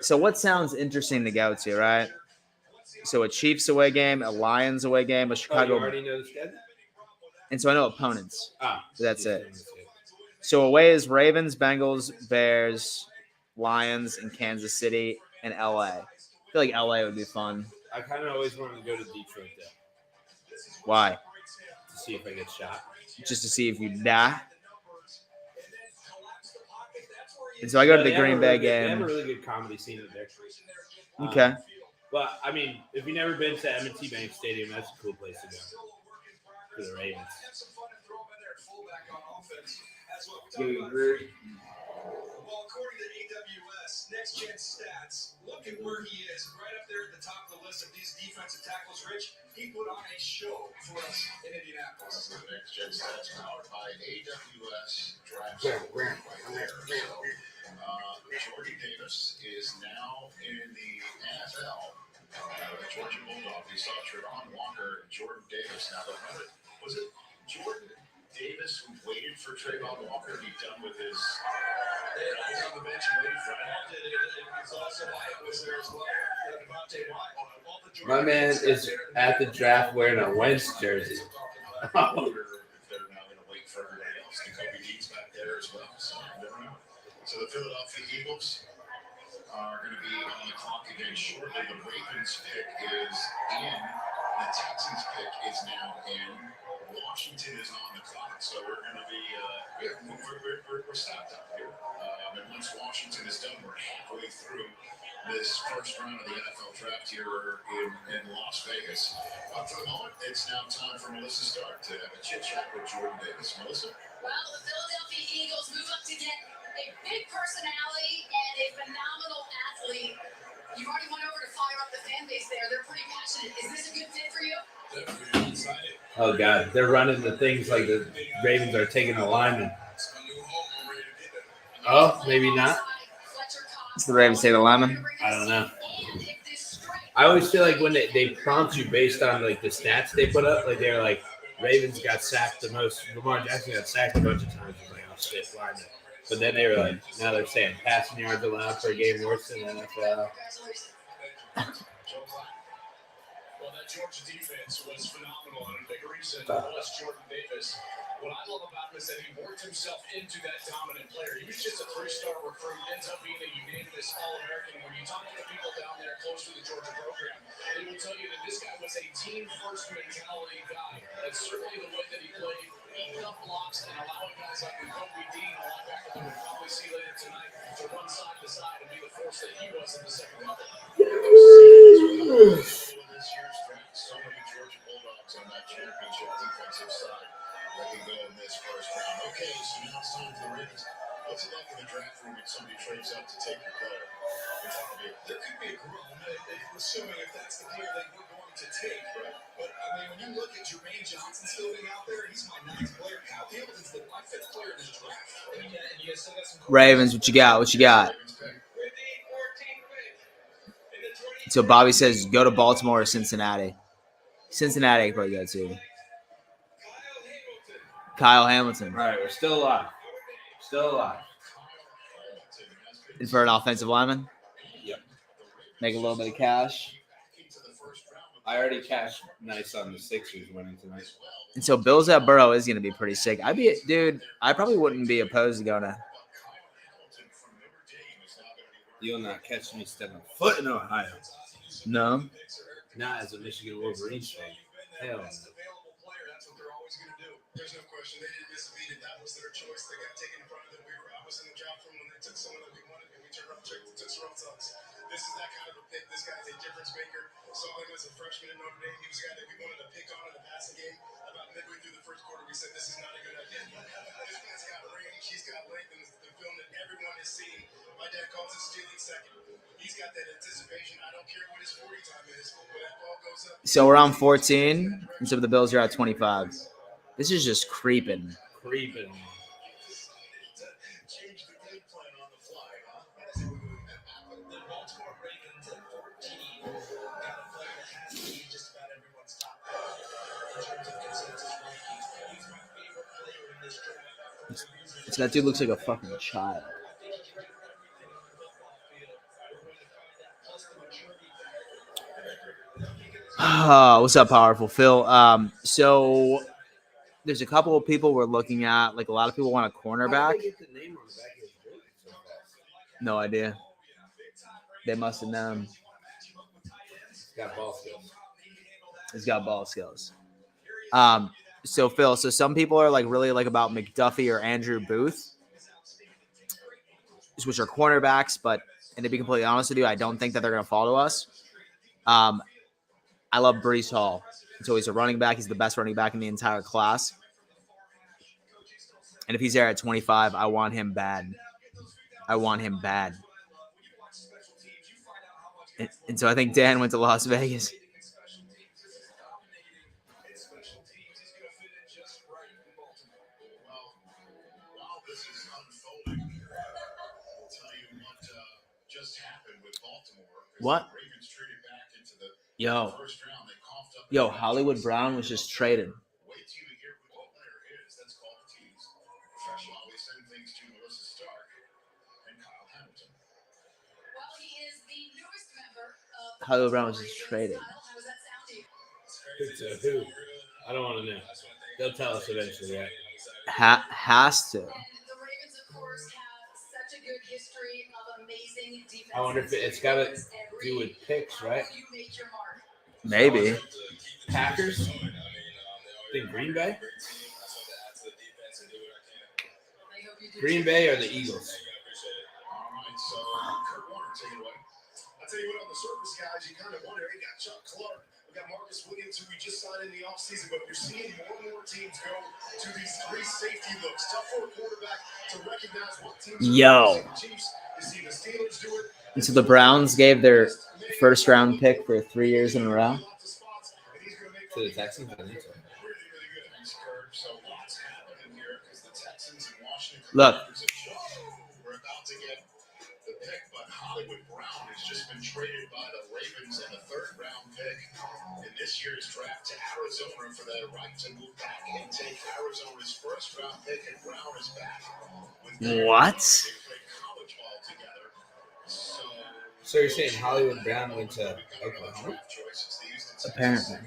so what sounds interesting to go to, right? So a Chiefs away game, a Lions away game, a Oh, Chicago. you already know the schedule? And so I know opponents. Ah, That's it. So away is Ravens, Bengals, Bears, Lions, and Kansas City, and LA. I feel like LA would be fun. I kind of always wanted to go to Detroit though, Why? to see if I get shot. Just to see if you die. And so I go to the They have a Green really Bay good- They have game. a really good comedy scene up there. Okay. But I mean, if you've never been to M&T Bank Stadium, that's a cool place to go for the Ravens. fullback on offense as well. Well, according to AWS, Next Gen Stats, look at where he is, right up there at the top of the list of these defensive tackles. Rich, he put on a show for us in Indianapolis. Next Gen Stats powered by AWS Draft right there. So, Jordan Davis is now in the NFL. Georgia Bulldog. We saw Trevon Walker, Jordan Davis. Now, was it Jordan Davis who waited for Trevon Walker to be done with his? He's on the bench and waited for him. It was also Wyatt was there as well. Devontae Wyatt. My man is at the draft wearing a Wentz jersey. If they're now going to wait for everybody else. The Kobe Dean's back there as well. So, I don't know. So the Philadelphia Eagles are going to be on the clock again shortly. The Ravens pick is in. The Texans pick is now in. Washington is on the clock, so we're going to be we're stopped up here. And once Washington is done, we're halfway through this first round of the NFL draft here in Las Vegas. For the moment, it's now time for Melissa Stark to have a chit chat with Jordan Davis. Melissa. Well, the Philadelphia Eagles move up to get a big personality and a phenomenal athlete. You've already went over to fire up the fan base there. They're pretty passionate. Is this a good fit for you? Definitely excited. Oh God, they're running the things like the Ravens are taking the linemen. It's a new home. I'm ready to be there. Oh, maybe not. It's the Ravens say the lineman. I don't know. I always feel like when they prompt you based on like the stats they put up, like they're like Ravens got sacked the most. Lamar Jackson got sacked a bunch of times. I was like, oh shit, lineman. But then they were like, now they're saying passing yards allowed per game worse than NFL. Well, that Georgia defense was phenomenal, and a big reason was Jordan Davis. What I love about him is that he worked himself into that dominant player. He was just a three-star recruit, ends up being a unanimous All-American. When you talk to the people down there close to the Georgia program, they will tell you that this guy was a team-first mentality guy. That's certainly the way that he played, eating up blocks and allowing guys like Kobe Dean, a linebacker that we'll probably see later tonight, to run side to side and be the force that he was in the second level. This year's draft, so many Georgia Bulldogs on that championship defensive side that can go in this first round. Okay, so now it's time for the Ravens. What's it like in the draft room when somebody trades up to take your player? There could be a groom, assuming if that's the player that we're going to take. Right? But, I mean, when you look at Jermaine Johnson still being out there, he's my ninth player. Kyle Hamilton's my fifth player in this draft. And you still got some Ravens, what you got? What you got? So Bobby says go to Baltimore or Cincinnati. Cincinnati I probably go to. Kyle Hamilton. All right, we're still alive. Still alive. And for an offensive lineman? Yep. Make a little bit of cash. I already cashed nice on the Sixers winning tonight. And so Bills at Burrow is going to be pretty sick. I probably wouldn't be opposed to going to. You'll not catch me stepping foot in Ohio. No. Not as a Michigan Wolverines fan. Hell no. That's what they're always going to do. There's no question. They didn't miss a beat, and that was their choice. They got taken in front of them. I was in the draft room when they took someone that we wanted, and we turned around and took Surratt Sucks. This is that kind of a pick. This guy's a difference maker. Saw him as a freshman in Notre Dame. He was a guy that we wanted to pick on in the passing game. About midway through the first quarter, we said, this is not a good idea. This guy's got range. He's got length, and the film that everyone has seen. My dad calls it stealing second. He's got that anticipation. I don't care what his 40 time is. When that ball goes up. So we're on 14, and so the Bills are at 25. This is just creeping. Creeping. Change the game plan on the fly, huh? The Baltimore Ravens at 14 got a player that has to be just about everyone's top pick in terms of consensus ranking. He's my favorite player in this draft for a reason. So that dude looks like a fucking child. I think he can bring everything on the football field. We're going to find that plus the maturity factor. What's up, Powerful Phil? So there's a couple of people we're looking at. Like a lot of people want a cornerback. How did they get the name on the back of his jersey so fast? No idea. They must have known. He's got ball skills. He's got ball skills. So Phil, so some people are like really like about McDuffie or Andrew Booth, which are cornerbacks, and to be completely honest with you, I don't think that they're going to follow us. I love Breece Hall. So he's a running back. He's the best running back in the entire class. And if he's there at 25, I want him bad. I want him bad. And so I think Dan went to Las Vegas. While this is unfolding, I'll tell you what just happened with Baltimore. What? The Ravens traded back into the Yo, first round. They coughed up. yo, Hollywood Brown was just traded. Wait till you hear who the player is. That's called a tease. While we send things to Melissa Stark and Kyle Hamilton. Well, he is the newest member of Hollywood Brown was just traded. How does that sound to you? Who? I don't want to know. They'll tell us eventually, right? Has to. And the Ravens, of course, have such a good history of amazing defense. I wonder if it's got to do with picks, right? You make your mark. Maybe. Packers? Think Green Bay? I hope you do. Green Bay or the Eagles? All right, so Kurt Warner, take it away. I'll tell you what, on the surface, guys, you kind of wonder. We got Chuck Clark, we got Marcus Williams, who we just signed in the offseason, but you're seeing more and more teams go to these three safety looks. Tough for a quarterback to recognize what teams are Yo. doing. Chiefs, you see the Steelers do it. And so the Browns gave their first round pick for 3 years in a row. To the Texans? I think so. Really, really good. Thanks, Kurt. So lots happening here because the Texans and Washington. Look. We're about to get the pick, but Hollywood Brown has just been traded by the Ravens and the third-round pick in this year's draft to Arizona for the right to move back and take Arizona's first-round pick, and Brown is back. What? They played college ball together. So you're saying Hollywood Brown went to Oklahoma? Apparently. In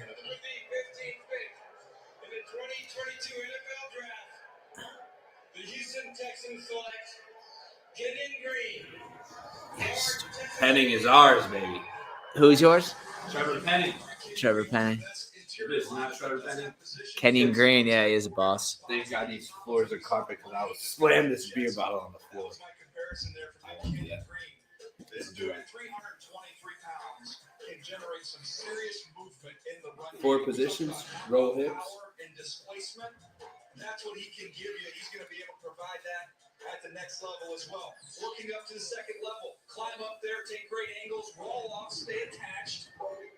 the 2022 NFL Draft, the Houston Texans select Kenyon Green. Penning is ours, baby. Who's yours? Trevor Penning. Trevor Penning. It is not Trevor Penning. Kenyon Green. Yeah, he is a boss. Thank God these floors are carpet because I would slam this beer bottle on the floor. My comparison there for I won't do Kenyon that. Green. This dude at 323 pounds can generate some serious movement in the run. Four game. positions, roll hips. Power and displacement. That's what he can give you. He's going to be able to provide that at the next level as well. Working up to the second level, climb up there, take great angles, roll off, stay attached.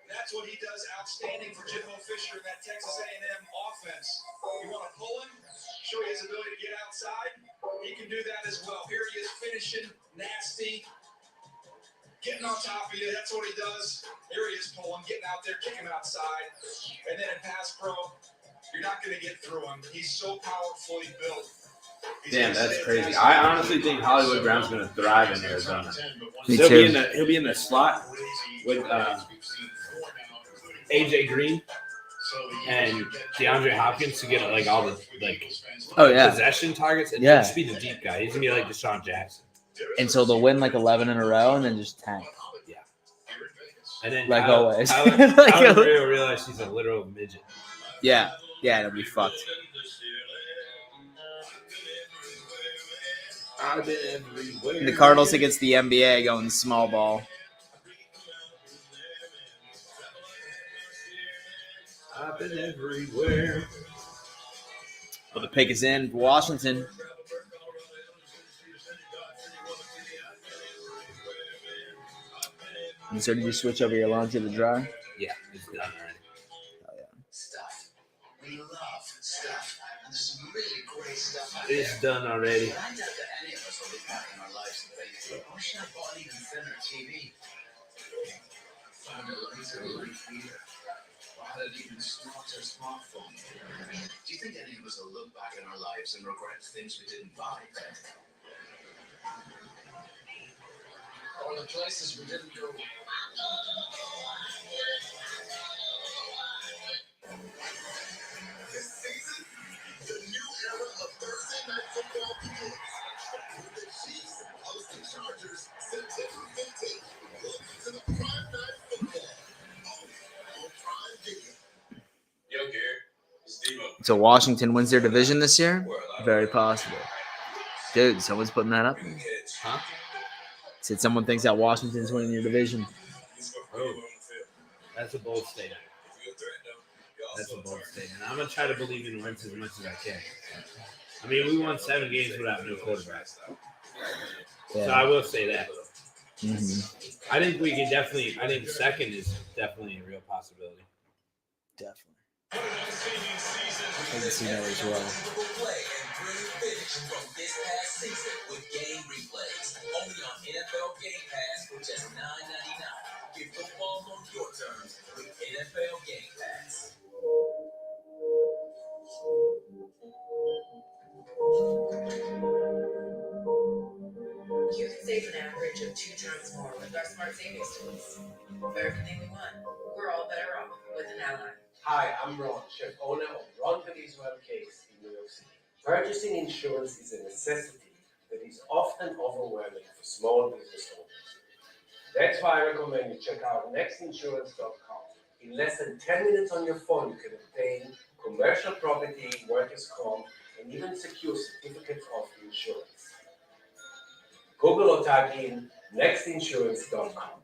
That's what he does outstanding for Jimbo Fisher in that Texas A&M offense. You want to pull him, show you his ability to get outside. He can do that as well. Here he is finishing, nasty, getting on top of you. That's what he does. Here he is pulling, getting out there, kicking him outside. And then in pass pro, you're not going to get through him. He's so powerfully built. Damn, that's crazy. I honestly think Hollywood Brown's going to thrive in Arizona. Me He'll too. be in the slot with AJ Green and DeAndre Hopkins to get like all the Oh yeah. possession targets, and Yeah. he'll just be the deep guy. He's gonna be like Deshaun Jackson. And so they'll win like 11 in a row and then just tank. And then Like Tyler, always. Tyler, Like Tyler always. Rio realized he's a literal midget. Yeah. Yeah, it'll be fucked. I've been everywhere. And the Cardinals against the NBA going small ball. I've been everywhere. But the pick is in for Washington. And so did you switch over your laundry to the dryer? Yeah, it's done already. Stuff. We love stuff. And there's some really great stuff out It's done already. I doubt that any of us will be back in our lives today. Or should I bought even thinner TV? Found a laser light heater. Or had an even smarter smartphone. Do you think any of us will look back in our lives and regret things we didn't buy? Or the places we didn't go? This season, the new era of Thursday night football begins. With the Chiefs hosting Chargers September 15th. Welcome to the Prime Night Football. On Prime Video. Yo, Gary. Steve. So Washington wins their division this year? Very possible. Dude, someone's putting that up. Huh? Said someone thinks that Washington's winning your division. Oh, that's a bold statement. That's a bold statement. I'm gonna try to believe in Wentz as much as I can. I mean, we won 7 games without no quarterback. So Yeah. I will say that. Mm-hmm. I think we can definitely. I think second is definitely a real possibility. Definitely. I can see that as well. Play and bring finish from this past season with game replays. Only on NFL Game Pass for just $9.99. Get football on your terms with NFL Game Pass. You can save an average of 2 times more with our smart savings tools. For everything we want, we're all better off with an ally. Hi, I'm Ron, chef owner of Ron Venezuela Cakes in New York City. Purchasing insurance is a necessity that is often overwhelming for small business owners. That's why I recommend you check out nextinsurance.com. In less than 10 minutes on your phone, you can obtain commercial property, workers' comp, and even secure certificates of insurance. Google or type in nextinsurance.com.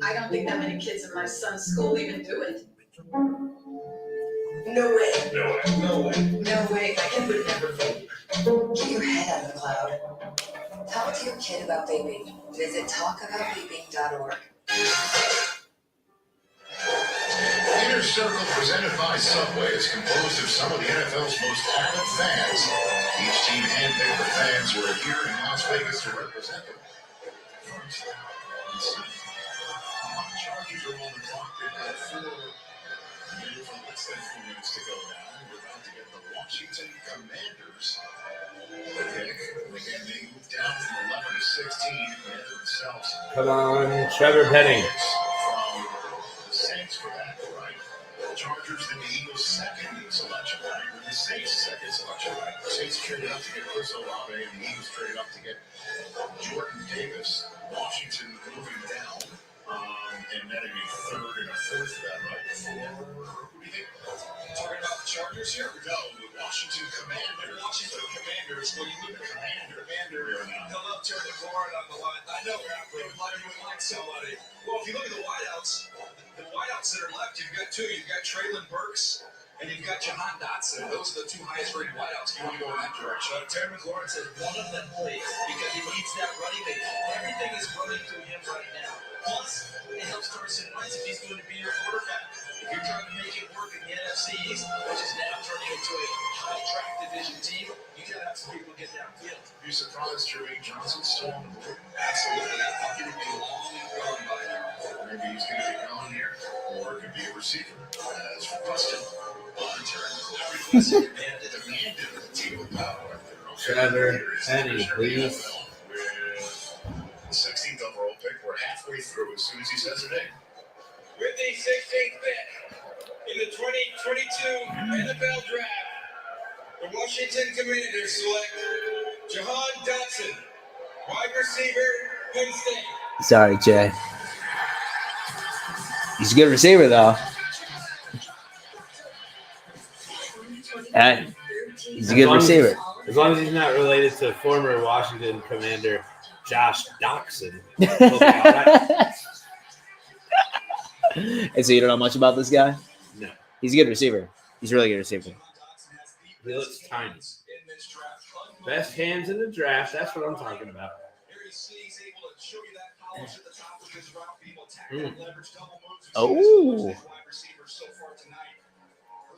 I don't think that many kids in my son's school even do it. No way. No way. No way. My kid would never vape. Get your head out of the cloud. Talk to your kid about vaping. Visit talkaboutVaping.org. Inner Circle, presented by Subway, is composed of some of the NFL's most avid fans. Each team handpicked the fans who are here in Las Vegas to represent them. First, let's see. The Chargers are on the clock. They've got 4 minutes, less than 4 minutes to go now. We're about to get the Washington Commanders. Again, they moved down from 11 to 16 and themselves. Come on, Trevor Penning. From the Saints for that, right? The Chargers and the Eagles' second selection, right? And the Saints' second selection, right? The Saints traded up to get Chris Olave, and the Eagles traded up to get Jordan Davis. Washington moving down, and netting a third and a fourth for that, right? Who do you think? Talking about the Chargers here? No, the Washington Commanders. Washington Commanders. Well, you look at Commander. He'll love turning Florida on the line. I know. They would like somebody. Well, if you look at the wideouts that are left, you've got 2. You've got Traylon Burks and you've got Jahan Dotson. Those are the 2 highest rated wideouts. If you want to go in that direction. Terry McLaurin says one of them plays because he needs that running back. Everything is running through him right now. Plus, it helps Carson Wentz if he's going to be your quarterback. If you're trying to make it work in the NFC East, which is now turning into a high-track division team, you got to have some people get downfield. Are you surprised Jermaine Johnson's still on the board? Absolutely. I'm going to be long gone by now. Maybe he's going to be gone here, or it could be a receiver, as requested. Demanded the team of power. Trevor Penning, please. With the 16th overall pick, we're halfway through as soon as he says it in. With the 16th pick in the 2022 NFL Draft, the Washington Commanders select Jahan Dotson, wide receiver, Penn State. Sorry, Jay. He's a good receiver, though. He's a good receiver. As long as he's not related to former Washington Commander Josh Doxson. And so you don't know much about this guy? No. He's a good receiver. He's a really good receiver. He looks tiny. Best hands in the draft. That's what I'm talking about. Oh.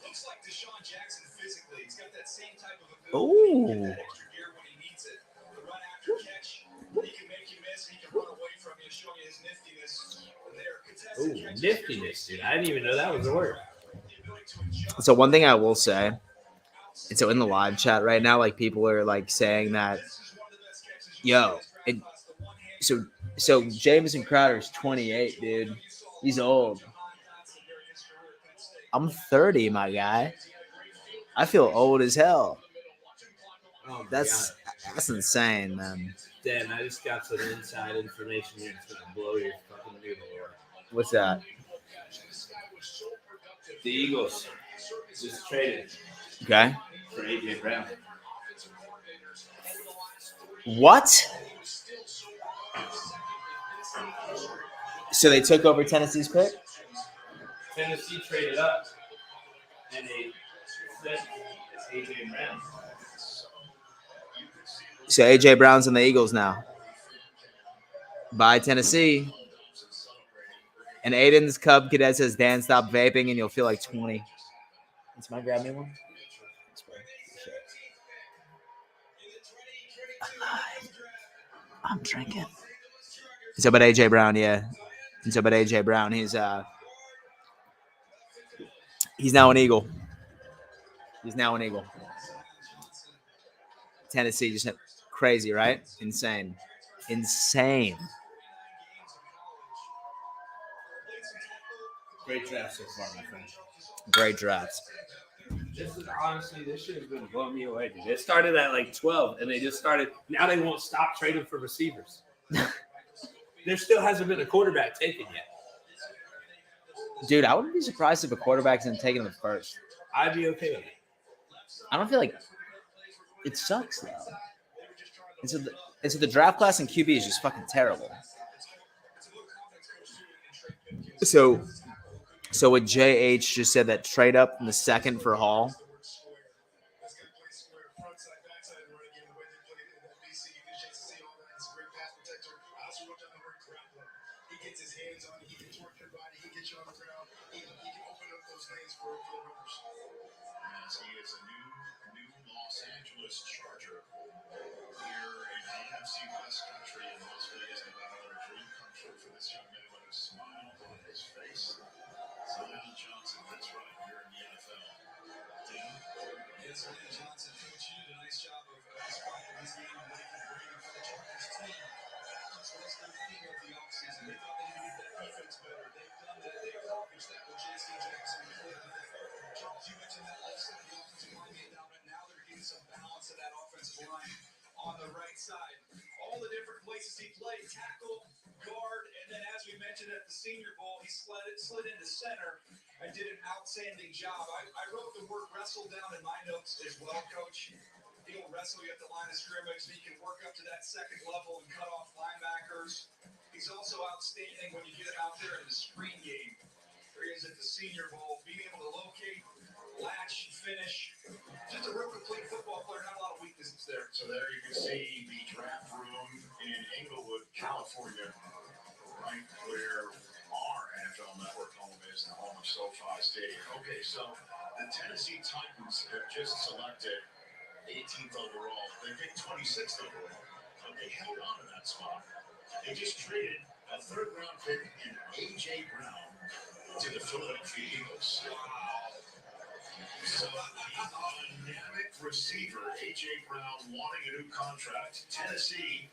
Looks like Deshaun Jackson physically. He's got that same type of ability. Get that extra gear when he needs it. The run after catch, he can make you miss. He can run away from you, showing you his niftiness. Ooh, niftiness, dude. I didn't even know that was a word. So one thing I will say, and so in the live chat right now, like people are like saying that, so Jameson Crowder's 28, dude. He's old. I'm 30, my guy. I feel old as hell. Oh, That's insane, man. Dan, I just got some inside information here. It's gonna blow your fucking noodle away. What's that? The Eagles just traded Okay. for AJ Brown. What? So they took over Tennessee's pick? Tennessee traded up. And they said it's AJ Brown. So AJ Brown's in the Eagles now. Bye, Tennessee. And Aiden's Cub Cadet says, Dan, stop vaping and you'll feel like 20. It's my grab me one. I'm drinking. So, but AJ Brown, yeah. And so, but AJ Brown, he's now an Eagle. He's now an Eagle. Tennessee just crazy, right? Insane. Great draft so far, my friend. Great drafts. This shit has been blowing me away, dude. It started at like 12, and they just started. Now they won't stop trading for receivers. There still hasn't been a quarterback taken yet. Dude, I wouldn't be surprised if a quarterback isn't taken in the first. I'd be okay with it. I don't feel like it sucks though. And so the draft class in QB is just fucking terrible. So what JH just said, that trade up in the second for Hall. He is a new Los Angeles Charger here in AFC West Country in Las Vegas, Nevada. A dream come true for this young man with a smile on his face. Zion Johnson, that's right, here in the NFL. Dan? Yes, Zion Johnson, Coach, you did a nice job of describing this game and what he can bring for the Chargers team. Balance was their theme of the offseason. They thought they needed that defense better. They've done that. They accomplished that with Jameson Williams. Charles, you mentioned that also the offensive line game down, but now they're getting some balance to that offensive line on the right side. All the different places he played, tackle, guard, and then as we mentioned at the Senior Bowl, he slid into center and did an outstanding job. I wrote the word wrestle down in my notes as well, Coach. He'll wrestle you at the line of scrimmage, so he can work up to that second level and cut off linebackers. He's also outstanding when you get him out there in the screen game. Here he is at the Senior Bowl, being able to locate, latch, finish. Just a real complete football player, not a lot of weaknesses there. So there you can see the draft room in Inglewood, California, right where our NFL Network home is, the home of SoFi Stadium. Okay, so the Tennessee Titans have just selected 18th overall. They picked 26th overall, but they held on to that spot. They just traded a third-round pick in A.J. Brown to the Philadelphia Eagles. So a dynamic receiver, A.J. Brown, wanting a new contract. Tennessee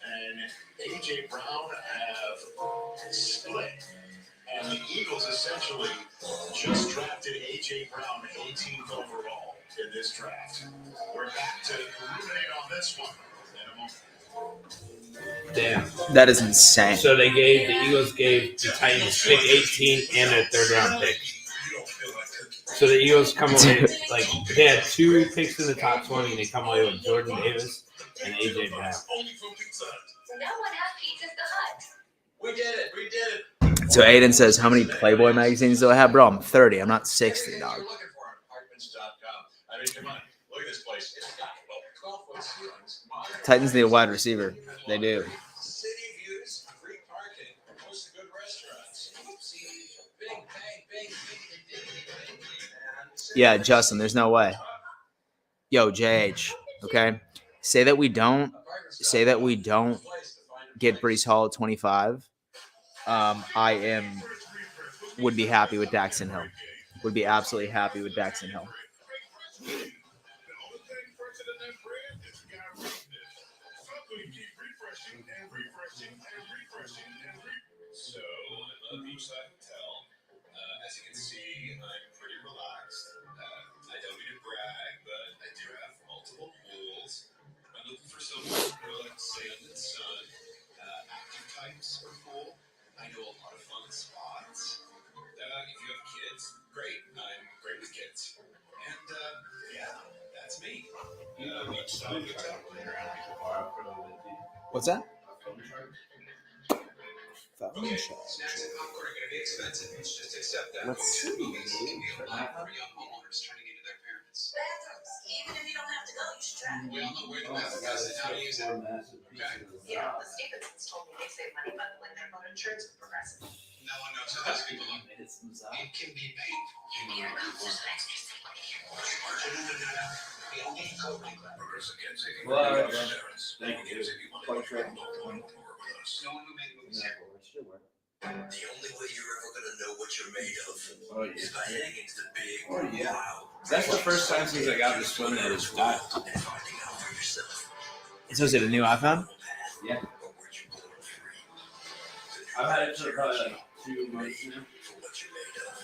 and A.J. Brown have split. And the Eagles essentially just drafted A.J. Brown 18th overall in this draft. We're back to ruminate on this one in a moment. Damn. That is insane. So the Eagles gave the Titans pick 18 and a third round pick. So the Eagles come away like they had 2 picks in the top 20, and they come away with Jordan Davis and AJ Brown. So no one has pizzas the Hut. We did it. So Aiden says, how many Playboy magazines do I have? Bro, I'm 30. I'm not 60, dog. You're looking for apartments.com. I mean, come on. Look at this place. It's got 12-foot ceilings. Titans need a wide receiver. They do. City views, free parking, most good restaurants. Big. Yeah, Justin, there's no way. Yo, JH, okay? Say that we don't get Breece Hall at 25. Would be happy with Daxton Hill. Would be absolutely happy with Daxton Hill. So, I'm at Beachside Hotel. As you can see, I'm pretty relaxed. I don't mean to brag, but I do have multiple pools. I'm looking for someone who likes sand and sun. Active types are cool. I know a lot of fun spots. If you have kids, great. I'm great with kids. And, yeah, that's me. Beachside Hotel. What's that? Okay, snacks and popcorn are going to be expensive. Let's just accept that. Let's see. Movies can be a lot for young homeowners. We all know where the best is nowadays. You know, the Stephensons told me they save money bundling their phone insurance with Progressive. No one knows how this people look. It can be paid. Here comes just an extra secret. Progressive can save you Well, money. Thank you. The only way you're ever gonna know what you're made of is by heading into the big wild. That's the first time since I got this phone that it's died. And finding out for yourself. So is it a new iPhone? Yeah. Or where you're born free. I've had it for probably like 2 months now. For what you're made of.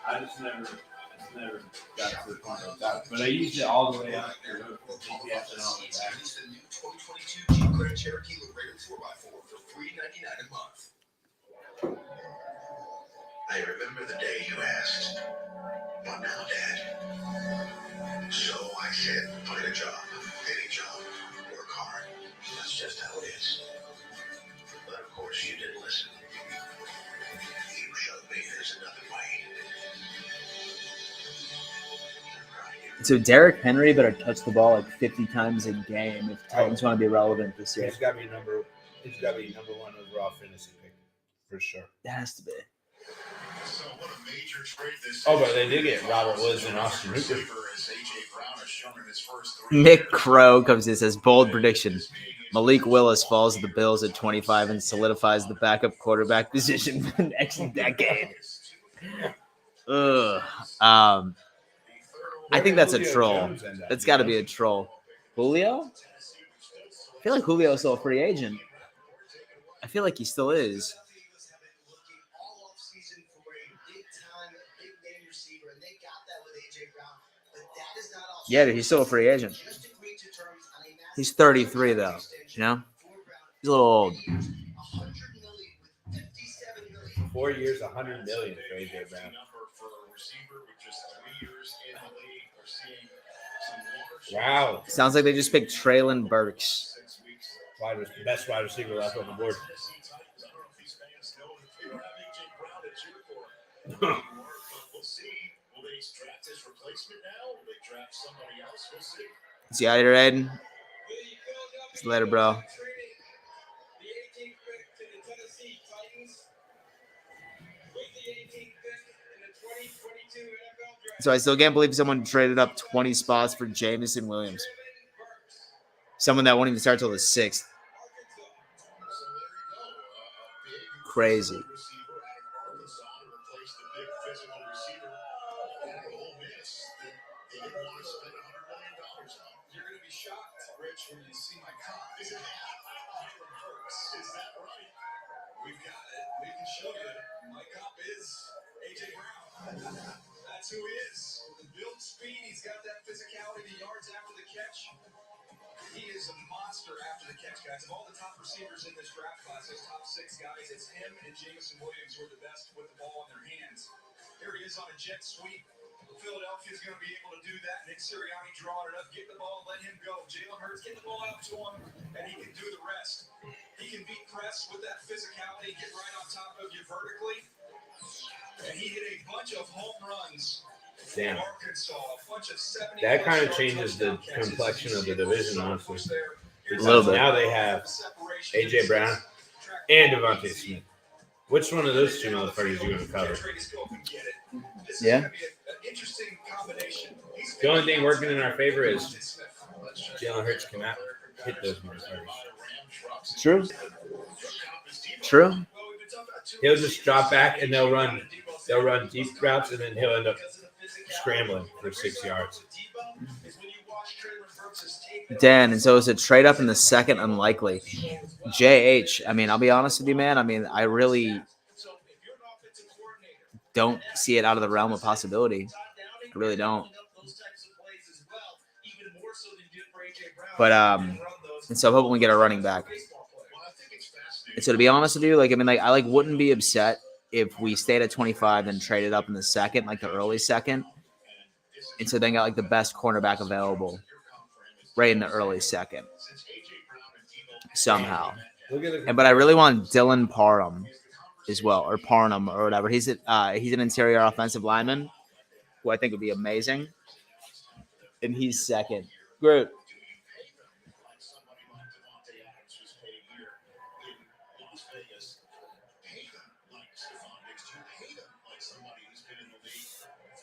I just never got to the point of that. But I used it all the way up to GPS and all of that. Release the new 2022 Jeep Grand Cherokee Laredo 4x4 for $399 a month. I remember the day you asked, "What now, Dad?" So I said, "Find a job, any job, work hard. That's just how it is." But of course you didn't listen. You showed me there's another way. So Derrick Henry better touch the ball like 50 times a game if Titans want to be relevant this year. He's got to be number 1 overall fantasy pick for sure. It has to be. So what a major trade this Oh, is. but they did get Robert Woods and Austin Hooper. Receiver as A.J. Brown has shown in his first 3 Mick years. Crow comes in and says, bold prediction. Malik Willis falls to the Bills at 25 and solidifies the backup quarterback position for the next decade. Ugh. I think that's a Julio troll. Jones end up, That's you got to know? be a troll. Julio? I feel like Julio's still a free agent. I feel like he still is. Yeah, dude, he's still a free agent. He's 33, though. You know? He's a little old. 4 years, $100 million for AJ Brown. Wow, Sounds like they just picked Traylon Burks. best wide receiver left on the board. See you later, Aiden. See you later, bro. So I still can't believe someone traded up 20 spots for Jameson Williams. Someone that won't even start till the 6th. Crazy. You're going to be shocked, Rich, when you see my cup. Is that right? We've got it. We can show you. My cup is A.J. Brown. That's who he is. Built speed. He's got that physicality, the yards after the catch. He is a monster after the catch, guys. Of all the top receivers in this draft class, those top 6 guys, it's him and Jameson Williams who are the best with the ball in their hands. Here he is on a jet sweep. Philadelphia's going to be able to do that. Nick Sirianni drawing it up, get the ball, let him go. Jalen Hurts, get the ball out to him, and he can do the rest. He can beat press with that physicality, get right on top of you vertically. And he hit a bunch of home runs. Damn. Arkansas, a bunch of 70 That kind of changes the complexion of the division, honestly. A little bit. Now they have A.J. Brown and Devontae Smith. Which one of those 2 motherfuckers are you going to cover? Yeah. The only thing working in our favor is Jalen Hurts cannot hit those motherfuckers. True. True. He'll just drop back and they'll run deep routes and then he'll end up scrambling for 6 yards. Dan, and so is a trade up in the 2nd unlikely? JH, I mean, I'll be honest with you, man. I mean, I really don't see it out of the realm of possibility. I really don't. But and so I'm hoping we get a running back. And so to be honest with you, like I mean, like I like wouldn't be upset if we stayed at 25 and traded up in the 2nd, like the early 2nd, and so then got like the best cornerback available right in the early 2nd somehow. But I really want Dylan Parham as well, or Parham or whatever. He's an interior offensive lineman who I think would be amazing, and he's 2nd. Great. somebody who's been in the league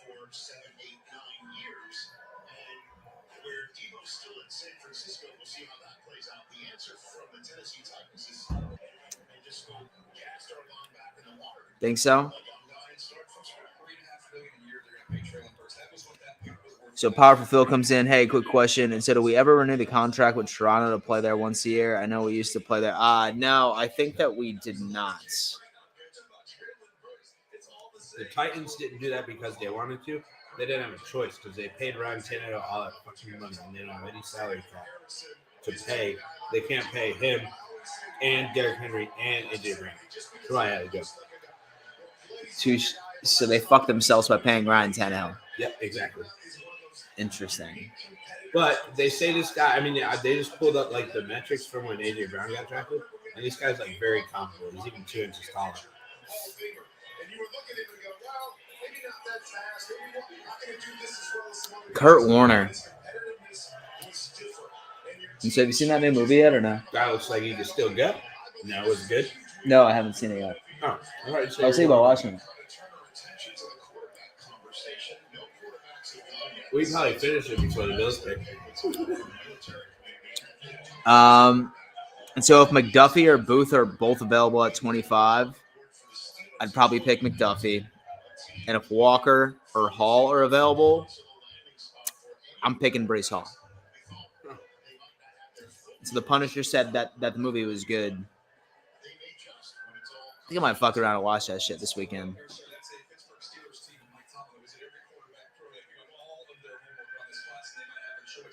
for 7, 8, 9 years. And where Debo's still in San Francisco, we'll see how that plays out. The answer from the Tennessee Titans is they just cast our line back in the water. Think so? So Powerful Phil comes in. Hey, quick question. And so, do we ever renew the contract with Toronto to play there once a year? I know we used to play there. No, I think that we did not. The Titans didn't do that because they wanted to. They didn't have a choice because they paid Ryan Tannehill all that fucking money and they don't have any salary cap to pay. They can't pay him and Derrick Henry and AJ Brown. So I had to go. So they fucked themselves by paying Ryan Tannehill. Yep, exactly. Interesting. But they say this guy, I mean, they just pulled up like the metrics from when AJ Brown got drafted, and this guy's like very comparable. He's even 2 inches taller. Kurt Warner. And so have you seen that new movie yet or no? Guy looks like he could still go. No, it was good. No, I haven't seen it yet. Oh, all right. So I was thinking about watching it. We probably finish it before the Bills pick. And so if McDuffie or Booth are both available at 25, I'd probably pick McDuffie. And if Walker or Hall are available, I'm picking Breece Hall. So the Punisher said that the movie was good. I think I might fuck around and watch that shit this weekend.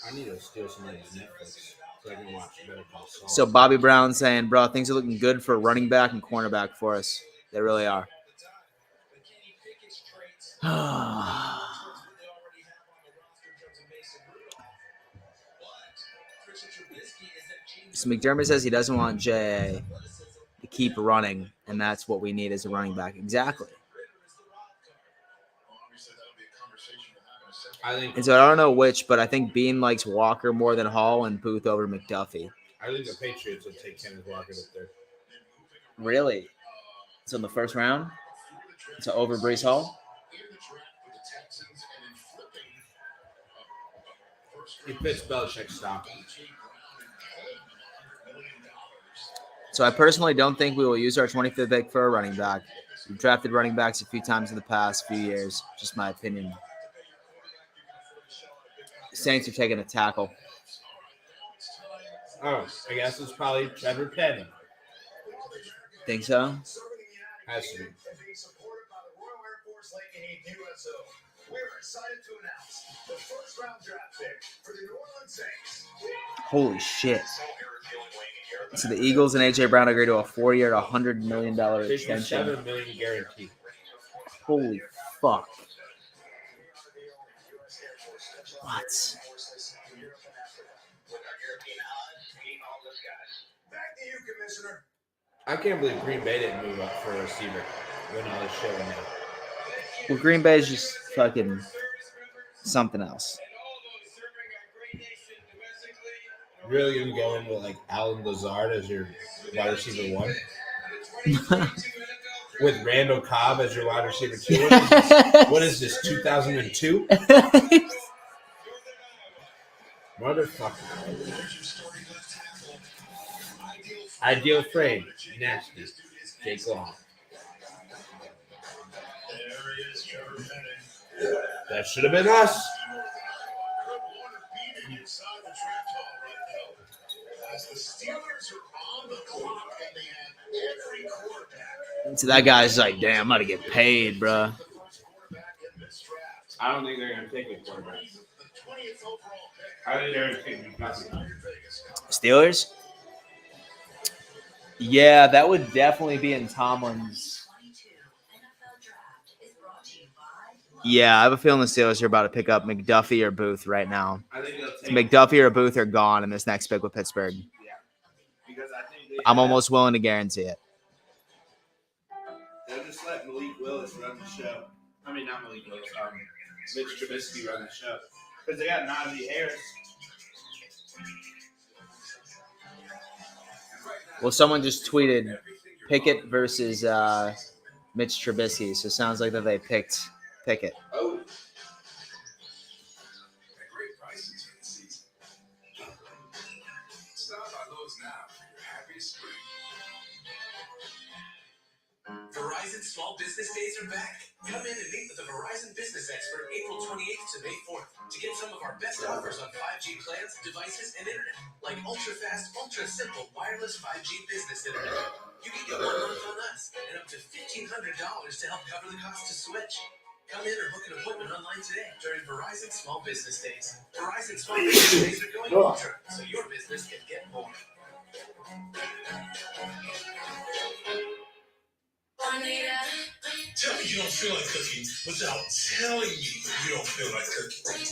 I need to steal some of these Netflix so I can watch Better Call Saul. So Bobby Brown saying, bro, things are looking good for running back and cornerback for us. They really are. So McDermott says he doesn't want J.A. to keep running, and that's what we need as a running back. Exactly. And so I don't know which, but I think Bean likes Walker more than Hall and Booth over McDuffie. I think the Patriots would take Kenneth Walker to third. Really? So in the first round? So over Breece Hall? He fits Belichick's style. So I personally don't think we will use our 25th pick for a running back. We've drafted running backs a few times in the past few years. Just my opinion. Saints are taking a tackle. Oh, I guess it's probably Trevor Penning. Think so? Has to be. We're excited to announce the first round draft pick for the New Orleans Saints. Holy shit. So the Eagles and AJ Brown agree to a 4-year, $100 million extension. $57 million guaranteed. Holy fuck. What? Back to you, Commissioner. I can't believe Green Bay didn't move up for a receiver when all this shit went down. Well, Green Bay is just fucking something else. Really gonna go in with like Alan Lazard as your wide receiver 1? With Randall Cobb as your wide receiver 2? What is this, 2002? Motherfucker. Ideal frame. Nasty. Jake Long. That should have been us. So that guy's like, damn, I'm about to get paid, bro. I don't think they're going to take a quarterback. I think they're going to take McDuffie. Steelers? Yeah, that would definitely be in Tomlin's. Yeah, I have a feeling the Steelers are about to pick up McDuffie or Booth right now. I think they'll So take McDuffie or Booth are gone in this next pick with Pittsburgh. because I think I'm almost willing to guarantee it. they'll just let Malik Willis run the show. I mean, not Malik Willis. Mitch Trubisky run the show because they got Najee Harris. Well, someone just tweeted Pickett versus Mitch Trubisky. So it sounds like that they picked Pickett. Oh. At great prices for the season. Stop by Lowe's now for your happiest spring. Verizon Small Business Days are back. Come in and meet with a Verizon business expert April 28th to May 4th to get some of our best offers on 5G plans, devices, and internet, like ultra-fast, ultra-simple wireless 5G business internet. You can get 1 month on us and up to $1,500 to help cover the cost to switch. Come in or book an appointment online today during Verizon Small Business Days. Verizon Small Business Days are going ultra, so your business can get more. Tell me you don't feel like cooking without telling me you don't feel like cooking.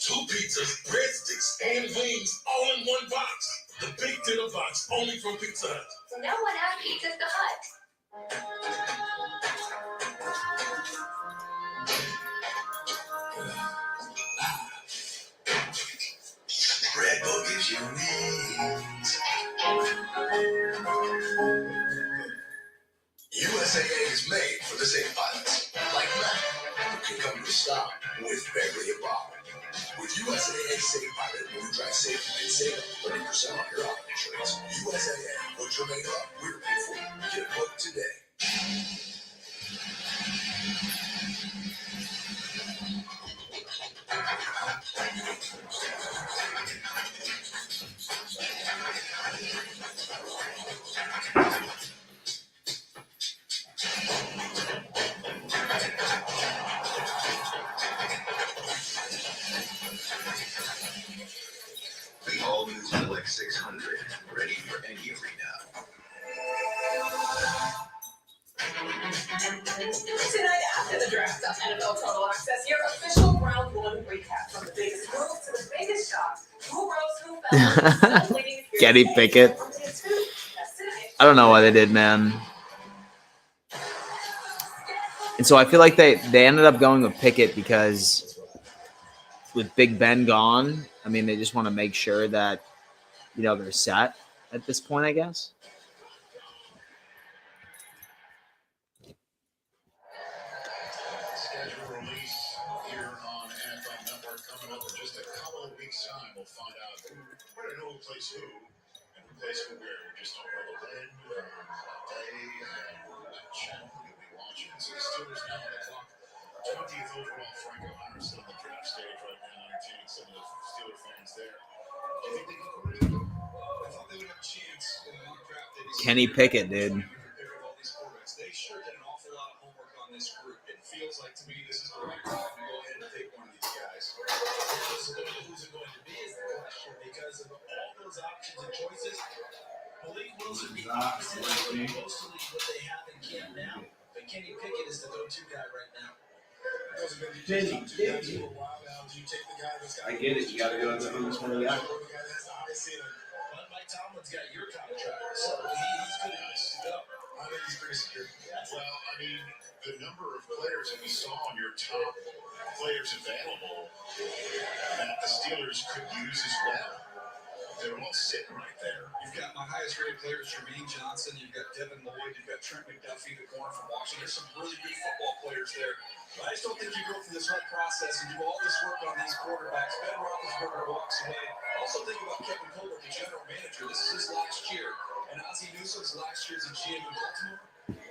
2 pizzas, breadsticks, and wings all in one box. The Big Dinner Box, only from Pizza Hut. No one has pizzas the Hut. Red Bull gives you wings. USAA is made for the same pilots, like Matt, who can come to a stop with barely a problem. With USAA Safe Pilot, you drive safely and save 30% on your auto insurance. USAA, put your mate up. We're paid for you. Get booked today. The all-new Select 600, ready for any arena. Tonight after the draft on NFL Total Access, your official round 1 recap from the biggest moves to the biggest shots. Who rose, who fell, still waiting for Kenny your Pickett. That's tonight. I don't know why they did, man. And so I feel like they ended up going with Pickett because with Big Ben gone, I mean, they just want to make sure that, you know, they're set at this point, I guess. Schedule release here on NFL Network coming up in just a couple of weeks' time. We'll find out who plays who and who plays who where. We just don't know the when, day, and what channel you'll be watching. So the Steelers now on the clock. 20th overall, Franco Harris on the draft stage right now, entertaining some of the Steeler fans there. Do you think they can go to the I thought they would have a chance in the mock draft. Kenny Pickett, dude. They sure did an awful lot of homework on this group. It feels like to me this is the right time to go ahead and take one of these guys. Who's it going to be is the question because of all those options and choices. Malik Wilson being opposite mostly what they have in camp now. But Kenny Pickett is the go-to guy right now. Those are going to be Kenny guys for a while now. Do you take the guy that's got I get it. You got to go to the who's one of the guys. But Mike Tomlin's got your contract, so he's good to go. I think he's pretty secure. Well, I mean, the number of players that we saw on your top players available that the Steelers could use as well, they're all sitting right there. You've got my highest rated players, Jermaine Johnson. You've got Devin Lloyd. You've got Trent McDuffie, the corner from Washington. There's some really good football players there. But I just don't think you go through this whole process and do all this work on these quarterbacks. Ben Roethlisberger walks away. Also think about Kevin Colbert, the general manager. This is his last year. And Ozzie Newsome's last year as a GM in Baltimore.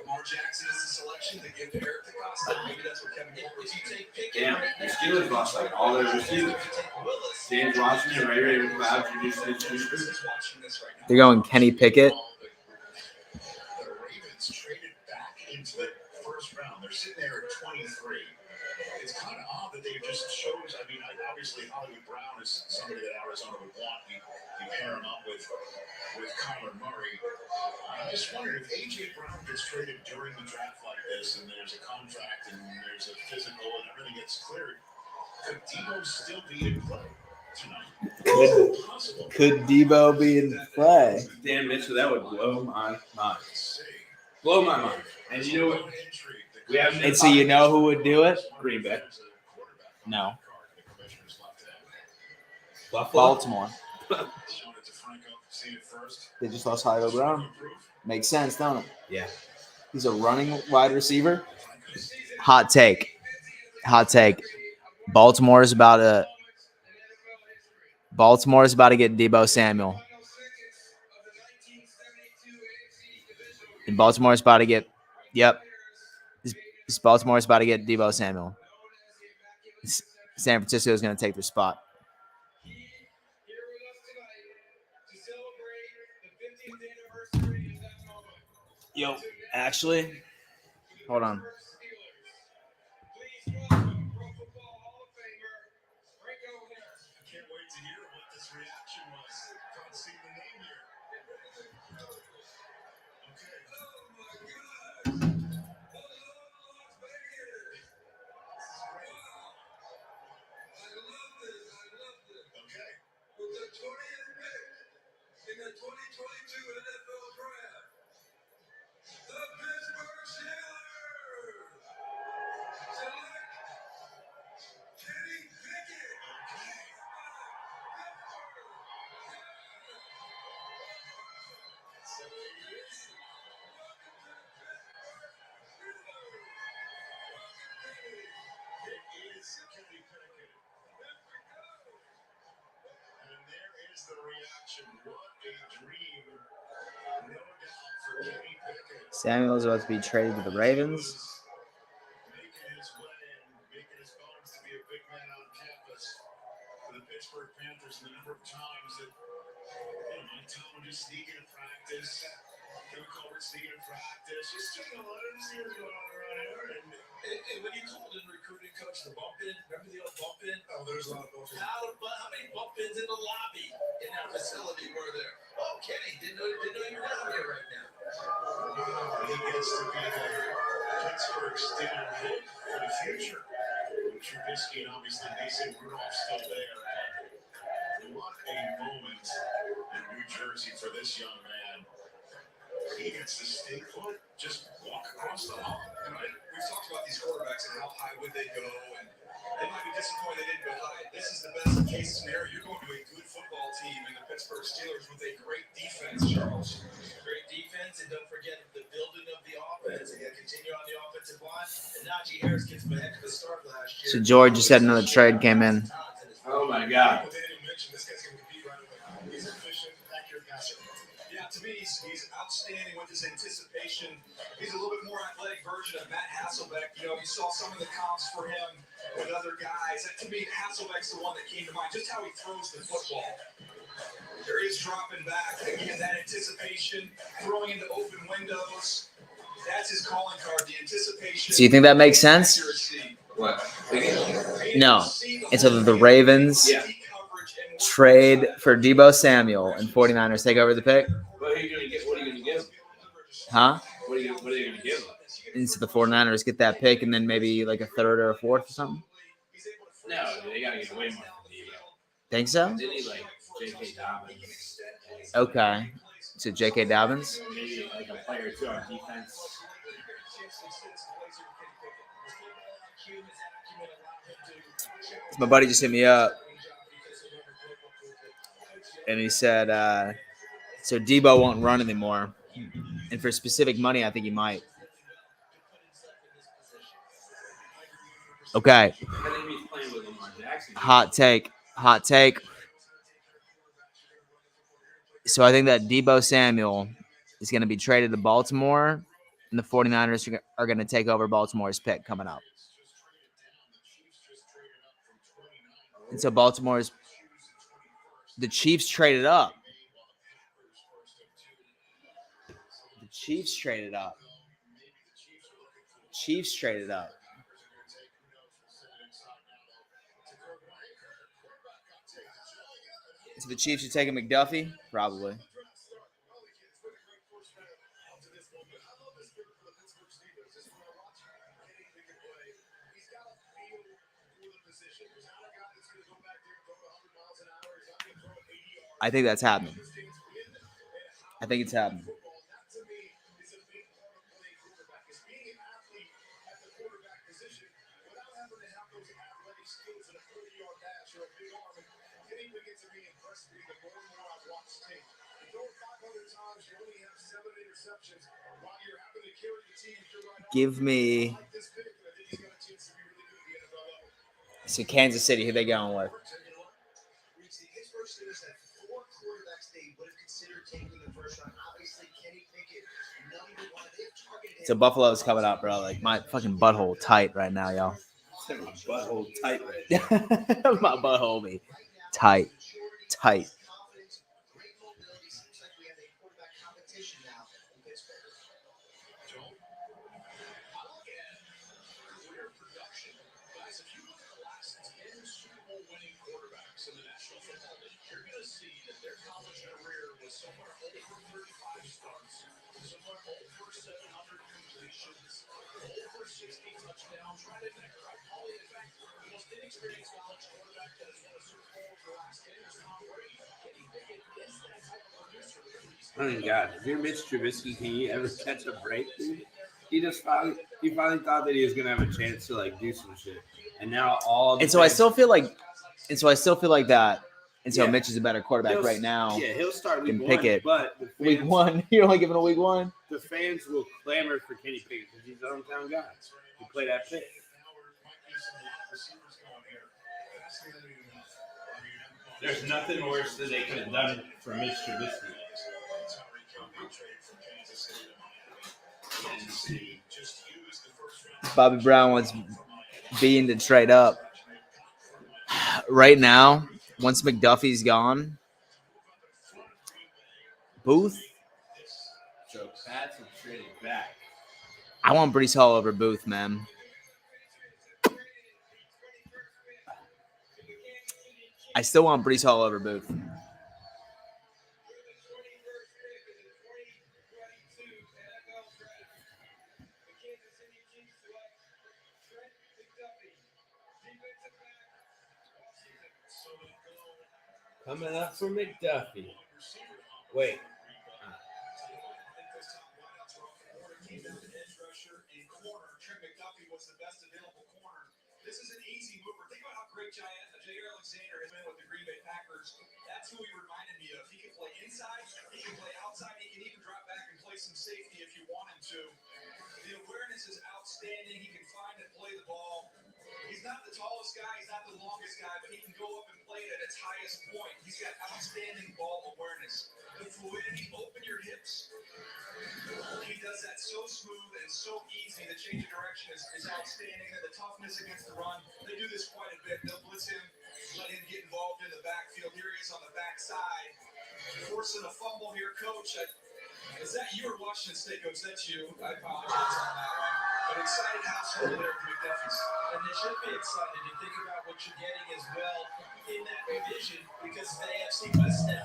Lamar Jackson is the selection to give to Eric DeCosta. Maybe that's what Kevin Colbert. If you take Pickett, Damn, the Steelers lost like all their receivers. James Washington, Ray Ray McLeod, They're going Kenny Pickett. The Ravens traded back into the first round. They're sitting there at 23. It's kind of odd that they just chose. I mean, obviously Hollywood Brown is somebody that Arizona would want. You pair him up with Kyler Murray. I'm just wondering if A.J. Brown gets traded during the draft like this, and there's a contract, and there's a physical, and everything gets cleared. Could Debo still be in play tonight? Could Debo be in play? Dan Mitchell, that would blow my mind. Blow my mind. And you know what? We have And so you know who would do it? Green Bay. No. Buffalo. Baltimore. Showing it to Franco, seen it first. They just lost Hollywood Brown. Makes sense, don't it? Yeah. He's a running wide receiver. Hot take. Hot take. Baltimore is about to get Deebo Samuel. And Baltimore is about to get. Yep. Baltimore is about to get Deebo Samuel. San Francisco is going to take their spot. Yo, actually, hold on. Can't wait to hear what this reaction was. Can't see the name here. Okay. With the 20th pick in the 2022 NFL Draft, the Pittsburgh Steelers select Kenny Pickett. Kenny Pickett. And there is the reaction. What a dream. No doubt for Kenny Pickett. Samuel is about to be traded to the Ravens. Making his way and making his bones to be a big man on campus for the Pittsburgh Panthers. The number of times that Tom just sneaking in practice. Kevin Colbert sneaking in practice. Just taking a lot of see what's going on around here. And when you called in recruiting coach the bump in, remember the old bump in? Oh, there's a lot of bullshit. How many bump ins in the lobby in that facility were there? Oh, Kenny, didn't know you were down here right now. He gets to be the Pittsburgh Steelers head for the future. Trubisky and obviously Mason Rudolph still there. What a moment in New Jersey for this young man. He gets to stay put, just walk across the hall. We've talked about these quarterbacks and how high would they go, and they might be disappointed they didn't go high. This is the best case scenario. You're going to a good football team in the Pittsburgh Steelers with a great defense, Charles. Great defense, and don't forget the building of the offense. They got to continue on the offensive line, and Najee Harris gets a heck of a start last year. So George just said another trade came in. Oh my God. But they didn't mention this guy's going to compete right away. He's efficient, accurate passer. Yeah, to me, he's outstanding with his anticipation. He's a little bit more athletic version of Matt Hasselbeck. You know, you saw some of the comps for him with other guys. To me, Hasselbeck's the one that came to mind, just how he throws the football. There is dropping back, again, that anticipation, throwing into open windows. That's his calling card, the anticipation. So you think that makes sense? Accuracy. What? No. And so the Ravens trade for Deebo Samuel and 49ers take over the pick? What are you going to get? What are you going to give? Huh? What are they going to give? And so the 49ers get that pick and then maybe like a third or a fourth or something? No, they got to get way more than Deebo. Think so? They need like J.K. Dobbins. Okay. So J.K. Dobbins? Maybe like a player or two on defense. My buddy just hit me up. And he said, so Deebo won't run anymore. And for specific money, I think he might. Okay. I think he's playing with Lamar Jackson. Hot take. Hot take. So I think that Deebo Samuel is going to be traded to Baltimore, and the 49ers are going to take over Baltimore's pick coming up. And so the Chiefs traded up. The Chiefs traded up. Chiefs traded up. So the Chiefs are taking McDuffie? Probably. I think that's happening. I think it's happening. Times, you only have 7 interceptions while you're having to Give me. So Kansas City, who they going with? So Buffalo's coming up, bro. Like my fucking butthole tight right now, y'all. Butthole tight right now. My butthole be tight. Guys, if you look at the last 10 Super Bowl winning quarterbacks in the National Football League, you're going to see that their college career was somewhere over 35 starts, somewhere over 700 completions, over 60 touchdowns, right in there. Right? Probably, in fact, the most inexperienced college quarterback that has won a Super Bowl over the last 10 is Tom Brady. Kenny Pickett is that type of producer. Oh my God! If you're Mitch Trubisky, can you ever catch a break, dude? He finally thought that he was gonna have a chance to like do some shit, and now all. And so I still feel like that. And so Yeah. Mitch is a better quarterback He'll- right now. Yeah, he'll start week Can one, Pickett. but the fans, Week 1, you're only giving a week 1. the fans will clamor for Kenny Pickett because he's a hometown guy. He played at Pitt. There's nothing worse than they could have done for Mitch Trubisky. Bobby Brown wants Bean to trade up. Right now, once McDuffie's gone, Booth, So Pats have traded back. I want Brees Hall over Booth, man. I still want Brees Hall over Booth. Coming up for McDuffie. Wait. This is an easy mover. Think about how great Jair Alexander has been with the Green Bay Packers. That's who he reminded me of. He can play inside, he can play outside, he can even drop back and play some safety if you want him to. The awareness is outstanding. He can find and play the ball. He's not the tallest guy, he's not the longest guy, but he can go up and play it at its highest point. He's got outstanding ball awareness. The fluidity, open your hips. He does that so smooth and so easy. The change of direction is outstanding. And the toughness against the run, they do this quite a bit. They'll blitz him, let him get involved in the backfield. Here he is on the backside, forcing a fumble here, Coach. Is that you or Washington State, Coach? That's you. I apologize on that one. But excited household there for McDuffie's. And they should be excited to think about what you're getting as well in that division because the AFC West now.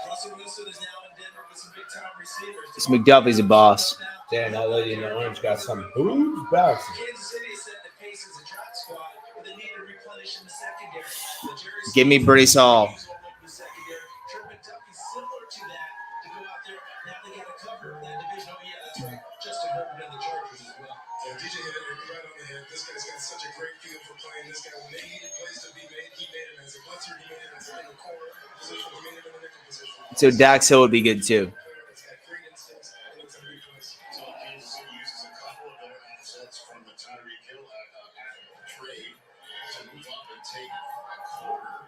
Russell Wilson is now in Denver with some big-time receivers. This McDuffie's a boss. Damn, that lady in the orange got some boobs bouncing. Kansas City is set the pace as a track squad, but they need to replenish in the secondary. Give me Brees Hall. Trent McDuffie's similar to that to go out there. Now they got to cover that division. Oh, yeah, that's right. Justin Herbert and the Chargers as well. Yeah, DJ hit it right on the head. This guy's got such a great feel for playing. This guy, when they needed plays to be made, he made it as a blitzer, he made it as a core position, he made it in the nickel position. So Dax Hill would be good too. It's got great instincts, and it's a big place. So Kansas City uses a couple of their assets from the Tyreek Hill trade to move up and take a corner.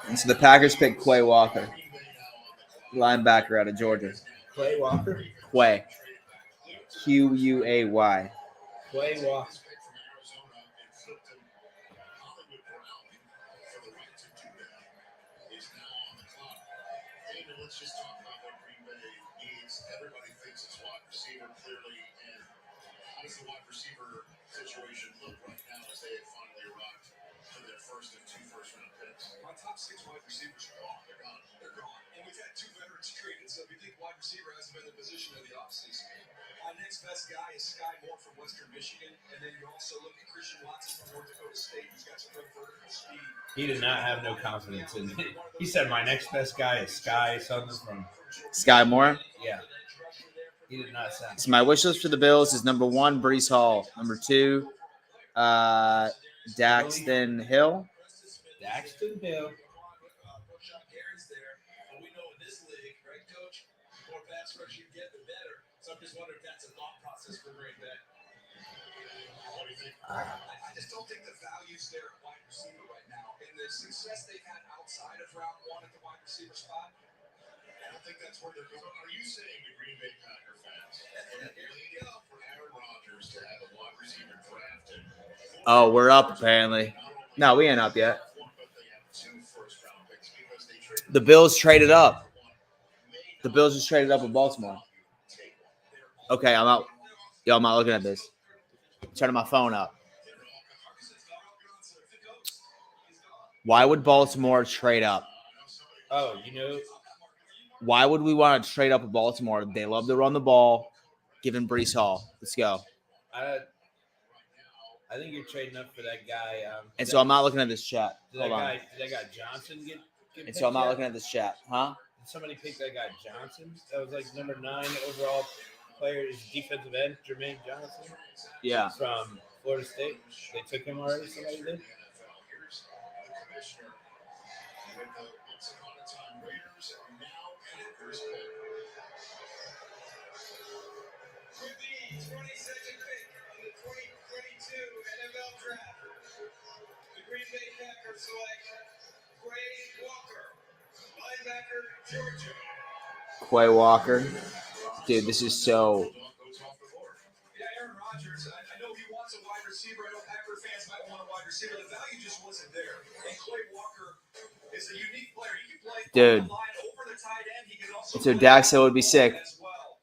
And so the Packers picked Quay Walker, linebacker out of Georgia. Clay Walker? Quay. Quay. Clay Walker. Let's just talk about what Green Bay needs. Everybody thinks it's wide receiver, clearly. And how does the wide receiver situation look right now as they have finally arrived to their first and 2 first-round picks? My top 6 wide receivers are gone. They're gone. They're gone. And we've had 2 veterans traded, so if you think wide receiver hasn't been the position of the offseason, our next best guy is Sky Moore from Western Michigan, and then you also look at Christian Watson from North Dakota State, who's got some great vertical speed. He did not have no confidence in it. He said, my next best guy is Sky, something from, Sky Moore. yeah. He did not sound. So my wish list for the Bills is number 1, Brees Hall. Number 2, Daxton Hill. Daxton Hill. Gary's there, but we know in this league, right, Coach? The more pass rush you get, the better. So I'm just wondering if that's a thought I just don't think the value's there at wide receiver right now. And the success they've had outside of round one at the wide receiver spot, I don't think that's where they're going. Are you saying the Green Bay Packer fans waiting for Aaron Rodgers to have a wide receiver drafted? Oh, we're up apparently. No, we ain't up yet. The Bills traded up. The Bills just traded up with Baltimore. Okay, I'm out. Yo, I'm not looking at this. Turning my phone up. Why would Baltimore trade up? Oh, you know, Why would we want to trade up with Baltimore? They love to run the ball. Giving Brees Hall. Let's go. I think you're trading up for that guy. And so I'm not looking at this chat. Did Hold on. that guy Johnson get And so I'm not picked looking at this chat. Huh? Did somebody pick that guy Johnson? That was like number 9 overall player. Is defensive end Jermaine Johnson Yeah. from Florida State. They took him already. Somebody did. With the 22nd pick of the 2022 NFL Draft, the Green Bay Packers select Quay Walker, linebacker, Georgia. Quay Walker. Dude, this is so. Yeah, Aaron Rodgers, I know he wants a wide receiver. I know Packer fans might want a wide receiver. The value just wasn't there. And Quay Walker is a unique player. He can play Dude. on the line over the tight end. He can also So play Dax Hill would be sick. as well.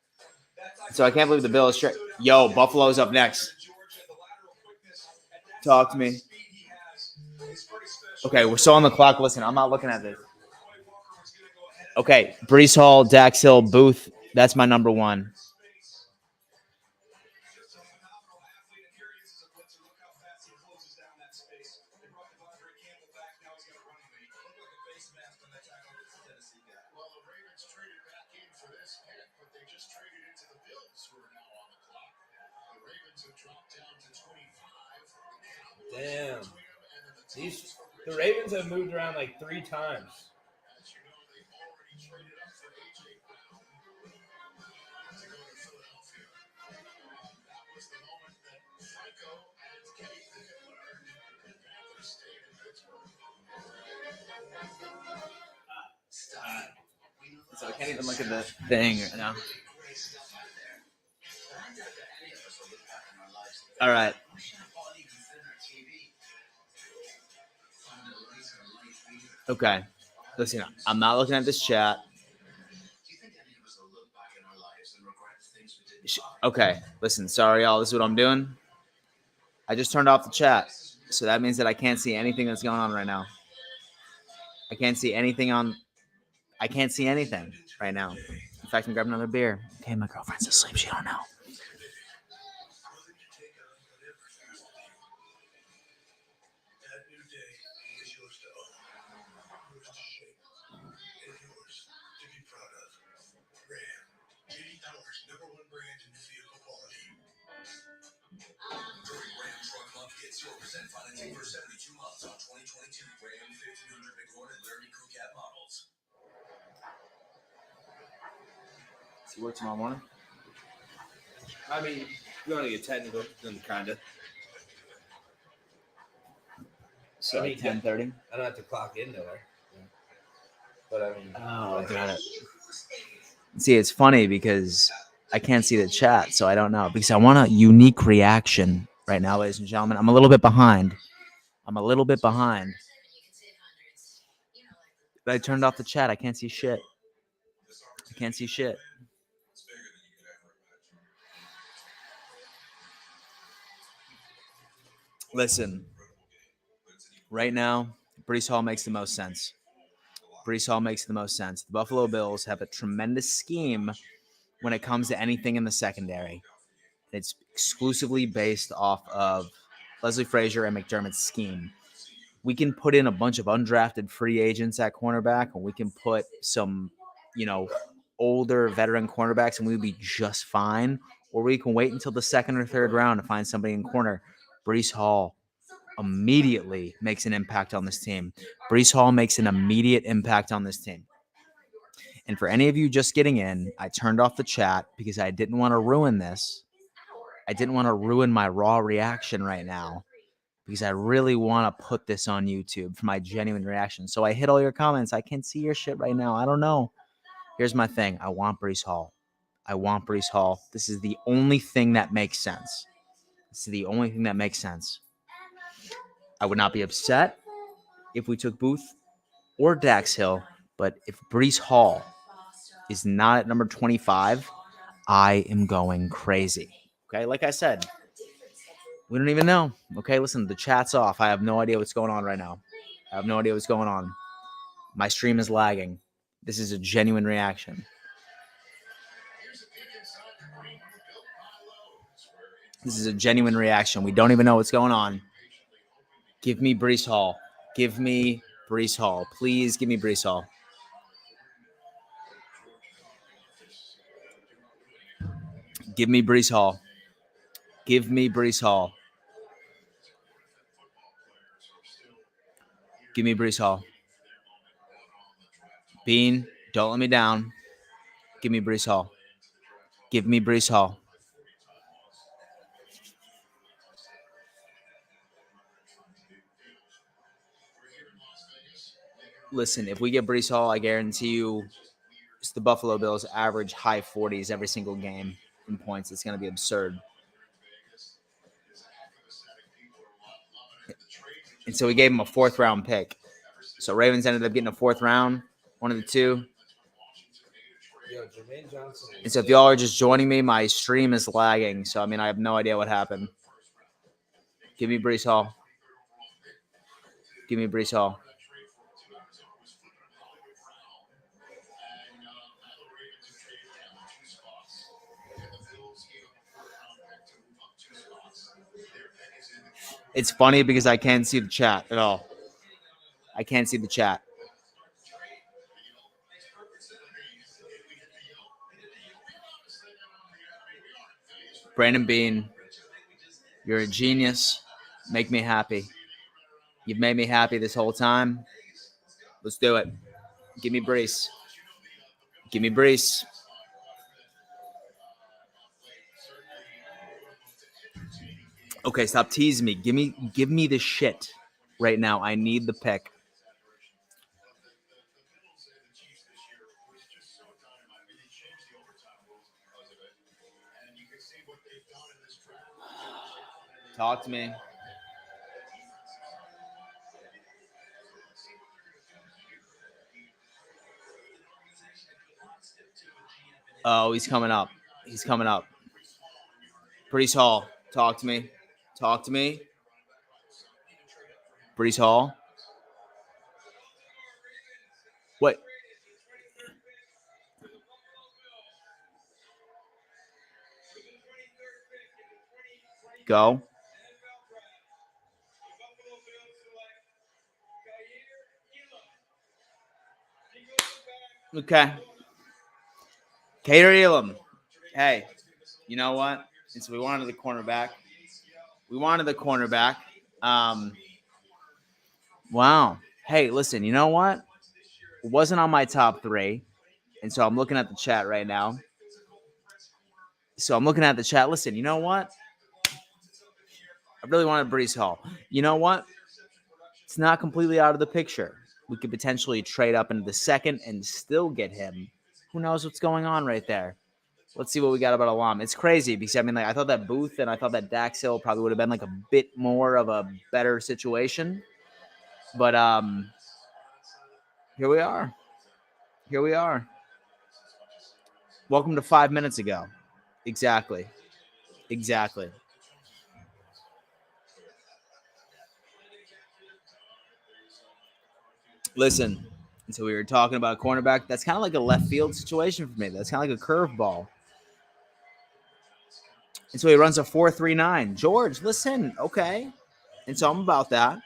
So I can't believe the Bills straight. Yo, Buffalo's up next. Talk to me. Okay, we're still on the clock. Listen, I'm not looking at this. Okay, Brees Hall, Dax Hill, Booth. That's my number one. Damn. The Ravens have moved around like 3 times. So I can't even look at the thing right now. All right. Okay. Listen, I'm not looking at this chat. Okay. Listen, sorry, y'all. This is what I'm doing. I just turned off the chat. So that means that I can't see anything that's going on right now. I can't see anything right now. In fact, I'm grabbing another beer. Okay, my girlfriend's asleep. She don't know. Financing for 72 months on 2022 Ram 1500 Bighorn and Laramie Crew Cab models. See you work tomorrow morning? I mean, you want to get technical, then kind of. So I mean, 10:30. I don't have to clock in there. But I mean, Oh, got it. See, it's funny because I can't see the chat, so I don't know. Because I want a unique reaction right now, ladies and gentlemen. I'm a little bit behind. But I turned off the chat. I can't see shit. Listen, right now, Brees Hall makes the most sense. The Buffalo Bills have a tremendous scheme when it comes to anything in the secondary. It's exclusively based off of Leslie Frazier and McDermott's scheme. We can put in a bunch of undrafted free agents at cornerback, and we can put some, older veteran cornerbacks, and we'll be just fine. Or we can wait until the 2nd or 3rd round to find somebody in corner. Brees Hall immediately makes an impact on this team. And for any of you just getting in, I turned off the chat because I didn't want to ruin this I didn't want to ruin my raw reaction right now because I really want to put this on YouTube for my genuine reaction. So I hit all your comments. I can't see your shit right now. I don't know. Here's my thing. I want Breece Hall. I want Breece Hall. This is the only thing that makes sense. This is the only thing that makes sense. I would not be upset if we took Booth or Dax Hill, but if Breece Hall is not at number 25, I am going crazy. Okay, like I said, we don't even know. Okay, listen, the chat's off. I have no idea what's going on right now. I have no idea what's going on. My stream is lagging. This is a genuine reaction. This is a genuine reaction. We don't even know what's going on. Give me Breece Hall. Give me Breece Hall. Please give me Breece Hall. Give me Breece Hall. Give me Breece Hall. Give me Breece Hall. Bean, don't let me down. Give me Breece Hall. Give me Breece Hall. Listen, if we get Breece Hall, I guarantee you it's the Buffalo Bills average high 40s every single game in points. It's going to be absurd. And so we gave him a 4th-round pick. So Ravens ended up getting a 4th round, one of the two. Yo, Jermaine Johnson. And so if y'all are just joining me, my stream is lagging. So, I mean, I have no idea what happened. Give me Breece Hall. Give me Breece Hall. It's funny because I can't see the chat at all. I can't see the chat. Brandon Bean, you're a genius. Make me happy. You've made me happy this whole time. Let's do it. Give me Breece. Give me Breece. Okay, stop teasing me. Give me the shit right now. I need the pick. Talk to me. Oh, he's coming up. He's coming up. Breece Hall, talk to me. Talk to me. Breece Hall. What? Go. Okay. Kaiir Elam. Hey, you know what? And so we wanted the cornerback. Wow. Hey, listen, you know what? It wasn't on my top 3. And so I'm looking at the chat right now. Listen, you know what? I really wanted Breece Hall. You know what? It's not completely out of the picture. We could potentially trade up into the 2nd and still get him. Who knows what's going on right there? Let's see what we got about Elam. It's crazy because, I mean, like, I thought that Booth and I thought that Dax Hill probably would have been like a bit more of a better situation. But here we are. Here we are. Welcome to 5 minutes ago. Exactly. Listen, and so we were talking about a cornerback. That's kind of like a left field situation for me. That's kind of like a curveball. And so he runs a 4.39. George, listen, okay. And so I'm about that.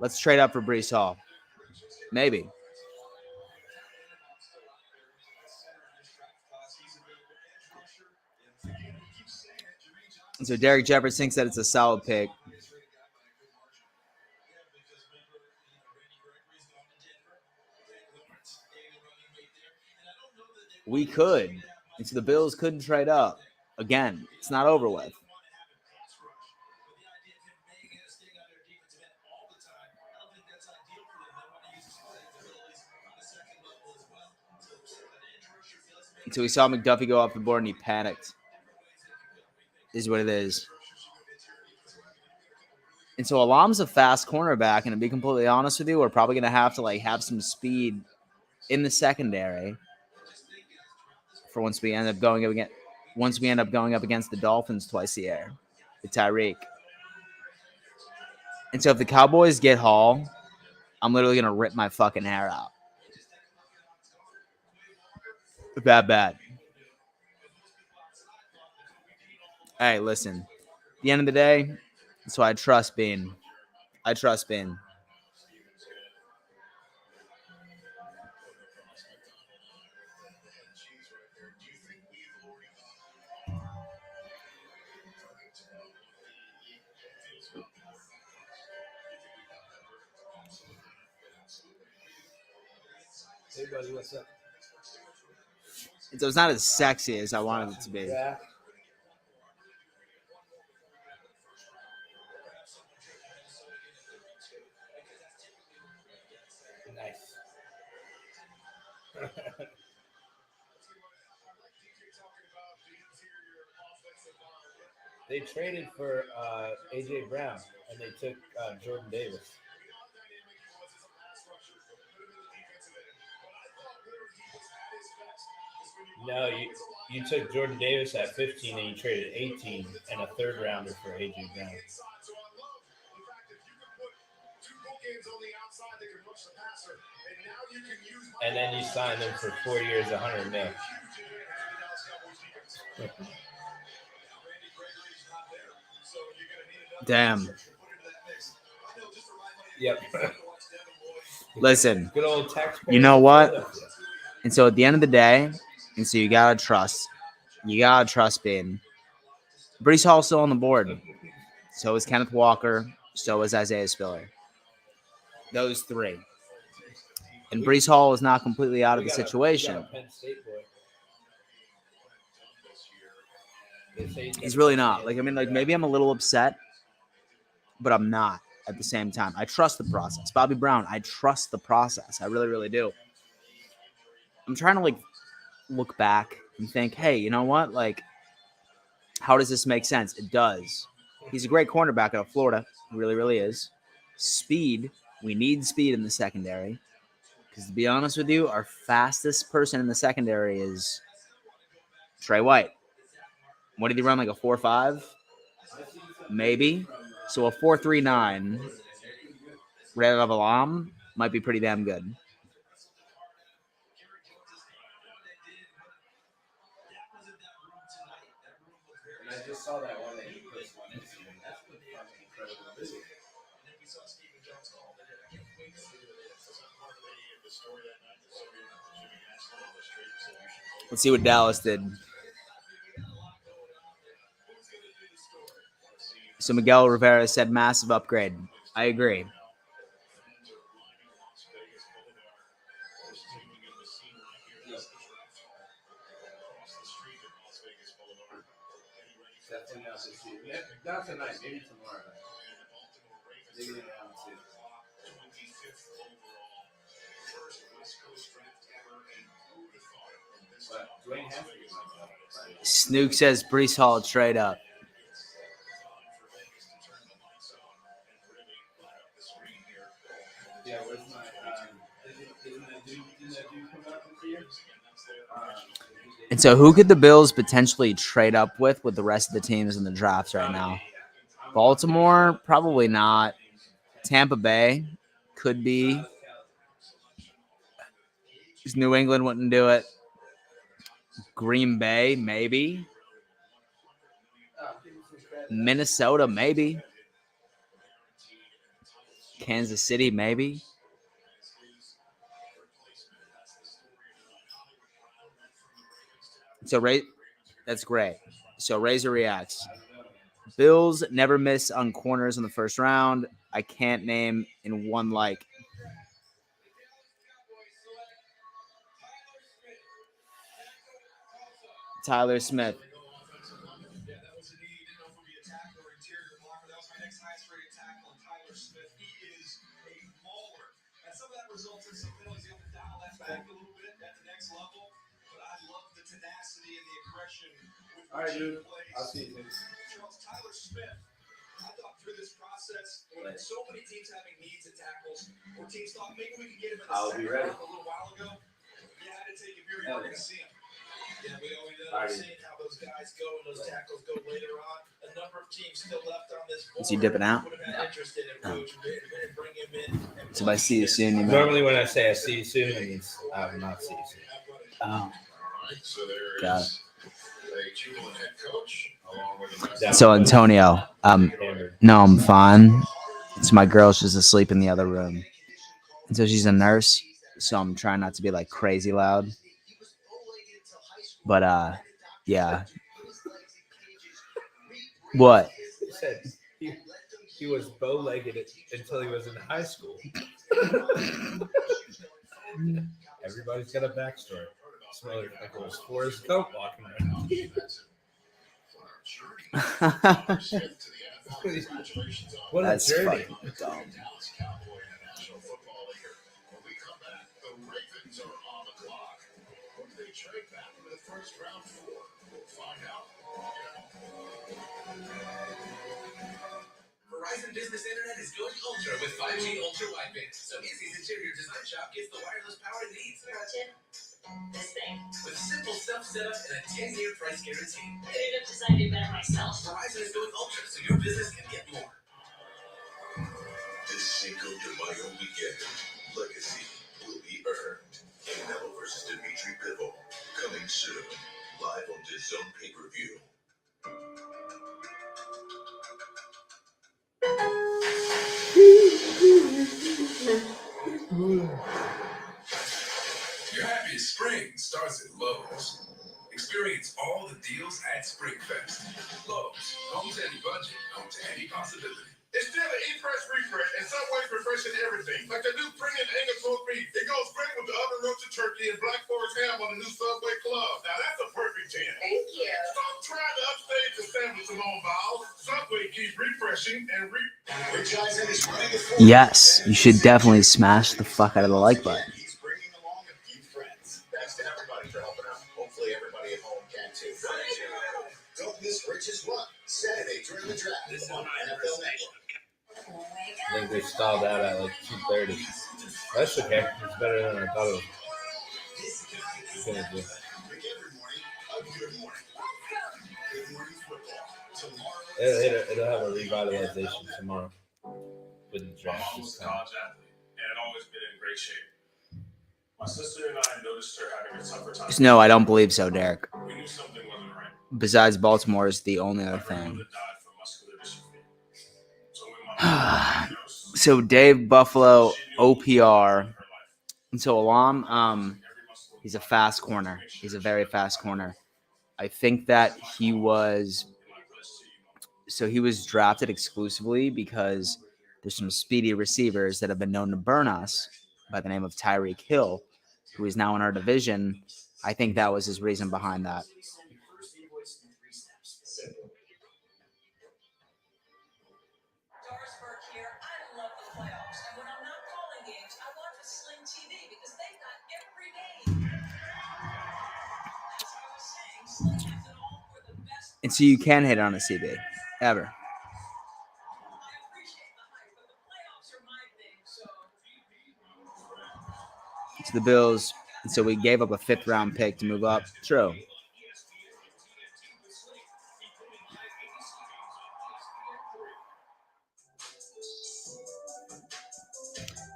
Let's trade up for Breece Hall. Maybe. And so Derek Jeffers thinks that it's a solid pick. We could. And so the Bills couldn't trade up. Again, it's not over with. So we saw McDuffie go off the board and he panicked. Is what it is. And so Elam's a fast cornerback, and to be completely honest with you, we're probably gonna have to have some speed in the secondary for once we end up going up against the Dolphins twice a year, with Tyreek. And so if the Cowboys get Hall, I'm literally gonna rip my fucking hair out. That bad. Hey, listen. At the end of the day, that's why I trust Bean. I trust Bean. Hey, buddy, what's up? And so it's not as sexy as I wanted it to be. Yeah. Nice. They traded for AJ Brown and they took Jordan Davis. No, you took Jordan Davis at 15 and you traded 18 and a third rounder for AJ Brown. And then you signed them for 4 years, $100 million. Damn. Yep. Listen, Good old taxpayer. you know what? And so at the end of the day, and so you gotta trust Bean. Breece Hall's still on the board. So is Kenneth Walker. So is Isaiah Spiller. Those three. And Breece Hall is not completely out of the situation. He's really not. Maybe I'm a little upset, but I'm not at the same time. I trust the process. Bobby Brown, I trust the process. I really, really do. I'm trying to look back and think, hey, you know what? How does this make sense? It does. He's a great cornerback out of Florida. He really, really is. Speed. We need speed in the secondary. Because to be honest with you, our fastest person in the secondary is Trey White. What did he run? A 4.5? Maybe. So a 4.39 right out of Elam might be pretty damn good. And I just saw that one that you posted on Instagram. That's been fucking incredibly busy. Let's see what Dallas did. So Miguel Rivera said massive upgrade. I agree. Not tonight, maybe tomorrow. Maybe around 2. But Dwayne has to be my Snook says Breece Hall trade up. Yeah, where's my isn't that dude come up this year? And so who could the Bills potentially trade up with the rest of the teams in the drafts right now? Baltimore? Probably not. Tampa Bay? Could be. New England wouldn't do it. Green Bay? Maybe. Minnesota? Maybe. Kansas City? Maybe. So that's great. So Razor reacts. Bills never miss on corners in the first round. I can't name in one Tyler Smith. Yeah, that was a knee. Didn't know if it would be a tackle or interior blocker. That was my next highest rated tackle, Tyler Smith. He is a mauler. And some of that results in some penalties. You have to dial that back a little bit at the next level. But I love the tenacity and the aggression with All right, which he dude. plays. I'll see you. Charles, Tyler Smith, I thought through this process, when so many teams having needs at tackles, or teams thought maybe we could get him in the I'll be second ready. round a little while ago, you had to take him here. You were going to see him. Yeah, we always end Alrighty. up seeing how those guys go and those tackles go later on. A number of teams still left on this board. Is he dipping out? Would have had interest in him, coach, and bring him in. And So if I see you soon, you might. Normally, when I say I see you soon, it means I will not see you soon. Oh, So there got is a jubilant head coach along with the Yeah. so Antonio, Hammered. no, I'm fine. It's my girl's just asleep in the other room. And so she's a nurse, so I'm trying not to be like crazy loud. But yeah. What? He said he was bow-legged until he was in high school. Everybody's got a backstory. Smell like it was Forrest Gump walking around. What a That's journey. fucking dumb. Verizon Business Internet is going ultra with 5G Ultra Wideband. So Izzy's interior design shop gets the wireless power it needs. This thing. With simple self-setup and a 10-year price guarantee. I couldn't have designed it better myself. Verizon is going ultra so your business can get more. This Cinco de Mayo weekend, legacy will be earned. Canelo versus Dimitri Bivol, coming soon, live on DAZN pay-per-view. Your happiest spring starts at Lowe's. Experience all the deals at SpringFest. Lowe's, home to any budget, home to any possibility. It's still an E-Fresh refresh, and Subway's refreshing everything. Like the new premium Angus beef. It goes great with the oven roasted turkey and Black Forest ham on the new Subway Club. Now that's a perfect 10. Thank you. Stop trying to upstage the sandwich alone, Val. Subway keeps refreshing and Merchandising is running a Yes, you should definitely smash the fuck out of the like button. He's bringing along a few friends. Thanks to everybody for helping out. Hopefully everybody at home can too. Don't miss Rich's Run, Saturday during the draft on NFL Network. I think they stalled out at like 2:30. That's okay. It's better than I thought it was gonna do. Make every morning a good morning. Good morning football. Tomorrow. It'll have a revitalization tomorrow with the My draft mom was this a time. college athlete and had always been in great shape. My sister and I noticed her having a tougher time. No, I don't believe so, Derek. We knew something wasn't right. Besides Baltimore is the only other My thing. grandmother died from muscular dystrophy. So when my mom was diagnosed, So Dave Buffalo, she knew OPR. her life. And so Elam, he's a fast corner. He's a very fast corner. I think that he was drafted exclusively because there's some speedy receivers that have been known to burn us by the name of Tyreek Hill, who is now in our division. I think that was his reason behind that. Dorsberg here. I love the playoffs. And when I'm not calling games, I watch with Sling TV because they've got every game. As I was saying, Sling has it all for the best. And so you can hit on a CB, ever. I appreciate the hype, but the playoffs are my thing, so. To the Bills. And so we gave up a 5th round pick to move up. True.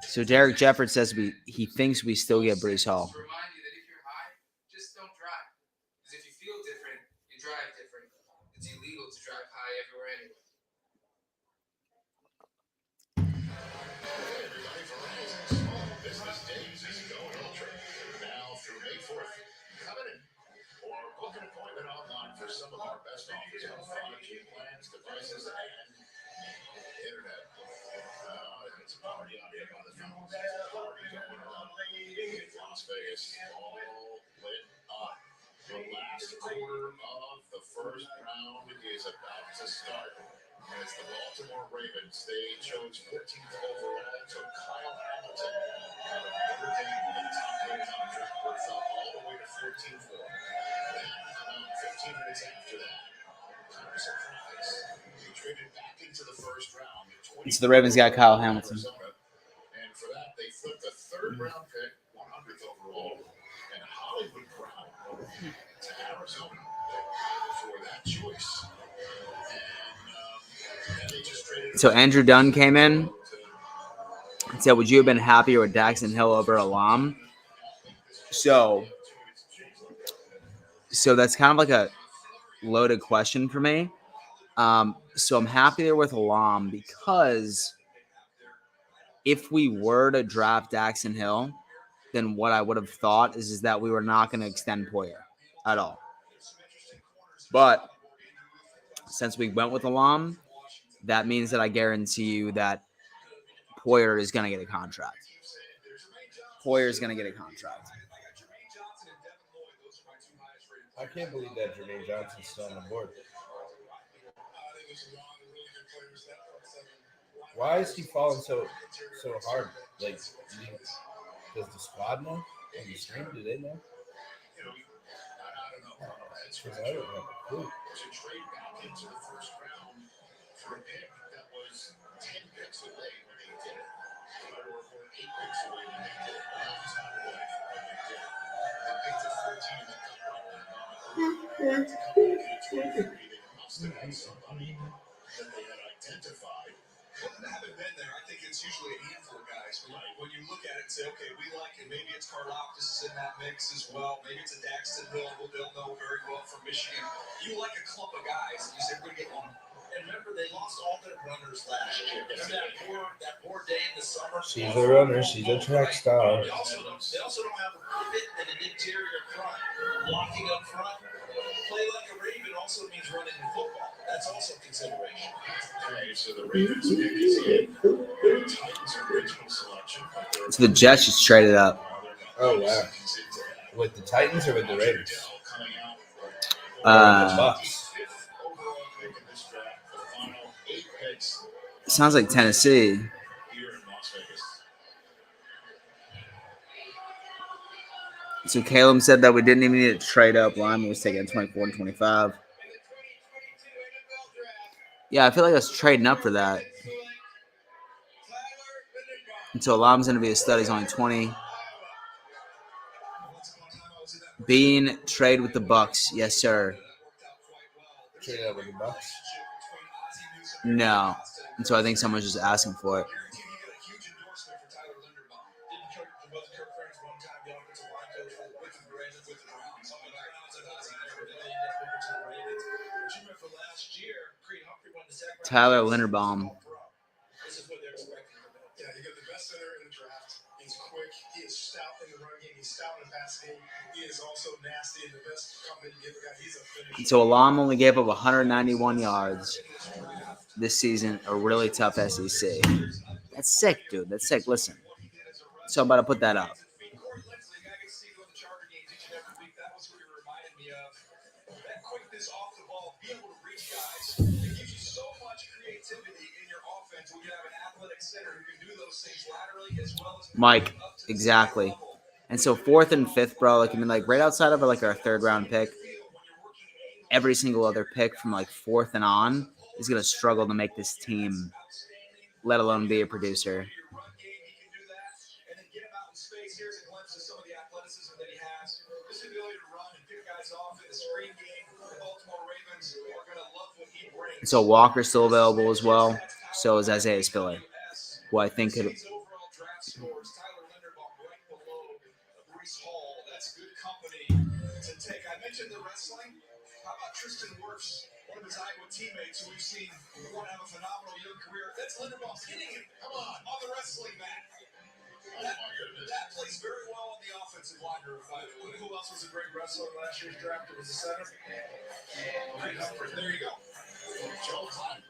So Derek Jefford says he thinks we still get Breece Hall. Remind you that if you're high, just don't drive. Because if you feel different, you drive different. It's illegal to drive high everywhere anyway. Business Days is going ultra. Now through May 4th. Come in or book an appointment online for some of our best offers on 5G plans, devices, and internet. It's a party out here by the phones. It's a party going on in Las Vegas. All lit up. The last quarter of the first round is about to start. As the Baltimore Ravens, they chose 14th overall to Kaiir Elam. Notre Dame, the top rated on the draft board, fell all the way to 14th for him. Then, about 15 minutes after that, kind of a surprise, they traded back into the first round. So the Ravens got Kyle Hamilton. And for that, they flipped a third round pick, 100th overall, and Hollywood Brown to Arizona for that choice. And they just traded. So Andrew Dunn came in and said, "Would you have been happier with Daxton Hill over Elam?" So that's kind of like a loaded question for me. So I'm happier with Elam because if we were to draft Daxton Hill, then what I would have thought is that we were not going to extend Poyer at all. But since we went with Elam, that means that I guarantee you that Poyer is going to get a contract. Poyer is going to get a contract. I can't believe that Jermaine Johnson's still on the board. Why is he falling so hard? Like, does the squad know? On the stream, do they know? Because I don't have a clue. To trade back into the first round for a pick that was 10 picks away when they did it. Or 8 picks away when they did it. That's not what they did. They picked at 14 and then got right back on it. They must have had somebody that they had identified. Well, they haven't been there. I think it's usually a handful of guys. When you look at it and say, okay, we like it. Maybe it's Karlaftis is in that mix as well. Maybe it's a Daxton Hill, who they'll know very well from Michigan. You like a clump of guys, and you say, we're going to get one. And remember, they lost all their runners last year. Remember that poor day in the summer? She's a runner. She's a track star. They also don't have a fit and an interior front. Blocking up front. Play like a Raven also means running the football. That's also consideration. Okay, so the Ravens pick is in. The Titans' original selection. So the Jets just traded up. Oh, wow. With the Titans or with the Ravens? The Bucks. Sounds like Tennessee. Here in Las Vegas. So Caleb said that we didn't even need to trade up. Lyman was taking 24 and 25. Yeah, I feel like I was trading up for that. And so Elam's going to be a stud. He's only 20. Bean, trade with the Bucks. Yes, sir. Trade up with the Bucks? No. And so I think someone's just asking for it. Tyler Linderbaum. This is what they're expecting. Yeah, you got the best center in the draft. He's quick. He is stout in the run game. He's stout in the pass game. He is also nasty in the best company giver guy. He's a finisher. So Elam only gave up 191 yards this season. A really tough SEC. That's sick, dude. That's sick. Listen. So I'm about to put that up. That quickness off the ball, be able to reach guys. It gives you so much creativity in your offense when you have an athletic center who can do those things laterally as well as Mike, exactly. And so 4th and 5th, bro, like I mean, like right outside of like our 3rd round pick, every single other pick from like 4th and on is gonna struggle to make this team, let alone be a producer. So Walker's still available as well. So is Isaiah Spiller, who I think could. I mentioned the wrestling. How about Tristan Wirfs, one of his Iowa teammates who we've seen have a phenomenal young career? That's Linderbaum hitting him. Come on the wrestling mat. That plays very well on the offensive line. Who else was a great wrestler in last year's draft? It was the center. There you go. Joe Clyde.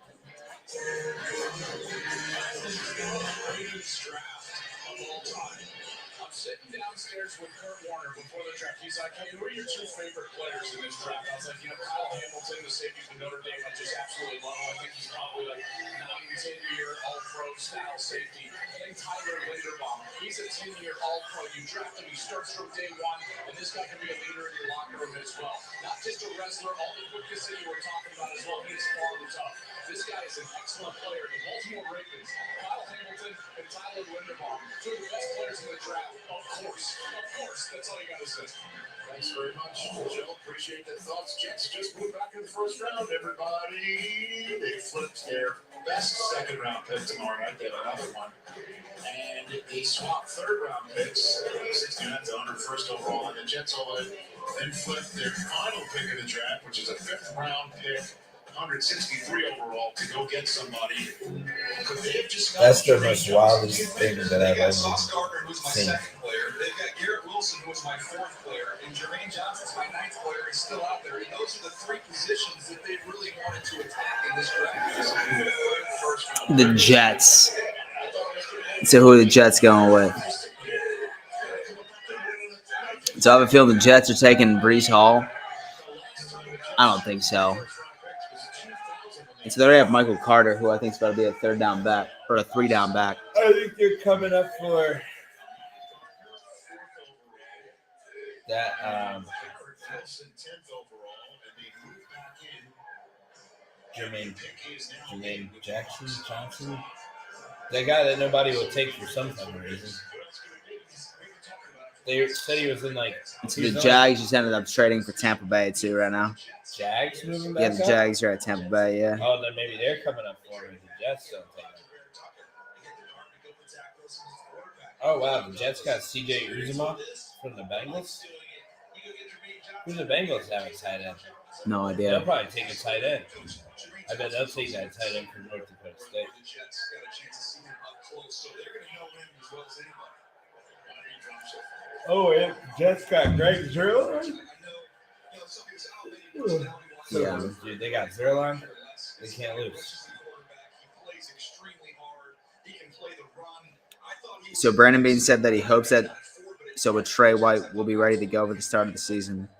Greatest draft of all time. I'm sitting there. downstairs with Kurt Warner before the draft. He's like, hey, who are your two favorite players in this draft? I was like, Kyle Hamilton, the safety from Notre Dame. I just absolutely love him. I think he's probably like 9-10-year all-pro style safety. And then Tyler Linderbaum. He's a 10-year all-pro. You draft him, he starts from day one, and this guy can be a leader in your locker room as well. Not just a wrestler, all the quickness that you were talking about as well. He is farm tough. This guy is an excellent player. The Baltimore Ravens, Kyle Hamilton and Tyler Linderbaum, two of the best players in the draft. Of course. That's all you got to say. Thanks very much, Joe. Appreciate the thoughts. Jets just moved back in the first round, everybody. They flipped their best second round pick tomorrow night. They have another one. And they swapped third round picks, 69 to 101st overall. And the Jets all then flipped their final pick of the draft, which is a fifth round pick, 163 overall, to go get somebody. That's the most wildest thing that I've ever seen. They've got Garrett Wilson, who was my fourth player, and Jermaine Johnson's my ninth player. He's still out there. And those are the three positions that they really wanted to attack in this draft. The Jets. So who are the Jets going with? So I have a feeling the Jets are taking Breece Hall. I don't think so. And so they already have Michael Carter, who I think is about to be a third down back or a 3-down back. I think they're coming up for that Jermaine Johnson. That guy that nobody will take for some reason. They said he was in like. So the Jags just ended up trading for Tampa Bay too right now. Jags moving back. Yeah, the Jags are at Tampa Bay. Yeah. Oh, then maybe they're coming up for him. The Jets don't take him. Oh wow, the Jets got C.J. Uzomah from the Bengals. Who's the Bengals have a tight end? No idea. They'll probably take a tight end. I bet they'll take that tight end from North Dakota State. Oh, yeah. Jets got Greg Zerline? Yeah. Dude, they got Zerline. They can't lose. So Brandon Bean said that he hopes that with Trey White will be ready to go for the start of the season.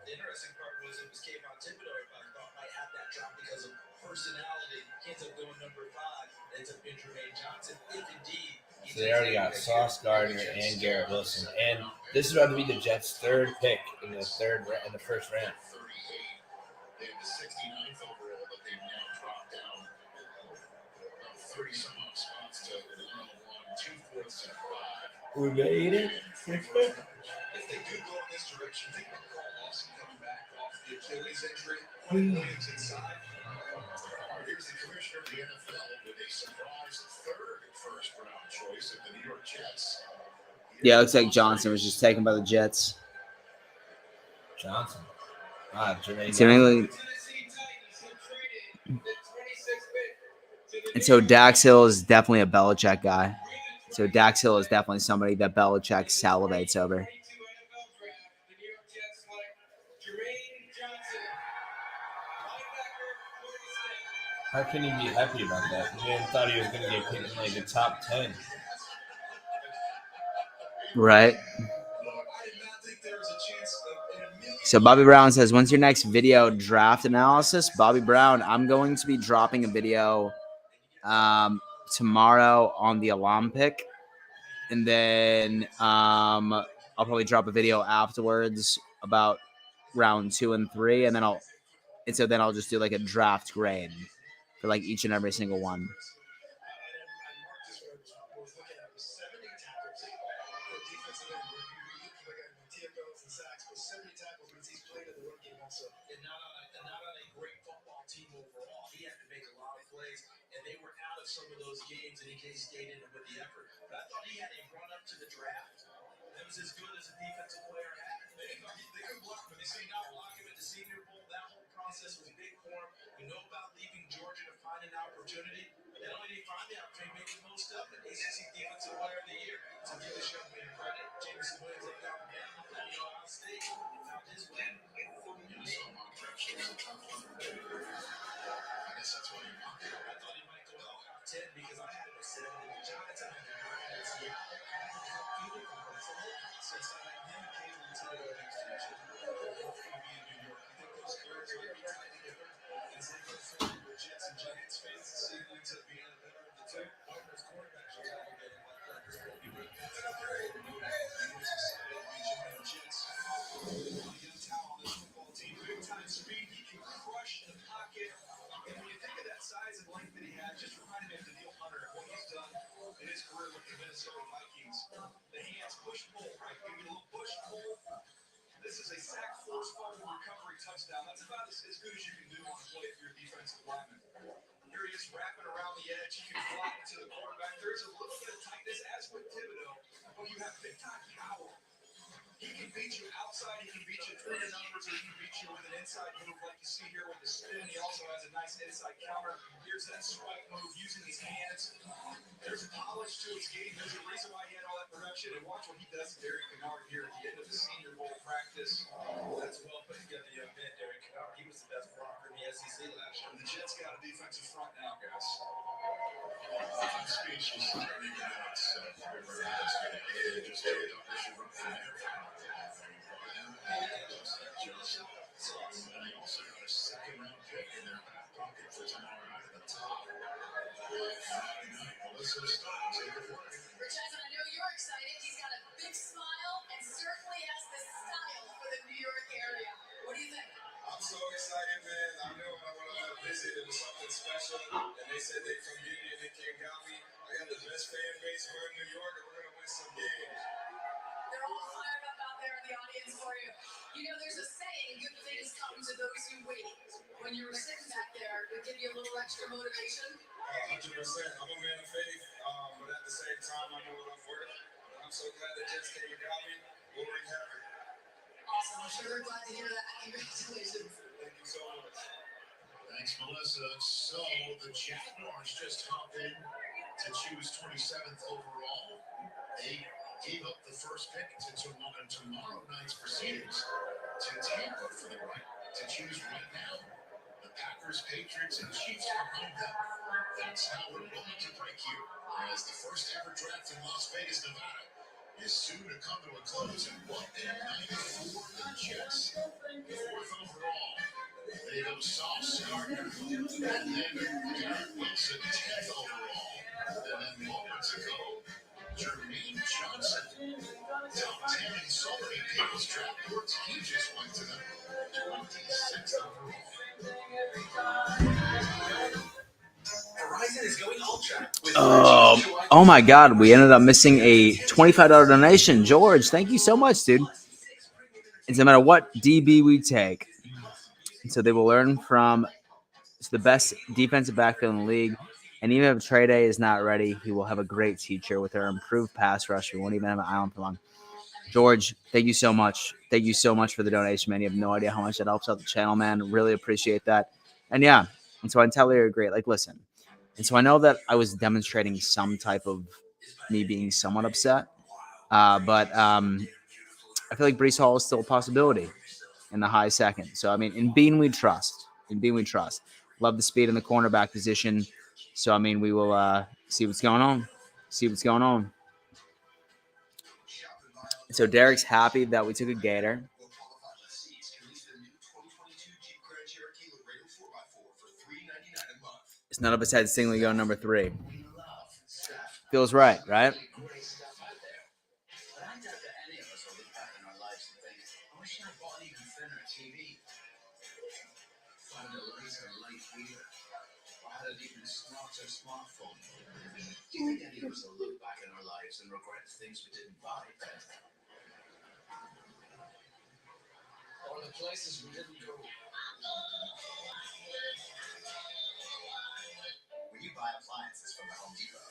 So they already got Sauce Gardner and Garrett Wilson, and this is about to be the Jets' third pick in the first round. They have the 69th overall, but they've now dropped down 30-some odd spots to 101, 2 fourths, and 5. We made it. If they do go in this direction, think about Carl Lawson coming back off the Achilles injury. Williams inside. Here's the commissioner of the NFL with a surprise third first-round choice of the New York Jets. Yeah, it looks like Johnson was just taken by the Jets. Johnson. Jermaine. Seemingly. And so Dax Hill is definitely a Belichick guy. So Dax Hill is definitely somebody that Belichick salivates over. How can he be happy about that? He thought he was going to get picked in like the top 10. Right. So Bobby Brown says, when's your next video draft analysis? Bobby Brown, I'm going to be dropping a video tomorrow on the Elam pick. And then I'll probably drop a video afterwards about round 2 and 3. And then I'll just do like a draft grade for like each and every single one. Some of those games and he stayed in it with the effort. But I thought he had a run up to the draft that was as good as a defensive player had. They could block him, but they say not block him at the Senior Bowl. That whole process was big for him. We know about leaving Georgia to find an opportunity. Not only did he find the opportunity, make the most of it. ACC Defensive Player of the Year. So give this young man credit. Jameson Williams like Alabama, Ohio State. Found his way. I guess that's what he wanted. I thought he might go well. 10 because I had to sit in the Giants. I had to grab Seattle. I had to help people from Buffalo. Since I had him and Caitlin to the next station. Both going to be in New York. I think those cards might be tied together. As they go forward with Jets and Giants fans, the seed ends up being the better of the two. Partners quarterbacks are having a good practice. He was excited to be joining the Jets. Young talent on this football team. Big time speed. He can crush the pocket. And when you think of that size and length that he has, just remind me of Daniil Hunter and what he's done in his career with the Minnesota Vikings. The hands push pull, right? Give you a little push pull. This is a sack force fumble recovery touchdown. That's about as good as you can do on a play if you're a defensive lineman. Here he is wrapping around the edge. He can fly into the quarterback. There's a little bit of tightness, as with Thibodeau, but you have big time power. He can beat you outside, he can beat you through the numbers, or he can beat you with an inside move like you see here with the spin. He also has a nice inside counter. Here's that swipe move using his hands. There's a polish to his game. There's a reason why he had all that production. And watch what he does to Derek Kennard here at the end of the Senior Bowl practice. That's well put together, young man, Derek Kennard. He was the best blocker in the SEC last year. The Jets got a defensive front now, guys. I'm speechless. I don't even know what's just and they also got a second-round pick in their back pocket for tomorrow night at the top. Friday night, Melissa, take it away. Rich Eisen, I know you're excited. He's got a big smile and certainly has the style for the New York area. What do you think? I'm so excited, man. I knew when I visit, it was something special. And they said they from Union, they came got me. I got the best fan base. We're in New York, and we're going to win some games. They're all fired up out there in the audience for you. You know, there's a saying, good things come to those who wait. When you were sitting back there, it give you a little extra motivation? 100%. I'm a man of faith, but at the same time, I know what I'm worth. And I'm so glad that Jets came and got me. We'll wreak havoc. Awesome. I'm sure they're glad to hear that. Congratulations. Thank you so much. Thanks, Melissa. So the Jaguars just hopped in to choose 27th overall. They gave up the first pick to tomorrow night's proceedings to Tampa for the right to choose right now. The Packers, Patriots, and Chiefs behind them. That's how we're going to break here. As the first ever draft in Las Vegas, Nevada is soon to come to a close. And what a night for the Jets. Fourth overall. They go Sauce Gardner. And then Garrett Wilson, 10th overall. And then moments ago, Jermaine Johnson. Top 10 in so many people's draft boards. He just went to them. 26th overall. Verizon is going ultra. Oh my God. We ended up missing a $25 donation. George, thank you so much, dude. It's no matter what DB we take. And so they will learn from the best defensive backfield in the league. And even if Trey Day is not ready, he will have a great teacher with our improved pass rush. We won't even have an island for long. George, thank you so much. Thank you so much for the donation, man. You have no idea how much that helps out the channel, man. Really appreciate that. And yeah, and so I entirely agree. Like, listen. And so I know that I was demonstrating some type of me being somewhat upset. But I feel like Breece Hall is still a possibility in the high second. So, I mean, in Bean, we trust. Love the speed in the cornerback position. So, I mean, we will see what's going on. So Derek's happy that we took a gator. It's none of us had singly go number 3. Feels right? Smartphone. Do you think any of us will look back in our lives and regret things we didn't buy? Or the places we didn't go. When you buy appliances from the Home Depot,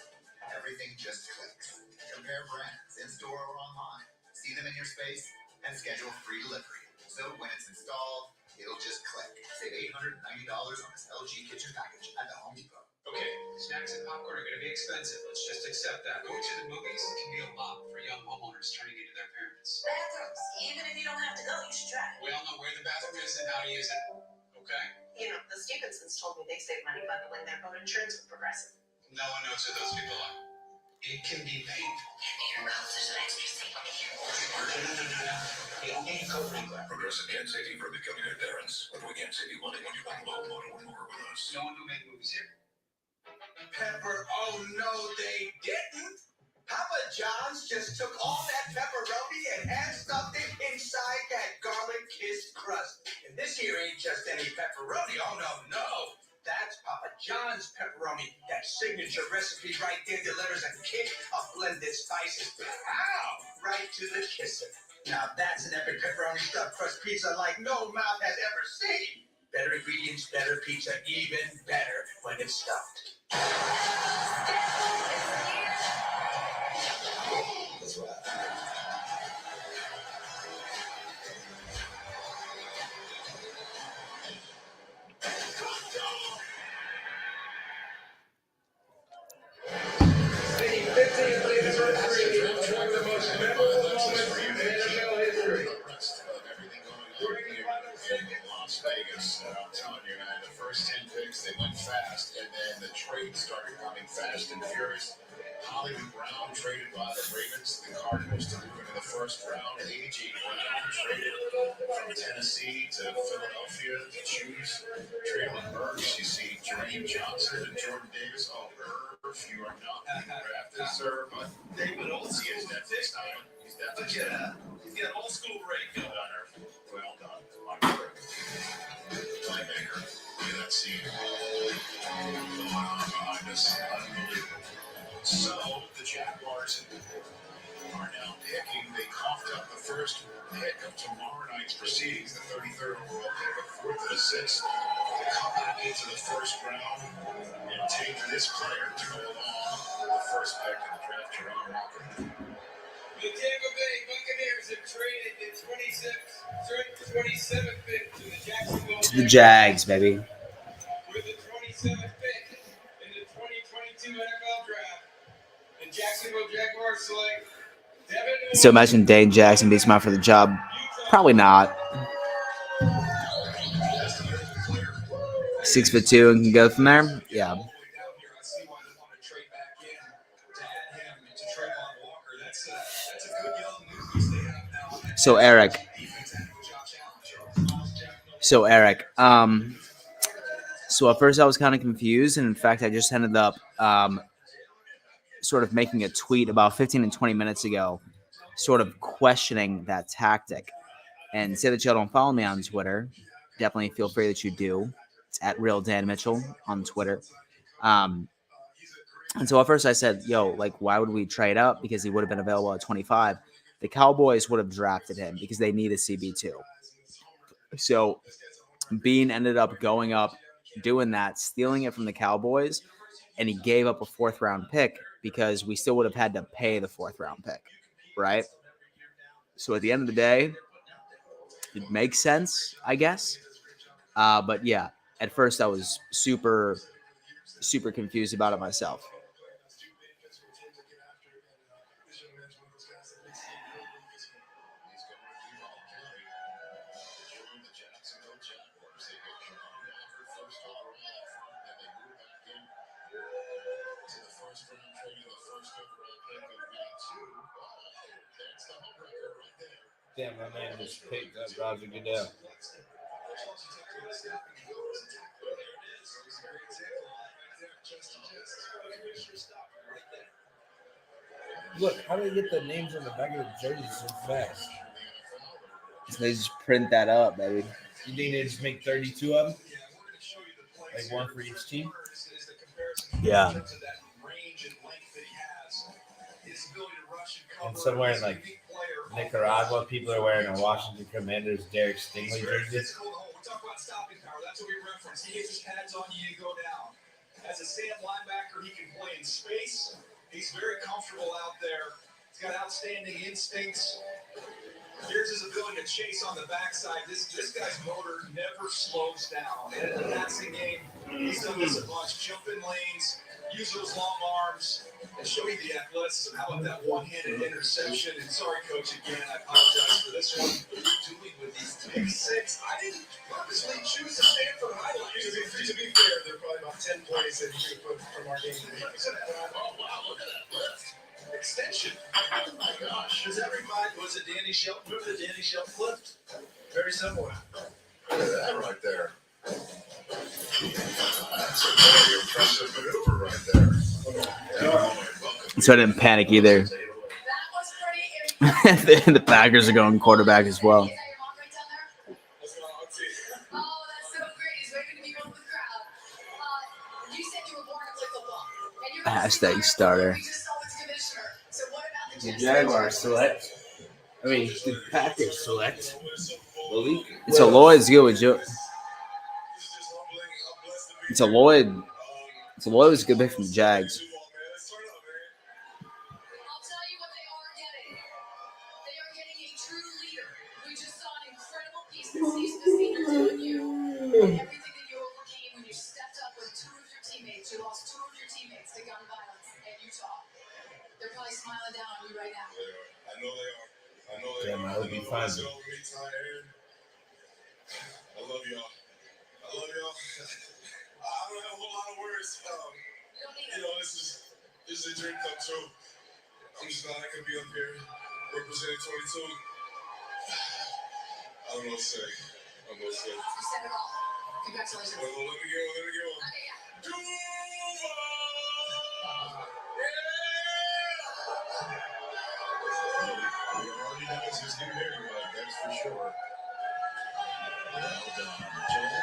everything just clicks. Compare brands in-store or online. See them in your space and schedule free delivery. So when it's installed, it'll just click. Save $890 on this LG kitchen package at the Home Depot. Okay, snacks and popcorn are going to be expensive. Let's just accept that. Going to the movies can be a lot for young homeowners turning into their parents. Bathrooms. Even if you don't have to go, you should try. We all know where the bathroom is and how to use it. Okay? You know, the Stevensons told me they save money bundling their boat insurance with Progressive. No one knows who those people are. It can be paid. Progressive can't save you from becoming their parents, but we can't save you money when you buy low motor or more with us. No one who made movies here. Pepper, oh no, they didn't. Papa John's just took all that pepperoni and hand-stuffed it inside that garlic-kissed crust. And this here ain't just any pepperoni, oh no. That's Papa John's pepperoni. That signature recipe right there delivers a kick of blended spices. Pow! Right to the kisser. Now that's an epic pepperoni stuffed crust pizza like no mouth has ever seen. Better ingredients, better pizza, even better when it's stuffed. That's right. Las Vegas. I'm telling you, man, the first 10 picks, they went fast, and then the trades started coming fast and furious. Hollywood Brown traded by the Ravens, the Cardinals to move into the first round. A.J. Brown traded from Tennessee to Philadelphia to choose. Traded with Burks. You see Jermaine Johnson and Jordan Davis. Oh, Irv, you are not being drafted, sir, but David Olsen is that this time. He's definitely he's got old school rate. Well done, Irv. Well done. Playmaker. Look at that scene. The one behind us. Unbelievable. So the Jaguars are now picking. They coughed up the first pick of tomorrow night's proceedings, the 33rd overall pick, the 4th and the 6th, to come back into the first round and take this player to go along the first pick in the draft, Jerome Walker. The Tampa Bay Buccaneers have traded the 27th pick to the Jacksonville To the Jags, baby. with the 27th pick in the 2022 NFL Draft. The Jacksonville Jaguars select Devin. So imagine Dane Jackson being smart for the job. Probably not. 6'2" and can go from there. Yeah. So Eric. So at first I was kind of confused, and in fact I just ended up sort of making a tweet about 15 and 20 minutes ago, sort of questioning that tactic. And say that y'all don't follow me on Twitter, definitely feel free that you do. It's at realdanmitchell on Twitter. And so at first I said, yo, like, why would we trade up? Because he would have been available at 25. The Cowboys would have drafted him because they need a CB2. So Bean ended up going up, doing that, stealing it from the Cowboys, and he gave up a 4th round pick because we still would have had to pay the 4th round pick, right? So at the end of the day, it makes sense, I guess. But yeah, at first I was super confused about it myself. Damn, my man just picked up Roger Goodell. Look, how do they get the names on the back of the jerseys so fast? They just print that up, baby. You think they just make 32 of them? Like one for each team? Yeah. And somewhere in like Nicaragua, people are wearing a Washington Commanders Derek Stingley jersey. We talk about stopping power. That's what we reference. He gets his pads on you, you go down. As a Sam linebacker, he can play in space. He's very comfortable out there. He's got outstanding instincts. Here's his ability to chase on the backside. This guy's motor never slows down. And in the passing game, He's done this a bunch. Jump in lanes, use those long arms, and show you the athleticism. How about that one-handed interception? And sorry, Coach, again, I apologize for this one. What are you doing with these pick six? I didn't purposely choose to stand for highlights. To be fair, there are probably about 10 plays that you could put from our game today. Oh, wow, look at that lift. Extension. Oh, my gosh. Does that remind you, was it Danny Shelton? Remember the Danny Shelton lift? Very simple. Look at that right there. That's a very impressive maneuver right there. So I didn't panic either. And the Packers are going quarterback as well. Hashtag starter. The Jaguars select. I mean, the Packers select. It's a Lloyd's good with Joe. It's a Lloyd. It's a Lloyd was a good pick from the Jags. They're probably smiling down on you right now. I know they are. I know they Damn, are. I hope you find them. I love y'all. I love y'all. I don't have a whole lot of words. This is a dream come true. I'm just glad I could be up here representing 22. I don't know what to say. You said it all. Congratulations. Let me get one. Okay, yeah. You already know it's his new neighborhood, that's for sure. Well done, Joel.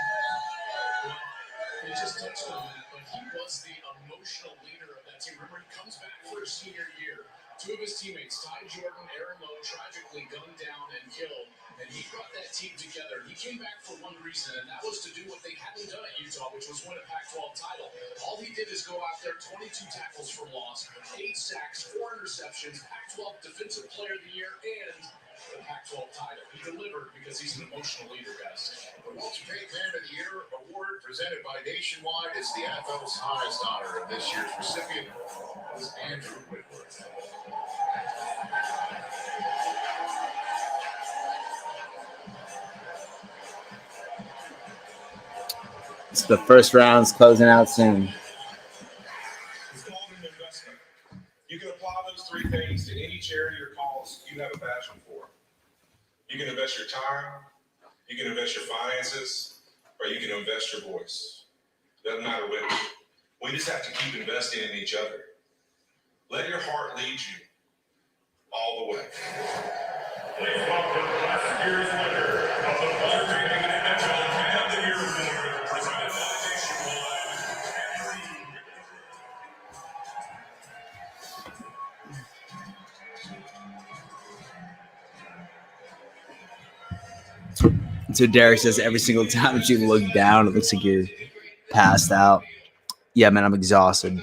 You just touched on that, but he was the emotional leader of that team. Remember, he comes back for his senior year. Two of his teammates, Ty Jordan, Aaron Lowe, tragically gunned down and killed, and he brought that team together. He came back for one reason, and that was to do what they hadn't done at Utah, which was win a Pac-12 title. All he did is go out there, 22 tackles for loss, 8 sacks, 4 interceptions, Pac-12 Defensive Player of the Year, and the Pac-12 title. He delivered because he's an emotional leader, guys. The Walter Payton Man of the Year award presented by Nationwide is the NFL's highest honor, and this year's recipient was Andrew Whitworth. It's the first round's closing out soon. It's called an investment. You can apply those 3 things to any charity or cause you have a passion for. You can invest your time, you can invest your finances, or you can invest your voice. Doesn't matter which. We just have to keep investing in each other. Let your heart lead you all the way. Please welcome last year's winner of the Walter Payton Man of the Year award, presented by Nationwide, Andrew. So Derek says every single time that you look down, it looks like you're passed out. Yeah, man, I'm exhausted.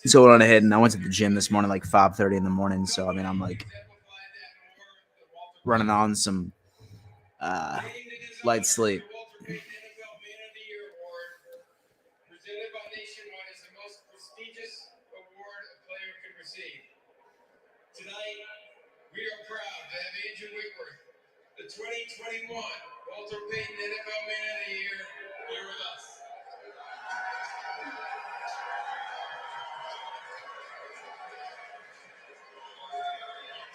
So I went ahead and I went to the gym this morning like 5:30 in the morning. So I mean, I'm like running on some light sleep. Presented by Nationwide is the most prestigious award a player could receive. Tonight, we are proud to have Andrew Whitworth, the 2021 Walter Payton NFL Man of the Year, here with us.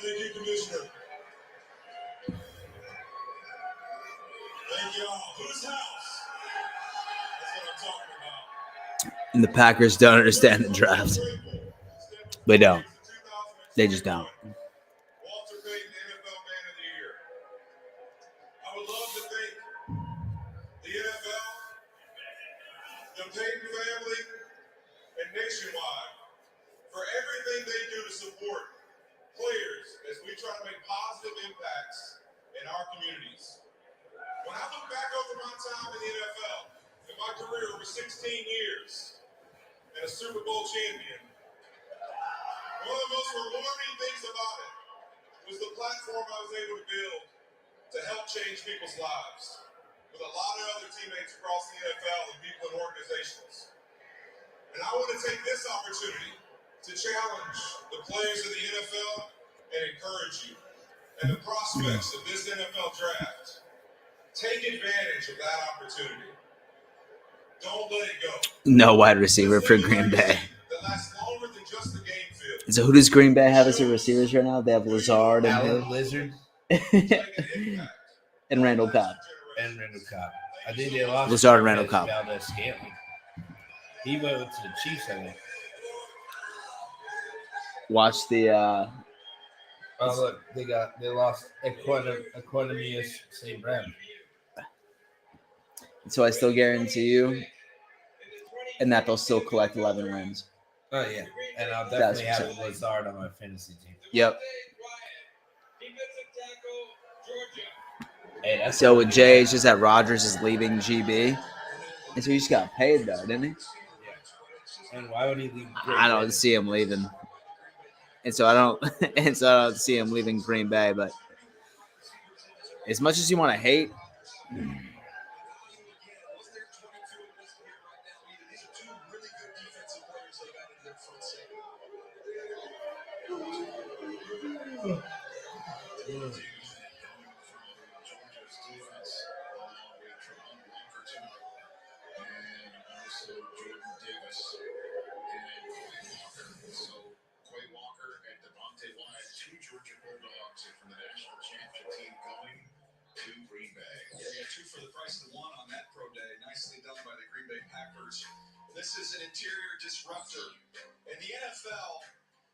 Thank you, Commissioner. Thank y'all. Whose house? That's what I'm talking about. And the Packers don't understand the draft. They don't. They just don't. Walter Payton, NFL Man of the Year. I would love to thank the NFL, the Payton family, and Nationwide for everything they do to support players as we try to make positive impacts in our communities. When I look back over my time in the NFL, in my career over 16 years, and a Super Bowl champion, one of the most rewarding things about it was the platform I was able to build to help change people's lives. with a lot of other teammates across the NFL and people in organizations. And I want to take this opportunity to challenge the players of the NFL and encourage you and the prospects of this NFL draft. Take advantage of that opportunity. Don't let it go. No wide receiver for Green Bay. That lasts longer than just the game field. So who does Green Bay have as their receivers right now? They have Lazard and Allen Blizzard and Randall Cobb. and Randall Cobb. I think they lost Lazard and Randall Cobb. Valdez Scantling. He went to the Chiefs, I think. Watch the Oh look, they lost Equanimous St. Brown. so I still guarantee you and that they'll still collect 11 wins. Oh yeah, and I'll definitely That's have Lazard on my fantasy team. Yep. Hey, that's So with Jay, it's just that Rodgers is leaving GB. And so he just got paid though, didn't he? And why would he leave? I don't see him leaving. And so I don't see him leaving Green Bay, but as much as you want to hate, For the price of one on that pro day. Nicely done by the Green Bay Packers. This is an interior disruptor. In the NFL,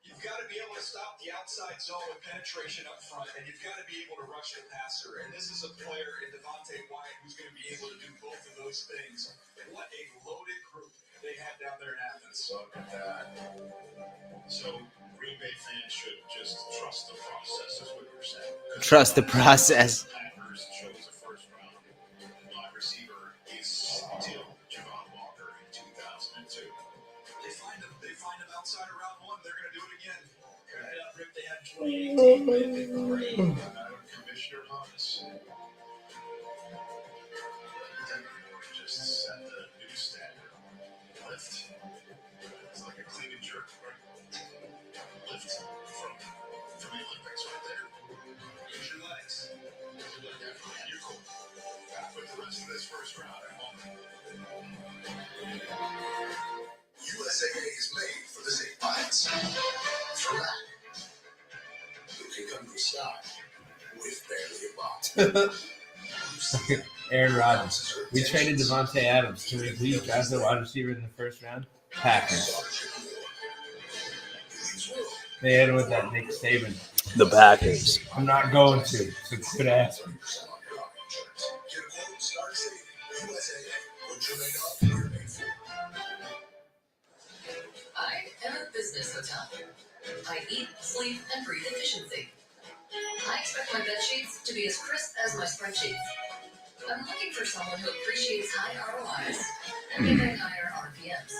you've got to be able to stop the outside zone with penetration up front, and you've got to be able to rush the passer. And this is a player in Devontae Wyatt who's going to be able to do both of those things. What a loaded group they had down there in Athens. Look at that. So Green Bay fans should just trust the process, is what you're saying. trust the process. Packers chose a first round wide receiver is still Javon Walker in 2002. They find him outside of round one. They're going to do it again. That rip they had 2018 would have been great. Commissioner Thomas just set the new standard. Lift. It's like a clean and jerk. Lift from the Olympics right there. Use your legs. You're cool. Gotta put the rest of this first round at home. USAA is made for the same fights. For that, you can come to start with barely a box. Aaron Rodgers. We traded Devontae Adams. Can we please draft a wide receiver in the first round? Packers. They had with that Nick Saban. The Packers. I'm not going to. So good ass. I am a business hotel. I eat, sleep, and breathe efficiency. I expect my bed sheets to be as crisp as my spreadsheets. I'm looking for someone who appreciates high ROIs and even higher RPMs.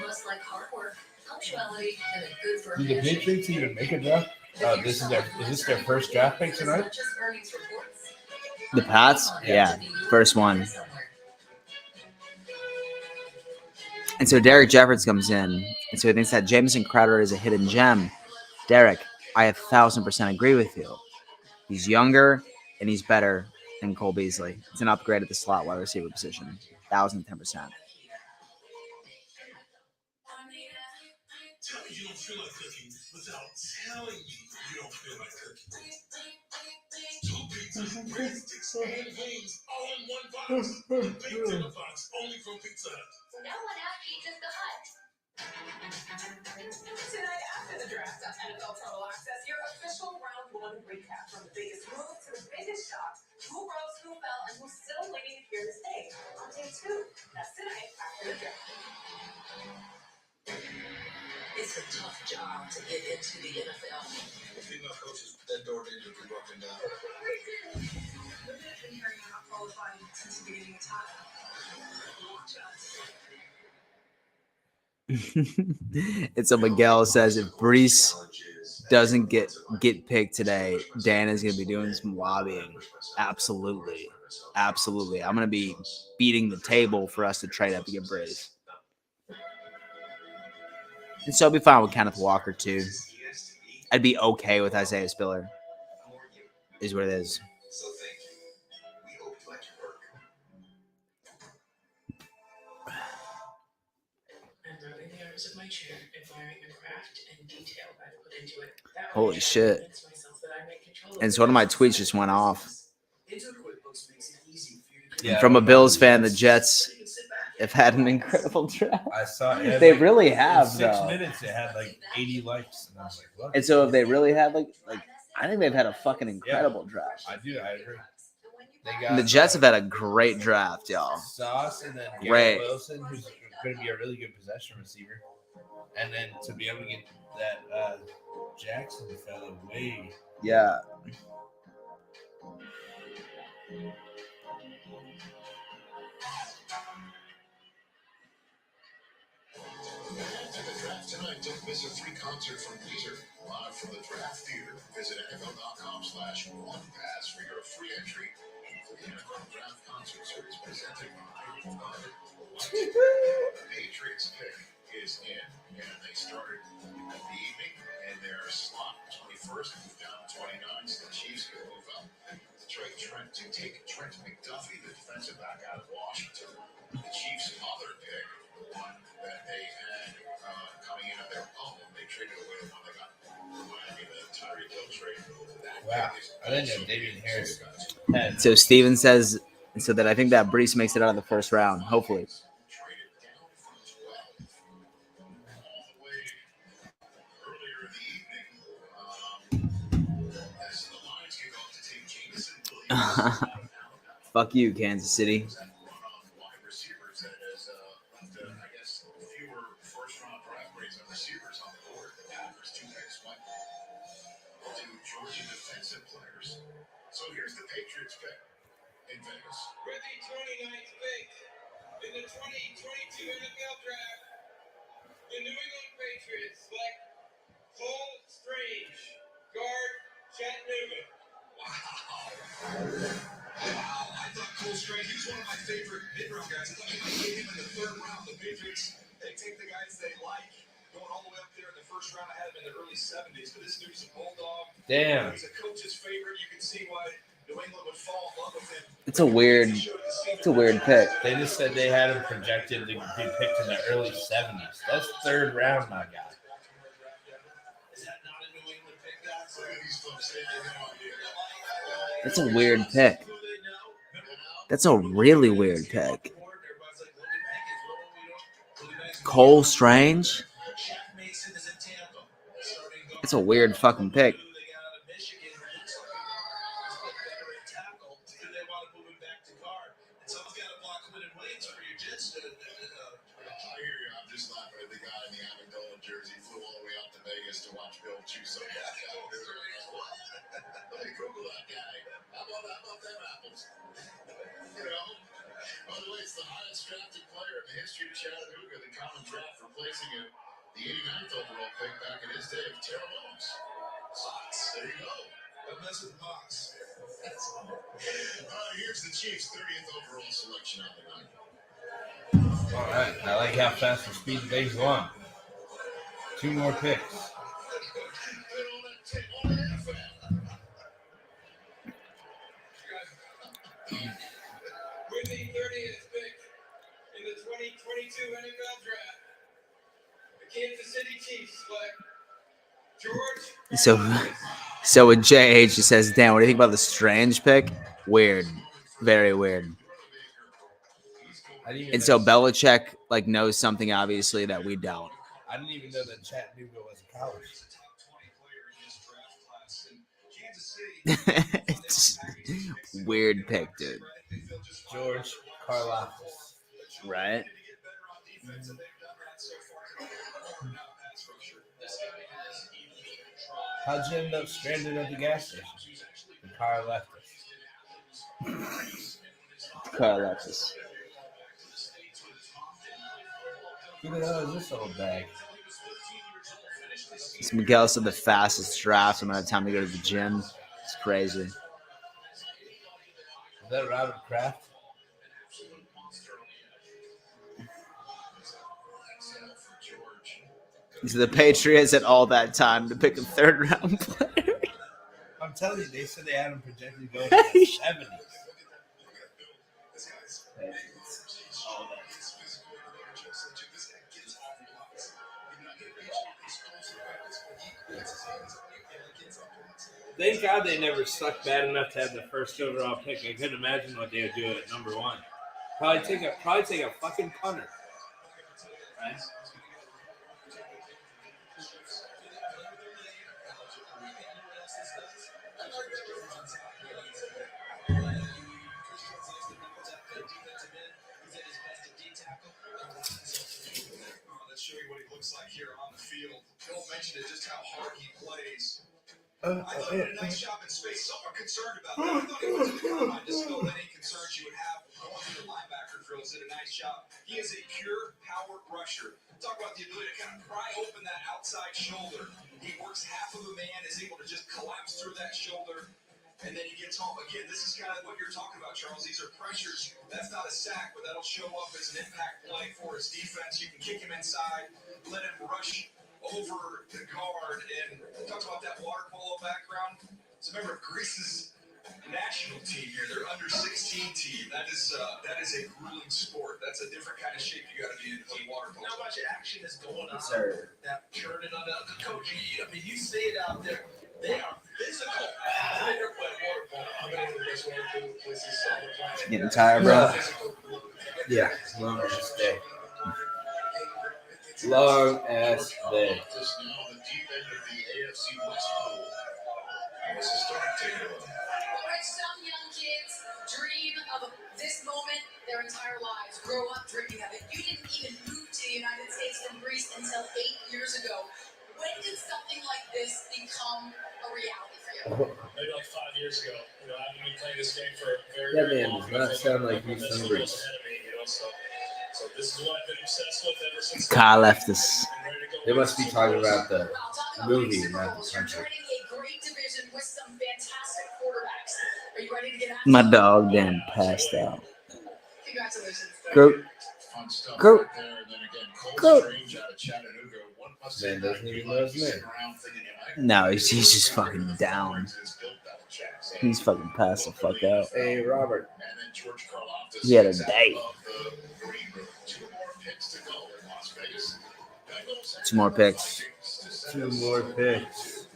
Must like hard work, punctuality, and a good firm Did the handshake. Patriots even make a draft? Is this their first draft pick tonight? Not just earnings reports. The Pats? Yeah, first one. And so Derek Jeffords comes in, and so he thinks that Jameson Crowder is a hidden gem. Derek, I 1,000% agree with you. He's younger, and he's better than Cole Beasley. It's an upgrade at the slot wide receiver position. 1,010%. Tell me you don't feel like cooking without telling me you don't feel like cooking. Two pizzas, breadsticks, and wings all in one box. The Pizza in a Box, only from Pizza Hut. So now one app Pizza's the Hut. Tonight after the draft on NFL Total Access, your official round one recap from the biggest moves to the biggest shocks. Who rose, who fell, and who's still waiting to hear the stage on day two. That's tonight after the draft. It's a tough job to get into the NFL. Female coaches, that door didn't be broken down. We've been hearing you're not qualified since the beginning of time. Watch us. And so Miguel says if Brees doesn't get picked today, Dan is going to be doing some lobbying. Absolutely. Absolutely. I'm going to be beating the table for us to trade up to get Breeze. And so I'll be fine with Kenneth Walker, too. I'd be okay with Isaiah Spiller. Is what it is. Holy shit. And so one of my tweets just went off. Yeah, From a what about Bills the fan, the Jets? Jets have had an incredible draft. I saw it. They Like, really in have, 6 though. minutes, it had like 80 likes. And I was like, what? And so if they really have, like I think they've had a fucking incredible draft. I do. I agree. They got And the Jets have had a great draft, y'all. Sauce and then Great. Garrett Wilson, who's going to be a really good possession receiver. And then to be able to get that Jackson fellow way. Yeah. To the draft tonight, don't miss a free concert from Weezer. Live from the Draft Theater. Visit NFL.com/OnePass for your free entry for the NFL Draft Concert Series presented by the Patriots pick is in, and they started in the evening in their slot 21st, moved down to 29, so the Chiefs can move up. Trey Trent to take Trent McDuffie, the defensive back out of Washington. The Chiefs' other pick, one that they had coming in on their own, they traded away the one they got from Miami, the Tyreek Hill trade. Wow. I didn't know David Harris had. So Steven says so that I think that Brees makes it out of the first round, hopefully. Traded down from 12 all the way earlier in the evening. As the Lions kick off to take Jameson Williams. Fuck you, Kansas City. Wide receivers that has left, I guess, fewer first-round draft grades on receivers on the board. The Packers 2 picks went to Georgia defensive players. So here's the Patriots pick in Vegas. With the 29th pick in the 2022 NFL Draft, the New England Patriots select Cole Strange, guard, Chattanooga. Wow, I thought Cole Strange, he was one of my favorite mid-round guys. I thought you might get him in the 3rd round. The Patriots, they take the guys they like, going all the way up there in the 1st round. I had him in the early 70s, but this dude's a bulldog. Damn. He's a coach's favorite. You can see why New England would fall in love with him. It's a weird pick. They just said they had him projected to be picked in the early 70s. That's 3rd round, my guy. Is that not a New England pick, guys? Look at these folks saying they have no idea. That's a weird pick. That's a really weird pick. Cole Strange? It's a weird fucking pick. I hear you. I'm just laughing at the guy in the Amendola jersey flew all the way out to Vegas to watch Bill Chuso. Let me Google that guy. How about them apples? You know? By the way, it's the highest drafted player in the history of Chattanooga, the common draft, replacing the 89th overall pick back in his day of Terrell Owens. There you go. Don't mess with the box. Here's the Chiefs' 30th overall selection on the night. All right. I like how fast the speed things along. 2 more picks. With the 30th pick in the 2022 NFL Draft, the Kansas City Chiefs select George. So with JH, he says, "Dan, what do you think about the Strange pick? Weird, very weird." And so Belichick knows something obviously that we don't. I didn't even know that Chattanooga was a college. It's weird pick, dude. George Karlaftis. Right? How'd you end up stranded at the gas station? The car left us. Karlaftis. Who the hell is this old bag? It's Miguel said the fastest draft. I'm gonna have time to go to the gym. It's crazy. Is that Robert Kraft? So the Patriots had all that time to pick a third-round player. I'm telling you, they said they had him projected to go in the 70s. Thank God they never sucked bad enough to have the first overall pick. I couldn't imagine what they would do at number one. Probably take a fucking punter. Right? Let's show you what he looks like here on the field. Bill mentioned it, just how hard he plays. I thought he did a nice job in space. Some are concerned about that. I thought he was in the combine. Dispelled any concerns you would have going through the linebacker drills. Did a nice job. He is a pure power rusher. Talk about the ability to kind of pry open that outside shoulder. He works half of a man, is able to just collapse through that shoulder, and then he gets home. Again, this is kind of what you're talking about, Charles. These are pressures. That's not a sack, but that'll show up as an impact play for his defense. You can kick him inside, let him rush over the guard, and talk about that water polo background. So remember, Greece's national team here, they're under 16 team. That is a grueling sport. That's a different kind of shape you got to be in play water polo. How much action is going on? Sir. That turning on the coach. I mean, you see it out there. They are physical. They're playing water polo. I'm going to do this one too. This is on the planet. Getting tired, bro. Yeah, long ass day. Long ass day. Some young kids dream of this moment their entire lives, grow up dreaming of it. You didn't even move to the United States from Greece until 8 years ago. When did something like this become a reality for you? Maybe like 5 years ago. You know, I've been playing this game for a very, That very man long does not sound like he's from Greece. So this is what I've been obsessed with ever since. Kyle left us. They must be talking about the movie, not the country. My dog then passed out. Congratulations. Group. Group. Group. Man doesn't even know his name. No, he's just fucking down. He's fucking passed the fuck out. Hey, Robert. He had a day. 2 more picks. 2 more picks.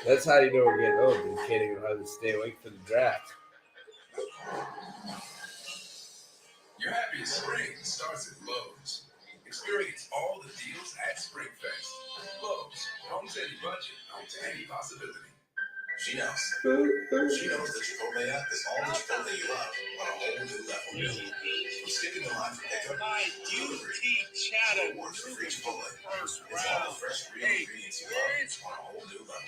That's how you know we're getting old. You can't even hardly stay awake for the draft. Your happiest spring starts at Lowe's. Experience all the deals at SpringFest. Lowe's, home's any budget, home's any possibility. She knows. She knows that Chipotle app is all the Chipotle you love on a whole new level. From skipping the line for pickup, delivery, rewards for free Chipotle. It's all the fresh real ingredients you love on a whole new level.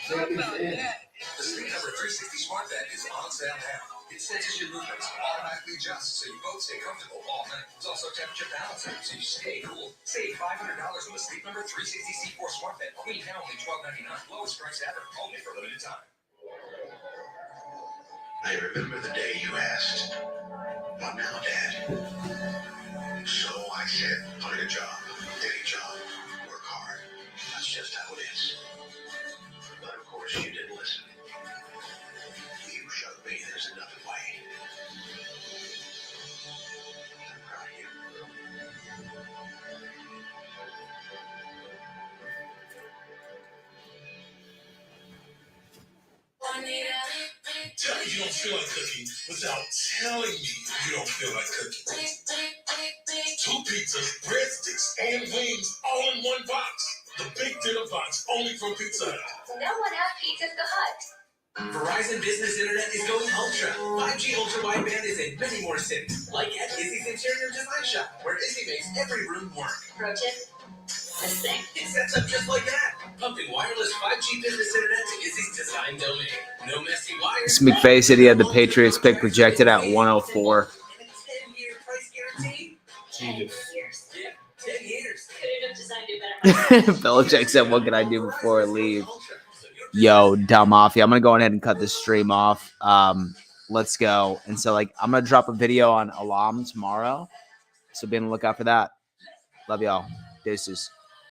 The Sleep Number 360 Smart Bed is on sale now. It senses your movements, automatically adjusts so you both stay comfortable all night. It's also temperature balancing so you stay cool. Save $500 on the Sleep Number 360 C4 Smart Bed. Queen now only $12.99. Lowest price ever, only for a limited time. I remember the day you asked, "What now, Dad?" So I said, find a job, any job, work hard. That's just how it is. But of course you didn't listen. You showed me there's another way. I'm proud of you. Tell me you don't feel like cooking without telling me you don't feel like cooking. 2 pizzas, breadsticks, and wings all in one box. The Big Dinner Box, only from Pizza Hut. No one else pizzas the Hut. Verizon Business Internet is going ultra. 5G ultra wideband is in many more cities, like at Izzy's Interior Design Shop, where Izzy makes every room work. Pro tip, this thing. It sets up just like that, pumping wireless 5G business internet to Izzy's design domain. No messy wires. McVay said he had the Patriots pick projected at 104. 10-year price guarantee. Jesus. Yeah, 10 years. Belichick said, "What can I do before I leave?" Yo, Del Mafia, I'm gonna go ahead and cut this stream off. let's go. And so, like, I'm going to drop a video on Elam tomorrow. So be on the lookout for that. Love y'all. Deuces.